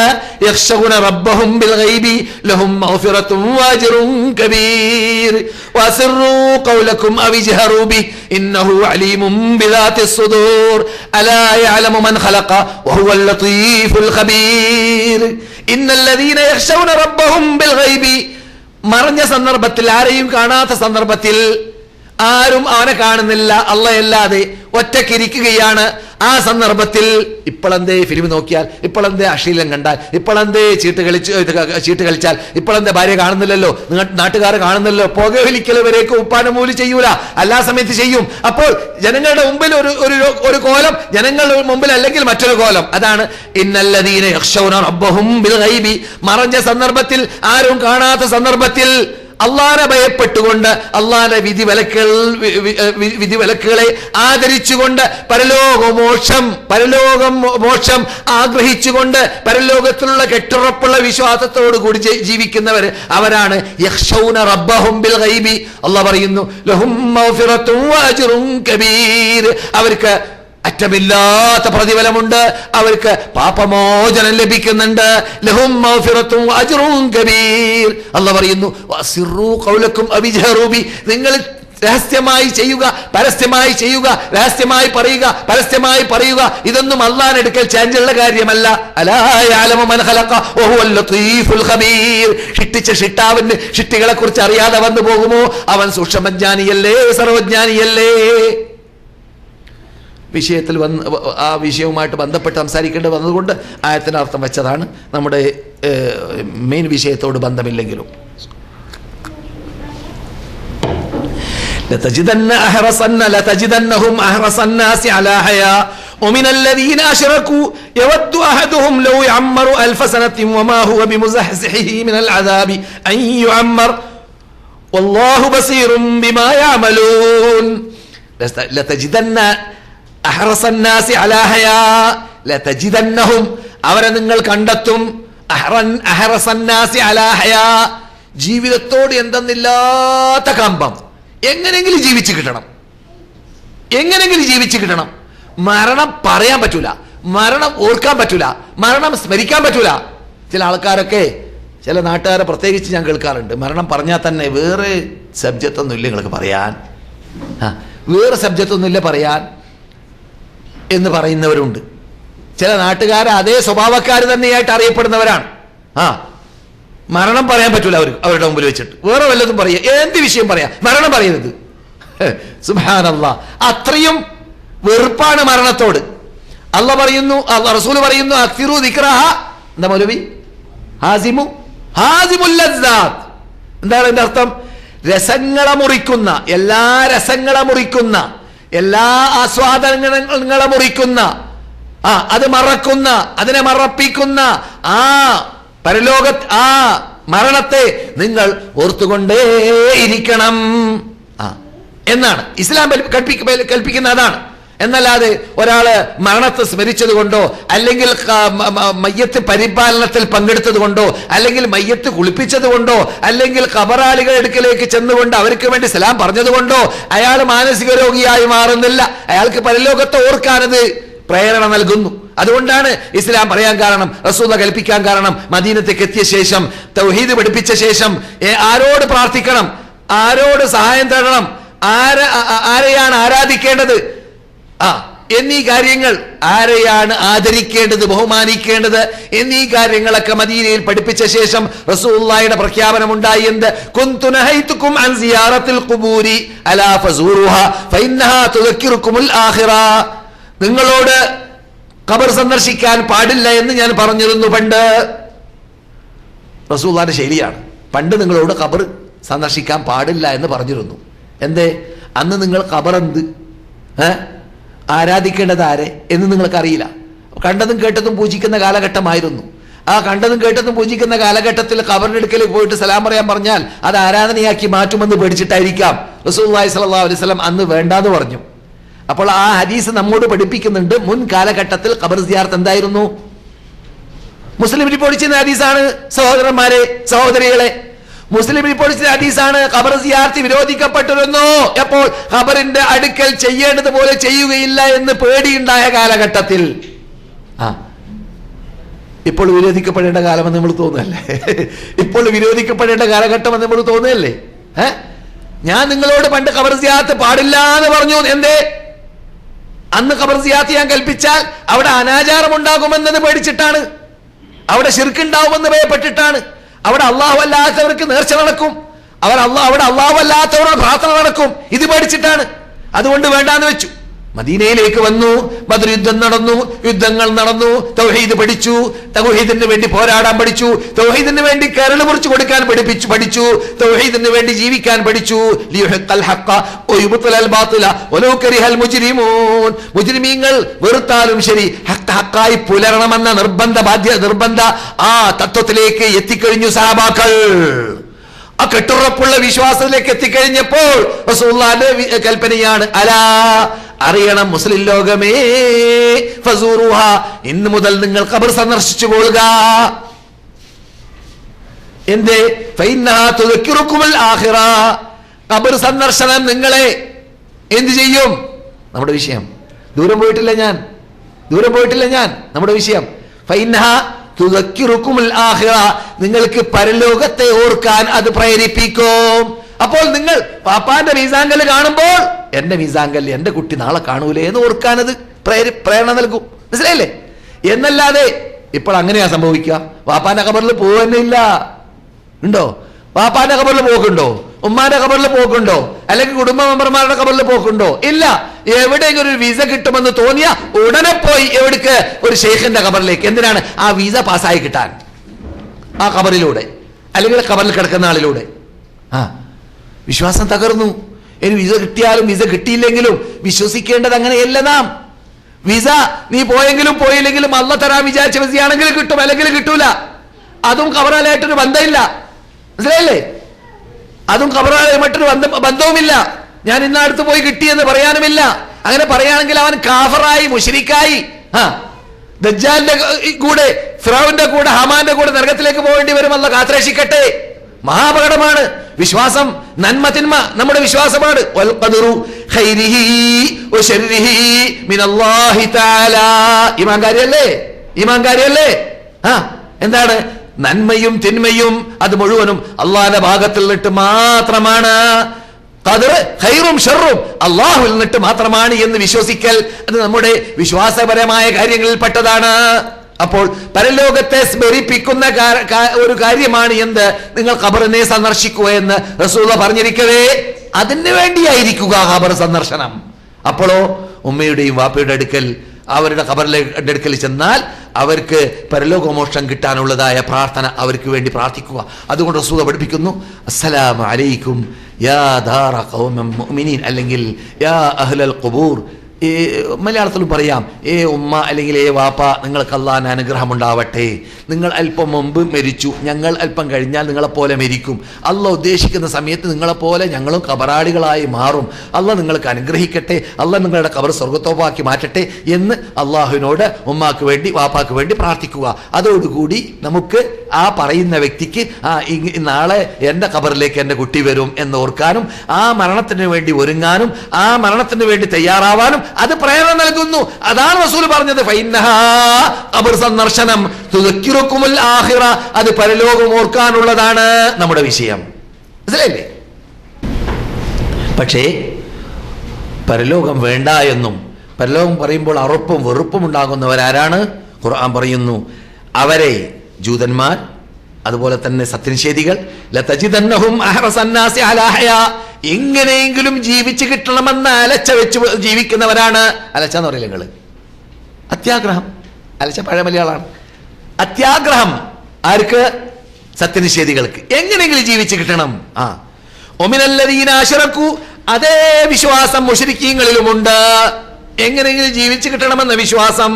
യഖ്ശൗന റബ്ബഹും ബിൽ ഗൈബി ലഹും മഗ്ഫിറത്തുൻ വഅജ്റുൻ കബീർ വഅസിറൂ ഖൗലകും അവ ഇജ്ഹറൂ ബി ഇന്നഹു അലീമുൻ ബിദാത്തിസ് സുദൂർ അലാ യഅലമു മൻ ഖലഖ വഹുവൽ ലതീഫുൽ ഖബീർ. ഇന്നല്ലദീന യഖ്ശൗന റബ്ബഹും ബിൽ ഗൈബി, മറഞ്ഞ സന്ദർഭത്തിൽ, ആരെയും കാണാത്ത സന്ദർഭത്തിൽ, ആരും അവനെ കാണുന്നില്ല അല്ലാതെ ഒറ്റക്കിരിക്കുകയാണ്. ആ സന്ദർഭത്തിൽ ഇപ്പോഴെന്തേ ഫിലിം നോക്കിയാൽ, ഇപ്പോഴെന്തേ അശ്ലീലം കണ്ടാൽ, ഇപ്പോഴെന്തേ ചീട്ട് കളിച്ചാൽ, ഇപ്പോഴെന്തേ ഭാര്യ കാണുന്നില്ലല്ലോ, നാട്ടുകാർ കാണുന്നില്ലല്ലോ, പുകവലിക്കൽ വരേക്ക് ഉപ്പാനമൂലി ചെയ്യൂല, എല്ലാ സമയത്ത് ചെയ്യും. അപ്പോൾ ജനങ്ങളുടെ മുമ്പിൽ ഒരു കോലം, ജനങ്ങളുടെ മുമ്പിൽ അല്ലെങ്കിൽ മറ്റൊരു കോലം. അതാണ് ഇന്നല്ലദീന യഖ്ശൗന റബ്ബഹും ബിൽ ഗൈബി. മറഞ്ഞ സന്ദർഭത്തിൽ, ആരും കാണാത്ത സന്ദർഭത്തിൽ അള്ളാഹനെ ഭയപ്പെട്ടുകൊണ്ട്, അള്ളാഹന്റെ വിധിവിലക്കുകളെ ആദരിച്ചുകൊണ്ട്, പരലോകമോക്ഷം ആഗ്രഹിച്ചുകൊണ്ട്, പരലോകത്തിലുള്ള കെട്ടുറപ്പുള്ള വിശ്വാസത്തോടു കൂടി ജീവിക്കുന്നവർ അവരാണ് യഖ്ശൗന റബ്ബഹും ബിൽ ഗൈബി. അള്ളാഹ് പറയുന്നു ലഹും മഗ്ഫിറത്തുൻ വഅജ്റുൻ കബീർ. അവർക്ക് അറ്റമില്ലാത്ത പ്രതിഫലമുണ്ട്, അവർക്ക് പാപമോചനം ലഭിക്കുന്നുണ്ട്. ലഹും മഗ്ഫിറത്തുൻ വഅജ്റുൻ കബീർ. അല്ലാഹു പറയുന്നു വഅസിറൂ ഖൗലകും അവ ഇജ്ഹറൂ ബി. നിങ്ങൾ രഹസ്യമായി ചെയ്യുക, പരസ്യമായി ചെയ്യുക, രഹസ്യമായി പറയുക, പരസ്യമായി പറയുക. ഇതൊന്നും അല്ലാഹുവിന്റെ അടുക്കൽ ചാഞ്ചുള്ള കാര്യമല്ല. അലാ യഅലമു മൻ ഖലഖ വഹുവൽ ലതീഫുൽ ഖബീർ. സൃഷ്ടിച്ച സൃഷ്ടാവിന് സൃഷ്ടികളെ കുറിച്ച് അറിയാതെ വന്നു പോകുമോ? അവൻ സൂക്ഷ്മജ്ഞാനിയല്ലേ, സർവജ്ഞാനിയല്ലേ? വിഷയത്തിൽ ആ വിഷയവുമായിട്ട് ബന്ധപ്പെട്ട് സംസാരിക്കേണ്ടി വന്നതുകൊണ്ട് ആയത്തിന് അർത്ഥം വെച്ചതാണ്, നമ്മുടെ മെയിൻ വിഷയത്തോട് ബന്ധമില്ലെങ്കിലും. لتجدنهم أحرص الناس على حياة ومن الذين أشركوا يود أحدهم لو يعمر 1000 سنة وما هو بمزحزحه من العذاب أن يعمر والله بصير بما يعملون. لتجدن أحرص الناس على حياة لتجدنهم, അവരെ നിങ്ങൾ കണ്ടെത്തും, أحرص الناس على حياة, ജീവിതത്തോട് എന്തെന്നില്ലാത്ത കമ്പം. എങ്ങനെങ്കിലും ജീവിച്ചു കിട്ടണം. മരണം പറയാൻ പറ്റൂല, മരണം ഓർക്കാൻ പറ്റൂല, മരണം സ്മരിക്കാൻ പറ്റൂല. ചില ആൾക്കാരൊക്കെ, ചില നാട്ടുകാരെ പ്രത്യേകിച്ച് ഞാൻ കേൾക്കാറുണ്ട്, മരണം പറഞ്ഞാൽ തന്നെ വേറെ സബ്ജക്റ്റ് ഒന്നുമില്ല നിങ്ങൾക്ക് പറയാൻ, വേറെ സബ്ജക്റ്റ് ഒന്നുമില്ല പറയാൻ എന്ന് പറയുന്നവരുണ്ട്. ചില നാട്ടുകാർ അതേ സ്വഭാവക്കാർ തന്നെയായിട്ട് അറിയപ്പെടുന്നവരാണ്. മരണം പറയാൻ പറ്റൂല അവരുടെ മുമ്പിൽ വെച്ചിട്ട്, വേറെ വല്ലതും പറയാ, എന്ത് വിഷയം പറയാ, മരണം പറയരുത്. സുബ്ഹാനല്ലാഹ്, അത്രയും വെറുപ്പാണ് മരണത്തോട്. അല്ലാഹ് പറയുന്നു, റസൂൽ പറയുന്നു അക്സിറു ദിക്റഹ. എന്താ മൗലവി? ഹാസിമുൽ ലസ്സാത്ത്. എന്താണ് അതിന്റെ അർത്ഥം? രസങ്ങളെ മുറിക്കുന്ന, എല്ലാ രസങ്ങളെ മുറിക്കുന്ന, എല്ലാ ആസ്വാദനങ്ങളെ മുറിക്കുന്ന, അത് മറക്കുന്ന, അതിനെ മറപ്പിക്കുന്ന, ആ പരലോക ആ മരണത്തെ നിങ്ങൾ ഓർത്തുകൊണ്ടേയിരിക്കണം എന്നാണ് ഇസ്ലാം കൽപ്പിക്കുന്ന. അതാണ്. എന്നല്ലാതെ ഒരാള് മരണത്തെ സ്മരിച്ചത് കൊണ്ടോ, അല്ലെങ്കിൽ മയ്യത്ത് പരിപാലനത്തിൽ പങ്കെടുത്തത് കൊണ്ടോ, അല്ലെങ്കിൽ മയ്യത്ത് കുളിപ്പിച്ചത് കൊണ്ടോ, അല്ലെങ്കിൽ ഖബറാളികളുടെ അടുക്കലേക്ക് ചെന്നുകൊണ്ട് അവർക്ക് വേണ്ടി സലാം പറഞ്ഞതുകൊണ്ടോ അയാൾ മാനസിക രോഗിയായി മാറുന്നില്ല. അയാൾക്ക് പരലോകത്തെ ഓർക്കാനത് പ്രേരണ നൽകുന്നു. അതുകൊണ്ടാണ് ഇസ്ലാം പറയാൻ കാരണം, റസൂൽ കൽപ്പിക്കാൻ കാരണം, മദീനത്തേക്ക് എത്തിയ ശേഷം തൗഹീദ് പഠിപ്പിച്ച ശേഷം ആരോട് പ്രാർത്ഥിക്കണം, ആരോട് സഹായം തേടണം, ആരെയാണ് ആരാധിക്കേണ്ടത് എന്നീ കാര്യങ്ങൾ, ആരെയാണ് ആദരിക്കേണ്ടത്, ബഹുമാനിക്കേണ്ടത് എന്നീ കാര്യങ്ങളൊക്കെ മദീനയിൽ പഠിപ്പിച്ച ശേഷം റസൂലുള്ളാഹിയുടെ പ്രഖ്യാപനം ഉണ്ടായി. എന്ത്? കുന്തു നഹൈതുകും അൻ സിയാറത്തിൽ ഖുബൂരി അലാ ഫസൂറുഹാ ഫഇന്നഹാ തുദക്കിറുകുമുൽ ആഖിറ. നിങ്ങളോട് ഖബർ സന്ദർശിക്കാൻ പാടില്ല എന്ന് ഞാൻ പറഞ്ഞിരുന്നു പണ്ട്. റസൂലുള്ളാഹിയുടെ ശൈലിയാണ്. പണ്ട് നിങ്ങളോട് ഖബർ സന്ദർശിക്കാൻ പാടില്ല എന്ന് പറഞ്ഞിരുന്നു. എന്തേ? അന്ന് നിങ്ങൾ ഖബർ എന്ത് ആരാധിക്കേണ്ടത് ആരെ എന്ന് നിങ്ങൾക്കറിയില്ല. കണ്ടതും കേട്ടതും പൂജിക്കുന്ന കാലഘട്ടമായിരുന്നു. ആ കണ്ടതും കേട്ടതും പൂജിക്കുന്ന കാലഘട്ടത്തിൽ ഖബറിന്റെ അടുക്കൽ പോയിട്ട് സലാം പറയാൻ പറഞ്ഞാൽ അത് ആരാധനയാക്കി മാറ്റുമെന്ന് പേടിച്ചിട്ടായിരിക്കാം റസൂലുള്ളാഹി സ്വല്ലല്ലാഹു അലൈഹി വസല്ലം അന്ന് വേണ്ടാന്ന് പറഞ്ഞു. അപ്പോൾ ആ ഹദീസ് നമ്മോട് പഠിപ്പിക്കുന്നുണ്ട്, മുൻ കാലഘട്ടത്തിൽ ഖബർ സിയാറത്ത് എന്തായിരുന്നു? മുസ്ലിം റിപ്പോർട്ട് ചെയ്യുന്ന ഹദീസാണ്. സഹോദരന്മാരെ, സഹോദരികളെ, മുസ്ലിം റിപ്പോർട്ട് ചെയ്ത ഹദീസാണ്. ഖബർ സിയാറത്ത് വിരോധിക്കപ്പെട്ടിരുന്നു. എപ്പോൾ? ഖബറിന്റെ അടുക്കൽ ചെയ്യേണ്ടത് പോലെ ചെയ്യുകയില്ല എന്ന് പേടിയുണ്ടായ കാലഘട്ടത്തിൽ. ഇപ്പോൾ വിരോധിക്കപ്പെടേണ്ട കാലമെന്ന് നമ്മൾ തോന്നുന്നല്ലേ? ഇപ്പോൾ വിരോധിക്കപ്പെടേണ്ട കാലഘട്ടമെന്ന് നമ്മൾ തോന്നുന്നല്ലേ? ഞാൻ നിങ്ങളോട് പണ്ട് ഖബർ സിയാറത്ത് പാടില്ല എന്ന് പറഞ്ഞു. എന്തേ? അന്ന് ഖബർ സിയാറത്ത് ഞാൻ കൽപ്പിച്ചാൽ അവിടെ അനാചാരം ഉണ്ടാകുമെന്നത് പേടിച്ചിട്ടാണ്, അവിടെ ശിർക്ക് ഉണ്ടാവുമെന്ന് ഭയപ്പെട്ടിട്ടാണ്, അവിടെ അള്ളാഹു അല്ലാത്തവർക്ക് നേർച്ച നടക്കും, അവിടെ അള്ളാഹു അല്ലാത്തവരുടെ പ്രാർത്ഥന നടക്കും, ഇത് പേടിച്ചിട്ടാണ്. അതുകൊണ്ട് വേണ്ടാന്ന് വെച്ചു. മദീനയിലേക്ക് വന്നു, ബദർ യുദ്ധം നടന്നു, യുദ്ധങ്ങൾ നടന്നു, തൗഹീദ് പഠിച്ചു, തൗഹീദിന് വേണ്ടി പോരാടാൻ പഠിച്ചു, തൗഹീദിന് വേണ്ടി കരൾ മുറിച്ചു കൊടുക്കാൻ പഠിച്ചു, തൗഹീദിന് വേണ്ടി ജീവിക്കാൻ പഠിച്ചു. മുജ്രിമീങ്ങൾ വെറുത്താലും ശരി ഹക്കായി പുലരണമെന്ന നിർബന്ധ ആ തത്വത്തിലേക്ക് എത്തിക്കഴിഞ്ഞു സഹാബാക്കൾ. ആ കെട്ടുറപ്പുള്ള വിശ്വാസത്തിലേക്ക് എത്തിക്കഴിഞ്ഞപ്പോൾ റസൂലുള്ളാഹിയുടെ കൽപ്പനയാണ്, അലാ അറിയണം മുസ്ലിം ലോകമേ, ഫസൂറുഹ ഇന്ന് മുതൽ നിങ്ങൾ ഖബർ സന്ദർശിച്ചു കൊള്ളുക. എന്തേ? ഫഇന്നഹാ തുദക്കിറുകുമുൽ ആഖിറ. ഖബർ സന്ദർശനം നിങ്ങളെ എന്ത് ചെയ്യും? നമ്മുടെ വിഷയം. ദൂരം പോയിട്ടില്ല ഞാൻ. നമ്മുടെ വിഷയം ഫഇന്നഹാ തുദക്കിറുകുമുൽ ആഖിറ. നിങ്ങൾക്ക് പരലോകത്തെ ഓർക്കാൻ അത് പ്രേരിപ്പിക്കും. അപ്പോൾ നിങ്ങൾ പാപ്പാന്റെ മീസാങ്കല് കാണുമ്പോൾ എന്റെ മീസാങ്കല് എന്റെ കുട്ടി നാളെ കാണൂലേ എന്ന് ഓർക്കാനത് പ്രേരണ നൽകും. മനസ്സിലായില്ലേ? എന്നല്ലാതെ ഇപ്പോൾ അങ്ങനെയാ സംഭവിക്കുക. വാപ്പാന്റെ ഖബറിൽ പോവുന്നില്ല. ഉണ്ടോ? വാപ്പാന്റെ ഖബറിൽ പോക്കുണ്ടോ? ഉമ്മാന്റെ ഖബറിൽ പോക്കുണ്ടോ? അല്ലെങ്കിൽ കുടുംബ മെമ്പർമാരുടെ ഖബറിൽ പോക്കുണ്ടോ? ഇല്ല. എവിടെയെങ്കിലും ഒരു വിസ കിട്ടുമെന്ന് തോന്നിയ ഉടനെ പോയി എവിടേക്ക്? ഒരു ഷെയ്ഖിന്റെ ഖബറിലേക്ക്. എന്തിനാണ്? ആ വിസ പാസ്സായി കിട്ടാൻ, ആ ഖബറിലൂടെ, അല്ലെങ്കിൽ ഖബറിൽ കിടക്കുന്ന ആളിലൂടെ. വിശ്വാസം തകർന്നു. ഇനി വിസ കിട്ടിയാലും വിസ കിട്ടിയില്ലെങ്കിലും വിശ്വസിക്കേണ്ടത് അങ്ങനെയല്ല നാം. വിസ നീ പോയെങ്കിലും പോയില്ലെങ്കിലും അല്ലാഹ് തരാൻ വിചാരിച്ച വിസയാണെങ്കിൽ കിട്ടും, അല്ലെങ്കിൽ കിട്ടൂല. അതും ഖബറാലായിട്ടൊരു ബന്ധമില്ല. മനസ്സിലായില്ലേ? അതും ഖബറാലായിട്ടൊരു ബന്ധവുമില്ല. ഞാൻ ഇന്നടുത്ത് പോയി കിട്ടിയെന്ന് പറയാനുമില്ല. അങ്ങനെ പറയുകയാണെങ്കിൽ അവൻ കാഫറായി, മുശ്രിക്കായി, ദജ്ജാലിന്റെ കൂടെ, ഫിറഔന്റെ കൂടെ, ഹമാന്റെ കൂടെ നരകത്തിലേക്ക് പോകേണ്ടി വരും. അല്ലാഹ് കാത്തുരക്ഷിക്കട്ടെ. മഹാപകടമാണ്. വിശ്വാസം, നന്മ തിന്മ നമ്മുടെ വിശ്വാസമാണ്. വൽ ഖദറു ഖൈരിഹി വശർരിഹി മിനല്ലാഹി തആല. ഈമാൻ കാര്യല്ലേ? എന്താണ്? നന്മയും തിന്മയും അത് മുഴുവനും അള്ളാഹുവിന്റെ ഭാഗത്തിൽ നിന്നിട്ട് മാത്രമാണ്. ഖദർ ഖൈറും ഷർറും അള്ളാഹുവിൽ നിന്നിട്ട് മാത്രമാണ് എന്ന് വിശ്വസിക്കൽ അത് നമ്മുടെ വിശ്വാസപരമായ കാര്യങ്ങളിൽ പെട്ടതാണ്. അപ്പോൾ പരലോകത്തെ സ്മരിപ്പിക്കുന്ന ഒരു കാര്യമാണ് എന്ത്? നിങ്ങൾ ഖബറിനെ സന്ദർശിക്കുക എന്ന് റസൂലുള്ളാഹി പറഞ്ഞിരിക്കവേ അതിന് വേണ്ടിയായിരിക്കുക ഖബർ സന്ദർശനം. അപ്പോഴോ ഉമ്മയുടെയും വാപ്പയുടെ അടുക്കൽ, അവരുടെ ഖബറിലെ അടുക്കൽ ചെന്നാൽ അവർക്ക് പരലോകമോക്ഷം കിട്ടാനുള്ളതായ പ്രാർത്ഥന അവർക്ക് വേണ്ടി പ്രാർത്ഥിക്കുക. അതുകൊണ്ട് റസൂലുള്ളാഹി പഠിപ്പിക്കുന്നു, അസ്സലാമു അലൈക്കും യാ ദാറ ഖൗമിൻ മുഅ്മിനീൻ, അല്ലെങ്കിൽ യാ അഹ്ലൽ ഖുബൂർ, മലയാളത്തിലും പറയാം, ഉമ്മ അല്ലെങ്കിൽ വാപ്പ, നിങ്ങൾക്ക് അള്ളാഹുവിന്റെ അനുഗ്രഹം ഉണ്ടാവട്ടെ, നിങ്ങൾ അല്പം മുമ്പ് മരിച്ചു, ഞങ്ങൾ അല്പം കഴിഞ്ഞാൽ നിങ്ങളെപ്പോലെ മരിക്കും, അള്ളാഹ് ഉദ്ദേശിക്കുന്ന സമയത്ത് നിങ്ങളെപ്പോലെ ഞങ്ങളും കബറാളികളായി മാറും, അള്ളാഹ് നിങ്ങൾക്ക് അനുഗ്രഹിക്കട്ടെ, അള്ളാഹ് നിങ്ങളുടെ കബർ സ്വർഗത്തോപ്പാക്കി മാറ്റട്ടെ എന്ന് അള്ളാഹുവിനോട് ഉമ്മാക്ക് വേണ്ടി വാപ്പാക്ക് വേണ്ടി പ്രാർത്ഥിക്കുക. അതോടുകൂടി നമുക്ക് ആ പറയുന്ന വ്യക്തിക്ക് നാളെ എൻ്റെ ഖബറിലേക്ക് എൻ്റെ കുട്ടി വരും എന്നോർക്കാനും ആ മരണത്തിന് വേണ്ടി ഒരുങ്ങാനും ആ മരണത്തിന് വേണ്ടി തയ്യാറാവാനും അത് പ്രേരണ നൽകുന്നു. അതാണ് റസൂൽ പറഞ്ഞത്, ഖബർ സന്ദർശനം തുദക്കിറുക്കുമുൽ ആഖിറ, അത് പരലോകം ഓർക്കാനുള്ളതാണ് നമ്മുടെ വിഷയം. മനസ്സിലായില്ലേ? പക്ഷേ പരലോകം വേണ്ട എന്നും പരലോകം പറയുമ്പോൾ അറുപ്പും വെറുപ്പും ഉണ്ടാകുന്നവരാരാണ്? ഖുർആൻ പറയുന്നു, അവരെ ജൂതന്മാർ, അതുപോലെ തന്നെ സത്യനിഷേധികൾ, ലതജിദന്നഹും അഹ്റസന്നാസി അലാ ഹയാ, എങ്ങനെയെങ്കിലും ജീവിച്ചു കിട്ടണമെന്ന് അലച്ച വെച്ച് ജീവിക്കുന്നവരാണ്. അലച്ച എന്ന് പറയില്ല നിങ്ങള്, അത്യാഗ്രഹം. അലച്ച പഴയ മലയാളമാണ്. അത്യാഗ്രഹം ആർക്ക്? സത്യനിഷേധികൾക്ക്. എങ്ങനെയെങ്കിലും ജീവിച്ചു കിട്ടണം. ഒമിനല്ലദീന അശ്റകൂ, അതേ വിശ്വാസം മുശ്രിക്കീങ്ങളിലുമുണ്ട്. എങ്ങനെയെങ്കിലും ജീവിച്ചു കിട്ടണമെന്ന വിശ്വാസം.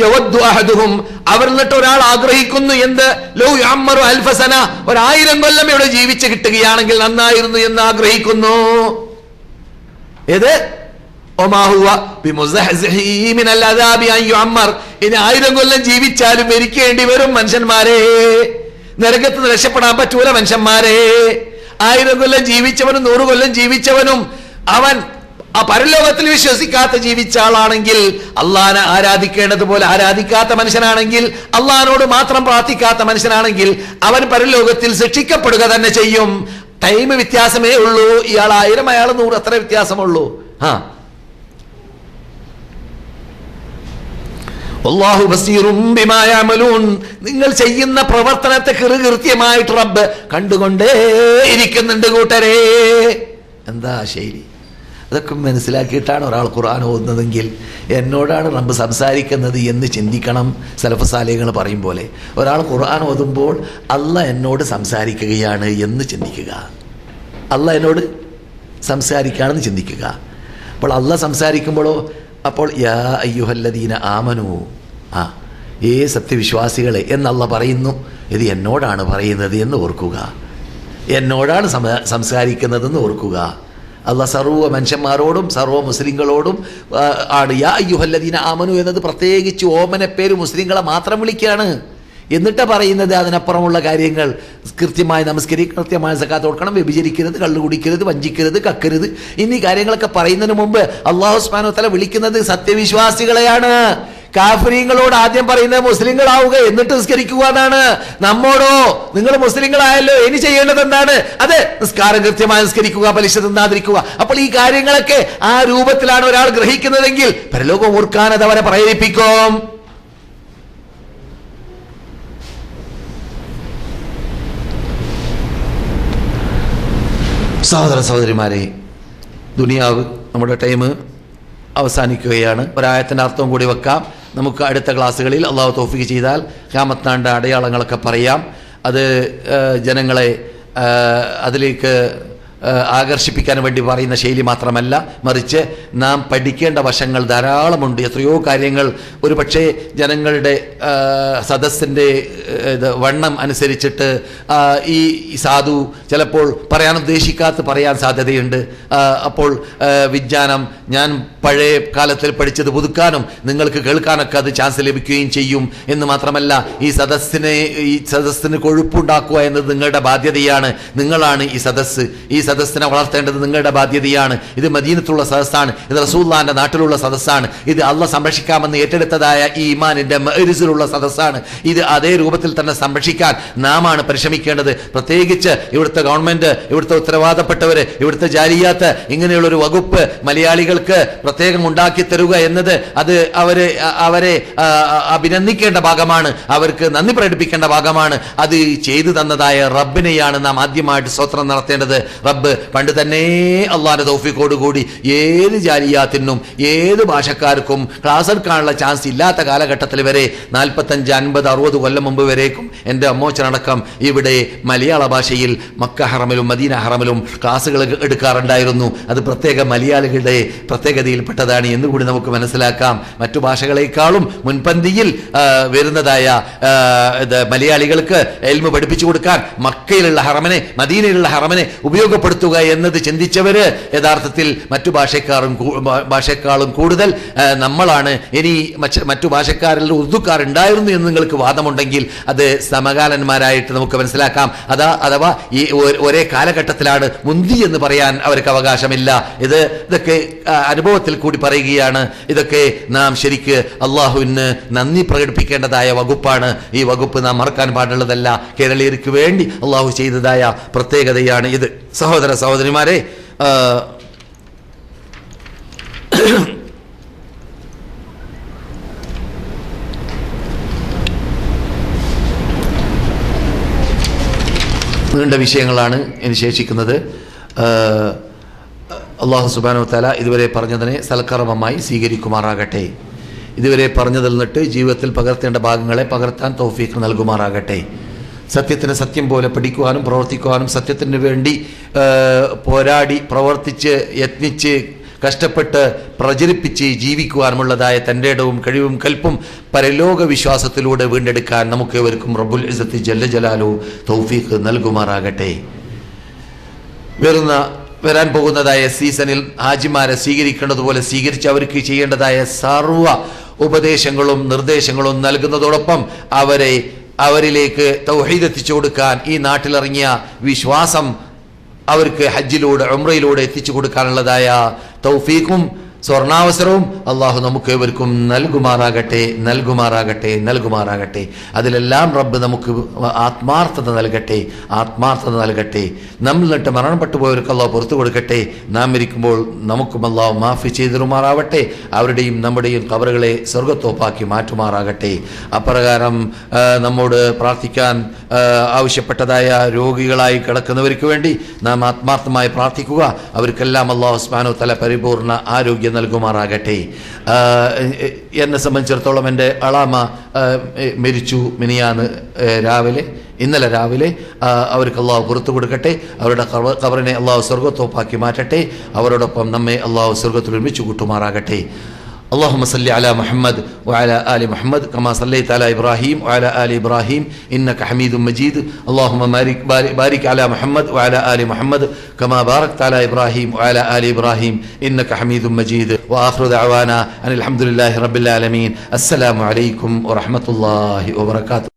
യവദ്ദു അഹദുഹും, അവർ എന്നിട്ട് ഒരാൾ ആഗ്രഹിക്കുന്നു, എന്ത്? ലൗ യുഅമ്മറു അൽഫ സന, 1000 കൊല്ലം ഇവിടെ ജീവിച്ചു കിട്ടുകയാണെങ്കിൽ നന്നായിരുന്നു എന്ന് ആഗ്രഹിക്കുന്നു. ഏത്? ഒമാ ഹുവ ബിമുസഹ്സിഹി മിനൽ അദാബി അൻ യുഅമ്മർ, ഇനി 1000 കൊല്ലം ജീവിച്ചാലും മരിക്കേണ്ടി വരും മനുഷ്യന്മാരെ. നരകത്തിൽ നിന്ന് രക്ഷപ്പെടാൻ പറ്റൂല മനുഷ്യന്മാരെ. 1000 കൊല്ലം ജീവിച്ചവനും 100 കൊല്ലം ജീവിച്ചവനും അവൻ ആ പരലോകത്തിൽ വിശ്വസിക്കാത്ത ജീവിച്ച ആളാണെങ്കിൽ, അള്ളാഹനെ ആരാധിക്കേണ്ടതുപോലെ ആരാധിക്കാത്ത മനുഷ്യനാണെങ്കിൽ, അള്ളാഹിനോട് മാത്രം പ്രാർത്ഥിക്കാത്ത മനുഷ്യനാണെങ്കിൽ അവൻ പരലോകത്തിൽ ശിക്ഷിക്കപ്പെടുക തന്നെ ചെയ്യും. ടൈം വ്യത്യാസമേ ഉള്ളൂ. ഇയാൾ 1000, അയാൾ 100, അത്ര വ്യത്യാസമുള്ളൂ. അല്ലാഹു ബസീറും ബിമാ യഅമലൂൻ, നിങ്ങൾ ചെയ്യുന്ന പ്രവർത്തനത്തെ കൃത്യമായിട്ട് റബ്ബ് കണ്ടുകൊണ്ടേ ഇരിക്കുന്നുണ്ട് കൂട്ടരെ. എന്താ ശൈലി? അതൊക്കെ മനസ്സിലാക്കിയിട്ടാണ് ഒരാൾ ഖുർആൻ ഓതുന്നതെങ്കിൽ എന്നോടാണ് റബ്ബ് സംസാരിക്കുന്നത് എന്ന് ചിന്തിക്കണം. സലഫ് സാലിഹ്കൾ പറയും പോലെ ഒരാൾ ഖുർആൻ ഓതുമ്പോൾ അള്ളാഹ് എന്നോട് സംസാരിക്കുകയാണ് എന്ന് ചിന്തിക്കുക. അള്ളാഹ് എന്നോട് സംസാരിക്കുകയാണെന്ന് ചിന്തിക്കുക. അപ്പോൾ അള്ളാഹ് സംസാരിക്കുമ്പോഴോ, അപ്പോൾ യാ അയ്യുഹല്ലദീന ആമനു, സത്യവിശ്വാസികളെ എന്നല്ല പറയുന്നു. ഇത് എന്നോടാണ് പറയുന്നത് എന്ന് ഓർക്കുക. എന്നോടാണ് സംസാരിക്കുന്നതെന്ന് ഓർക്കുക. അള്ളാഹ് സർവ്വ മനുഷ്യന്മാരോടും സർവ്വ മുസ്ലിങ്ങളോടും ആണ് യാ അയ്യുഹല്ലദീന ആമനു എന്നത്. പ്രത്യേകിച്ച് ഓമനപ്പേര് മുസ്ലിങ്ങളെ മാത്രം വിളിക്കുകയാണ്. എന്നിട്ടാ പറയുന്നത് അതിനപ്പുറമുള്ള കാര്യങ്ങൾ കൃത്യമായി നമസ്കരിക്കുക, കൃത്യമായ സക്കാത്ത് കൊടുക്കണം, വ്യഭിചരിക്കരുത്, കള്ളു കുടിക്കരുത്, വഞ്ചിക്കരുത്, കക്കരുത്, എന്നീ കാര്യങ്ങളൊക്കെ പറയുന്നതിന് മുമ്പ് അല്ലാഹു സുബ്ഹാനഹു വ തആല വിളിക്കുന്നത് സത്യവിശ്വാസികളെയാണ്. കാഫിരീങ്ങളോട് ആദ്യം പറയുന്നത് മുസ്ലിങ്ങളാവുക, എന്നിട്ട് നിസ്കരിക്കുക എന്നാണ്. നമ്മോടോ നിങ്ങൾ മുസ്ലിങ്ങളായല്ലോ, ഇനി ചെയ്യേണ്ടത് എന്താണ്? അത് നിസ്കാരം കൃത്യമായി നിസ്കരിക്കുക, പലിശ തിന്നാതിരിക്കുക. അപ്പോൾ ഈ കാര്യങ്ങളൊക്കെ ആ രൂപത്തിലാണ് ഒരാൾ ഗ്രഹിക്കുന്നതെങ്കിൽ പരലോകം ഓർക്കാൻ അത് അവരെ പ്രേരിപ്പിക്കും. സഹോദര സഹോദരിമാരെ, ദുനിയാവ്, നമ്മുടെ ടൈം അവസാനിക്കുകയാണ്. ഒരായത്തിൻ്റെ അർത്ഥവും കൂടി വെക്കാം. നമുക്ക് അടുത്ത ക്ലാസ്സുകളിൽ അള്ളാഹു തൗഫീഖ് ചെയ്താൽ ഖിയാമത്ത് അടയാളങ്ങളൊക്കെ പറയാം. അത് ജനങ്ങളെ അതിലേക്ക് ആകർഷിപ്പിക്കാൻ വേണ്ടി പറയുന്ന ശൈലി മാത്രമല്ല, മറിച്ച് നാം പഠിക്കേണ്ട വശങ്ങൾ ധാരാളമുണ്ട്. എത്രയോ കാര്യങ്ങൾ ഒരു പക്ഷേ ജനങ്ങളുടെ സദസ്സിൻ്റെ വണ്ണം അനുസരിച്ചിട്ട് ഈ സാധു ചിലപ്പോൾ പറയാൻ ഉദ്ദേശിക്കാത്ത പറയാൻ സാധ്യതയുണ്ട്. അപ്പോൾ വിജ്ഞാനം ഞാൻ പഴയ കാലത്തിൽ പഠിച്ചത് പുതുക്കാനും നിങ്ങൾക്ക് കേൾക്കാനൊക്കെ അത് ചാൻസ് ലഭിക്കുകയും ചെയ്യും. എന്ന് മാത്രമല്ല, ഈ സദസ്സിന് കൊഴുപ്പുണ്ടാക്കുക എന്നത് നിങ്ങളുടെ ബാധ്യതയാണ്. നിങ്ങളാണ് ഈ സദസ്സിനെ വളർത്തേണ്ടത് നിങ്ങളുടെ ബാധ്യതയാണ്. ഇത് മദീനത്തുള്ള സദസ്സാണ്, ഇത് റസൂലുള്ളാഹിന്റെ നാട്ടിലുള്ള സദസ്സാണ്, ഇത് അള്ളാഹ് സംരക്ഷിക്കാമെന്ന് ഏറ്റെടുത്തതായ ഈ ഈമാനിന്റെ മഅ്രിസിലുള്ള സദസ്സാണ്. ഇത് അതേ രൂപത്തിൽ തന്നെ സംരക്ഷിക്കാൻ നാമാണ് പരിശ്രമിക്കേണ്ടത്. പ്രത്യേകിച്ച് ഇവിടുത്തെ ഗവൺമെന്റ്, ഇവിടുത്തെ ഉത്തരവാദപ്പെട്ടവര്, ഇവിടുത്തെ ജാരിയാത്ത്, ഇങ്ങനെയുള്ളൊരു വകുപ്പ് മലയാളികൾക്ക് പ്രത്യേകം ഉണ്ടാക്കി തരുക എന്നത് അത് അവരെ അഭിനന്ദിക്കേണ്ട ഭാഗമാണ്, അവർക്ക് നന്ദി പ്രകടിപ്പിക്കേണ്ട ഭാഗമാണ്. അത് ചെയ്തു തന്നതായ റബ്ബിനെയാണ് നാം ആദ്യമായിട്ട് സ്തോത്രം നടത്തേണ്ടത്. റബ്ബ് പണ്ട് തന്നെ അള്ളാന്റെ തൗഫീഖോടുകൂടി ഏത് ജാലിയാത്തിനും ഏത് ഭാഷക്കാർക്കും ക്ലാസ് എടുക്കാനുള്ള ചാൻസ് ഇല്ലാത്ത കാലഘട്ടത്തിൽ വരെ 45, 50, 60 കൊല്ലം മുമ്പ് വരേക്കും എൻ്റെ അമ്മോച്ചനടക്കം ഇവിടെ മലയാള ഭാഷയിൽ മക്ക ഹറമിലും മദീന ഹറമിലും ക്ലാസ്സുകൾ എടുക്കാറുണ്ടായിരുന്നു. അത് പ്രത്യേക മലയാളികളുടെ പ്രത്യേകതയിൽപ്പെട്ടതാണ് എന്നുകൂടി നമുക്ക് മനസ്സിലാക്കാം. മറ്റു ഭാഷകളെക്കാളും മുൻപന്തിയിൽ വരുന്നതായ മലയാളികൾക്ക് ഇൽമു പഠിപ്പിച്ചു കൊടുക്കാൻ മക്കയിലുള്ള ഹറമിനെ മദീനയിലുള്ള ഹറമിനെ ഉപയോഗപ്പെടുത്തുക എന്നത് ചിന്തിച്ചവര് യഥാർത്ഥത്തിൽ മറ്റു ഭാഷക്കാളും കൂടുതൽ നമ്മളാണ്. ഇനി മറ്റു ഭാഷക്കാരിൽ ഉറുദുക്കാരുണ്ടായിരുന്നു എന്ന് നിങ്ങൾക്ക് വാദമുണ്ടെങ്കിൽ അത് സമകാലന്മാരായിട്ട് നമുക്ക് മനസ്സിലാക്കാം. അഥവാ ഈ ഒരേ കാലഘട്ടത്തിലാണ് മുന്തി എന്ന് പറയാൻ അവർക്ക് അവകാശമില്ല. ഇതൊക്കെ അനുഭവത്തിൽ കൂടി പറയുകയാണ്. ഇതൊക്കെ നാം ശരിക്ക് അള്ളാഹുവിന് നന്ദി പ്രകടിപ്പിക്കേണ്ടതായ വകുപ്പാണ്. ഈ വകുപ്പ് നാം മറക്കാൻ പാടുള്ളതല്ല. കേരളീയർക്ക് വേണ്ടി അള്ളാഹു ചെയ്തതായ പ്രത്യേകതയാണ് ഇത്. സഹോദര സഹോദരിമാരെ, നീണ്ട വിഷയങ്ങളാണ് ഇനി ശേഷിക്കുന്നത്. അള്ളാഹു സുബ്ഹാനഹു വ തആല ഇതുവരെ പറഞ്ഞതിനെ സൽക്കർമ്മമായി സ്വീകരിക്കുമാറാകട്ടെ. ഇതുവരെ പറഞ്ഞതിൽ നിന്നിട്ട് ജീവിതത്തിൽ പകർത്തേണ്ട ഭാഗങ്ങളെ പകർത്താൻ തൗഫീഖ് നൽകുമാറാകട്ടെ. സത്യത്തിന് സത്യം പോലെ പഠിക്കുവാനും പ്രവർത്തിക്കുവാനും സത്യത്തിന് വേണ്ടി പോരാടി പ്രവർത്തിച്ച് യത്നിച്ച് കഷ്ടപ്പെട്ട് പ്രചരിപ്പിച്ച് ജീവിക്കുവാനുമുള്ളതായ തൻ്റെ ഇടവും കഴിവും കൽപ്പും പരലോക വിശ്വാസത്തിലൂടെ വീണ്ടെടുക്കാൻ നമുക്ക് ഏവർക്കും റബ്ബുൽ ഇസ്സത്തി ജല്ല ജലാലു തൗഫീഖ് നൽകുമാറാകട്ടെ. വരാൻ പോകുന്നതായ സീസണിൽ ഹാജിമാരെ സ്വീകരിക്കേണ്ടതുപോലെ സ്വീകരിച്ച് അവർക്ക് ചെയ്യേണ്ടതായ സർവ്വ ഉപദേശങ്ങളും നിർദ്ദേശങ്ങളും നൽകുന്നതോടൊപ്പം അവരിലേക്ക് തൗഹീദ് എത്തിച്ചു കൊടുക്കാൻ ഈ നാട്ടിലിറങ്ങിയ വിശ്വാസം അവർക്ക് ഹജ്ജിലൂടെ ഉംറയിലൂടെ എത്തിച്ചു കൊടുക്കാനുള്ളതായ തൗഫീഖും സ്വർണാവസരവും അള്ളാഹു നമുക്ക് ഏവർക്കും നൽകുമാറാകട്ടെ. അതിലെല്ലാം റബ്ബ് നമുക്ക് ആത്മാർത്ഥത നൽകട്ടെ. നമ്മൾ നിന്നിട്ട് മരണപ്പെട്ടു പോയവർക്ക് അള്ളാഹു പുറത്തു കൊടുക്കട്ടെ. നാം ഇരിക്കുമ്പോൾ നമുക്കും അള്ളാഹു മാഫി ചെയ്തിരുമാറാവട്ടെ. അവരുടെയും നമ്മുടെയും ഖബറുകളെ സ്വർഗ്ഗത്തോപ്പാക്കി മാറ്റുമാറാകട്ടെ. അപ്രകാരം നമ്മോട് പ്രാർത്ഥിക്കാൻ ആവശ്യപ്പെട്ടതായ രോഗികളായി കിടക്കുന്നവർക്ക് വേണ്ടി നാം ആത്മാർത്ഥമായി പ്രാർത്ഥിക്കുക. അവർക്കെല്ലാം അള്ളാഹു സുബ്ഹാനഹു വ തആല പരിപൂർണ ആരോഗ്യം നൽകുമാറാകട്ടെ. എന്നെ സംബന്ധിച്ചിടത്തോളം എൻ്റെ അളാമ മരിച്ചു ഇന്നലെ രാവിലെ. അവർക്ക് അള്ളാഹു പുറത്തു കൊടുക്കട്ടെ. അവരുടെ ഖബറിനെ അള്ളാഹു സ്വർഗ്ഗത്തോപ്പാക്കി മാറ്റട്ടെ. അവരോടൊപ്പം നമ്മെ അള്ളാഹു സ്വർഗ്ഗത്തിൽ ഒരുമിച്ച് കൂട്ടുമാറാകട്ടെ. اللهم صل على محمد وعلى آل محمد كما صليت على إبراهيم وعلى آل إبراهيم إنك حميد مجيد. اللهم بارك على محمد وعلى آل محمد كما باركت على إبراهيم وعلى آل إبراهيم إنك حميد مجيد. وآخر دعوانا أن الحمد لله رب العالمين. السلام عليكم ورحمة الله وبركاته.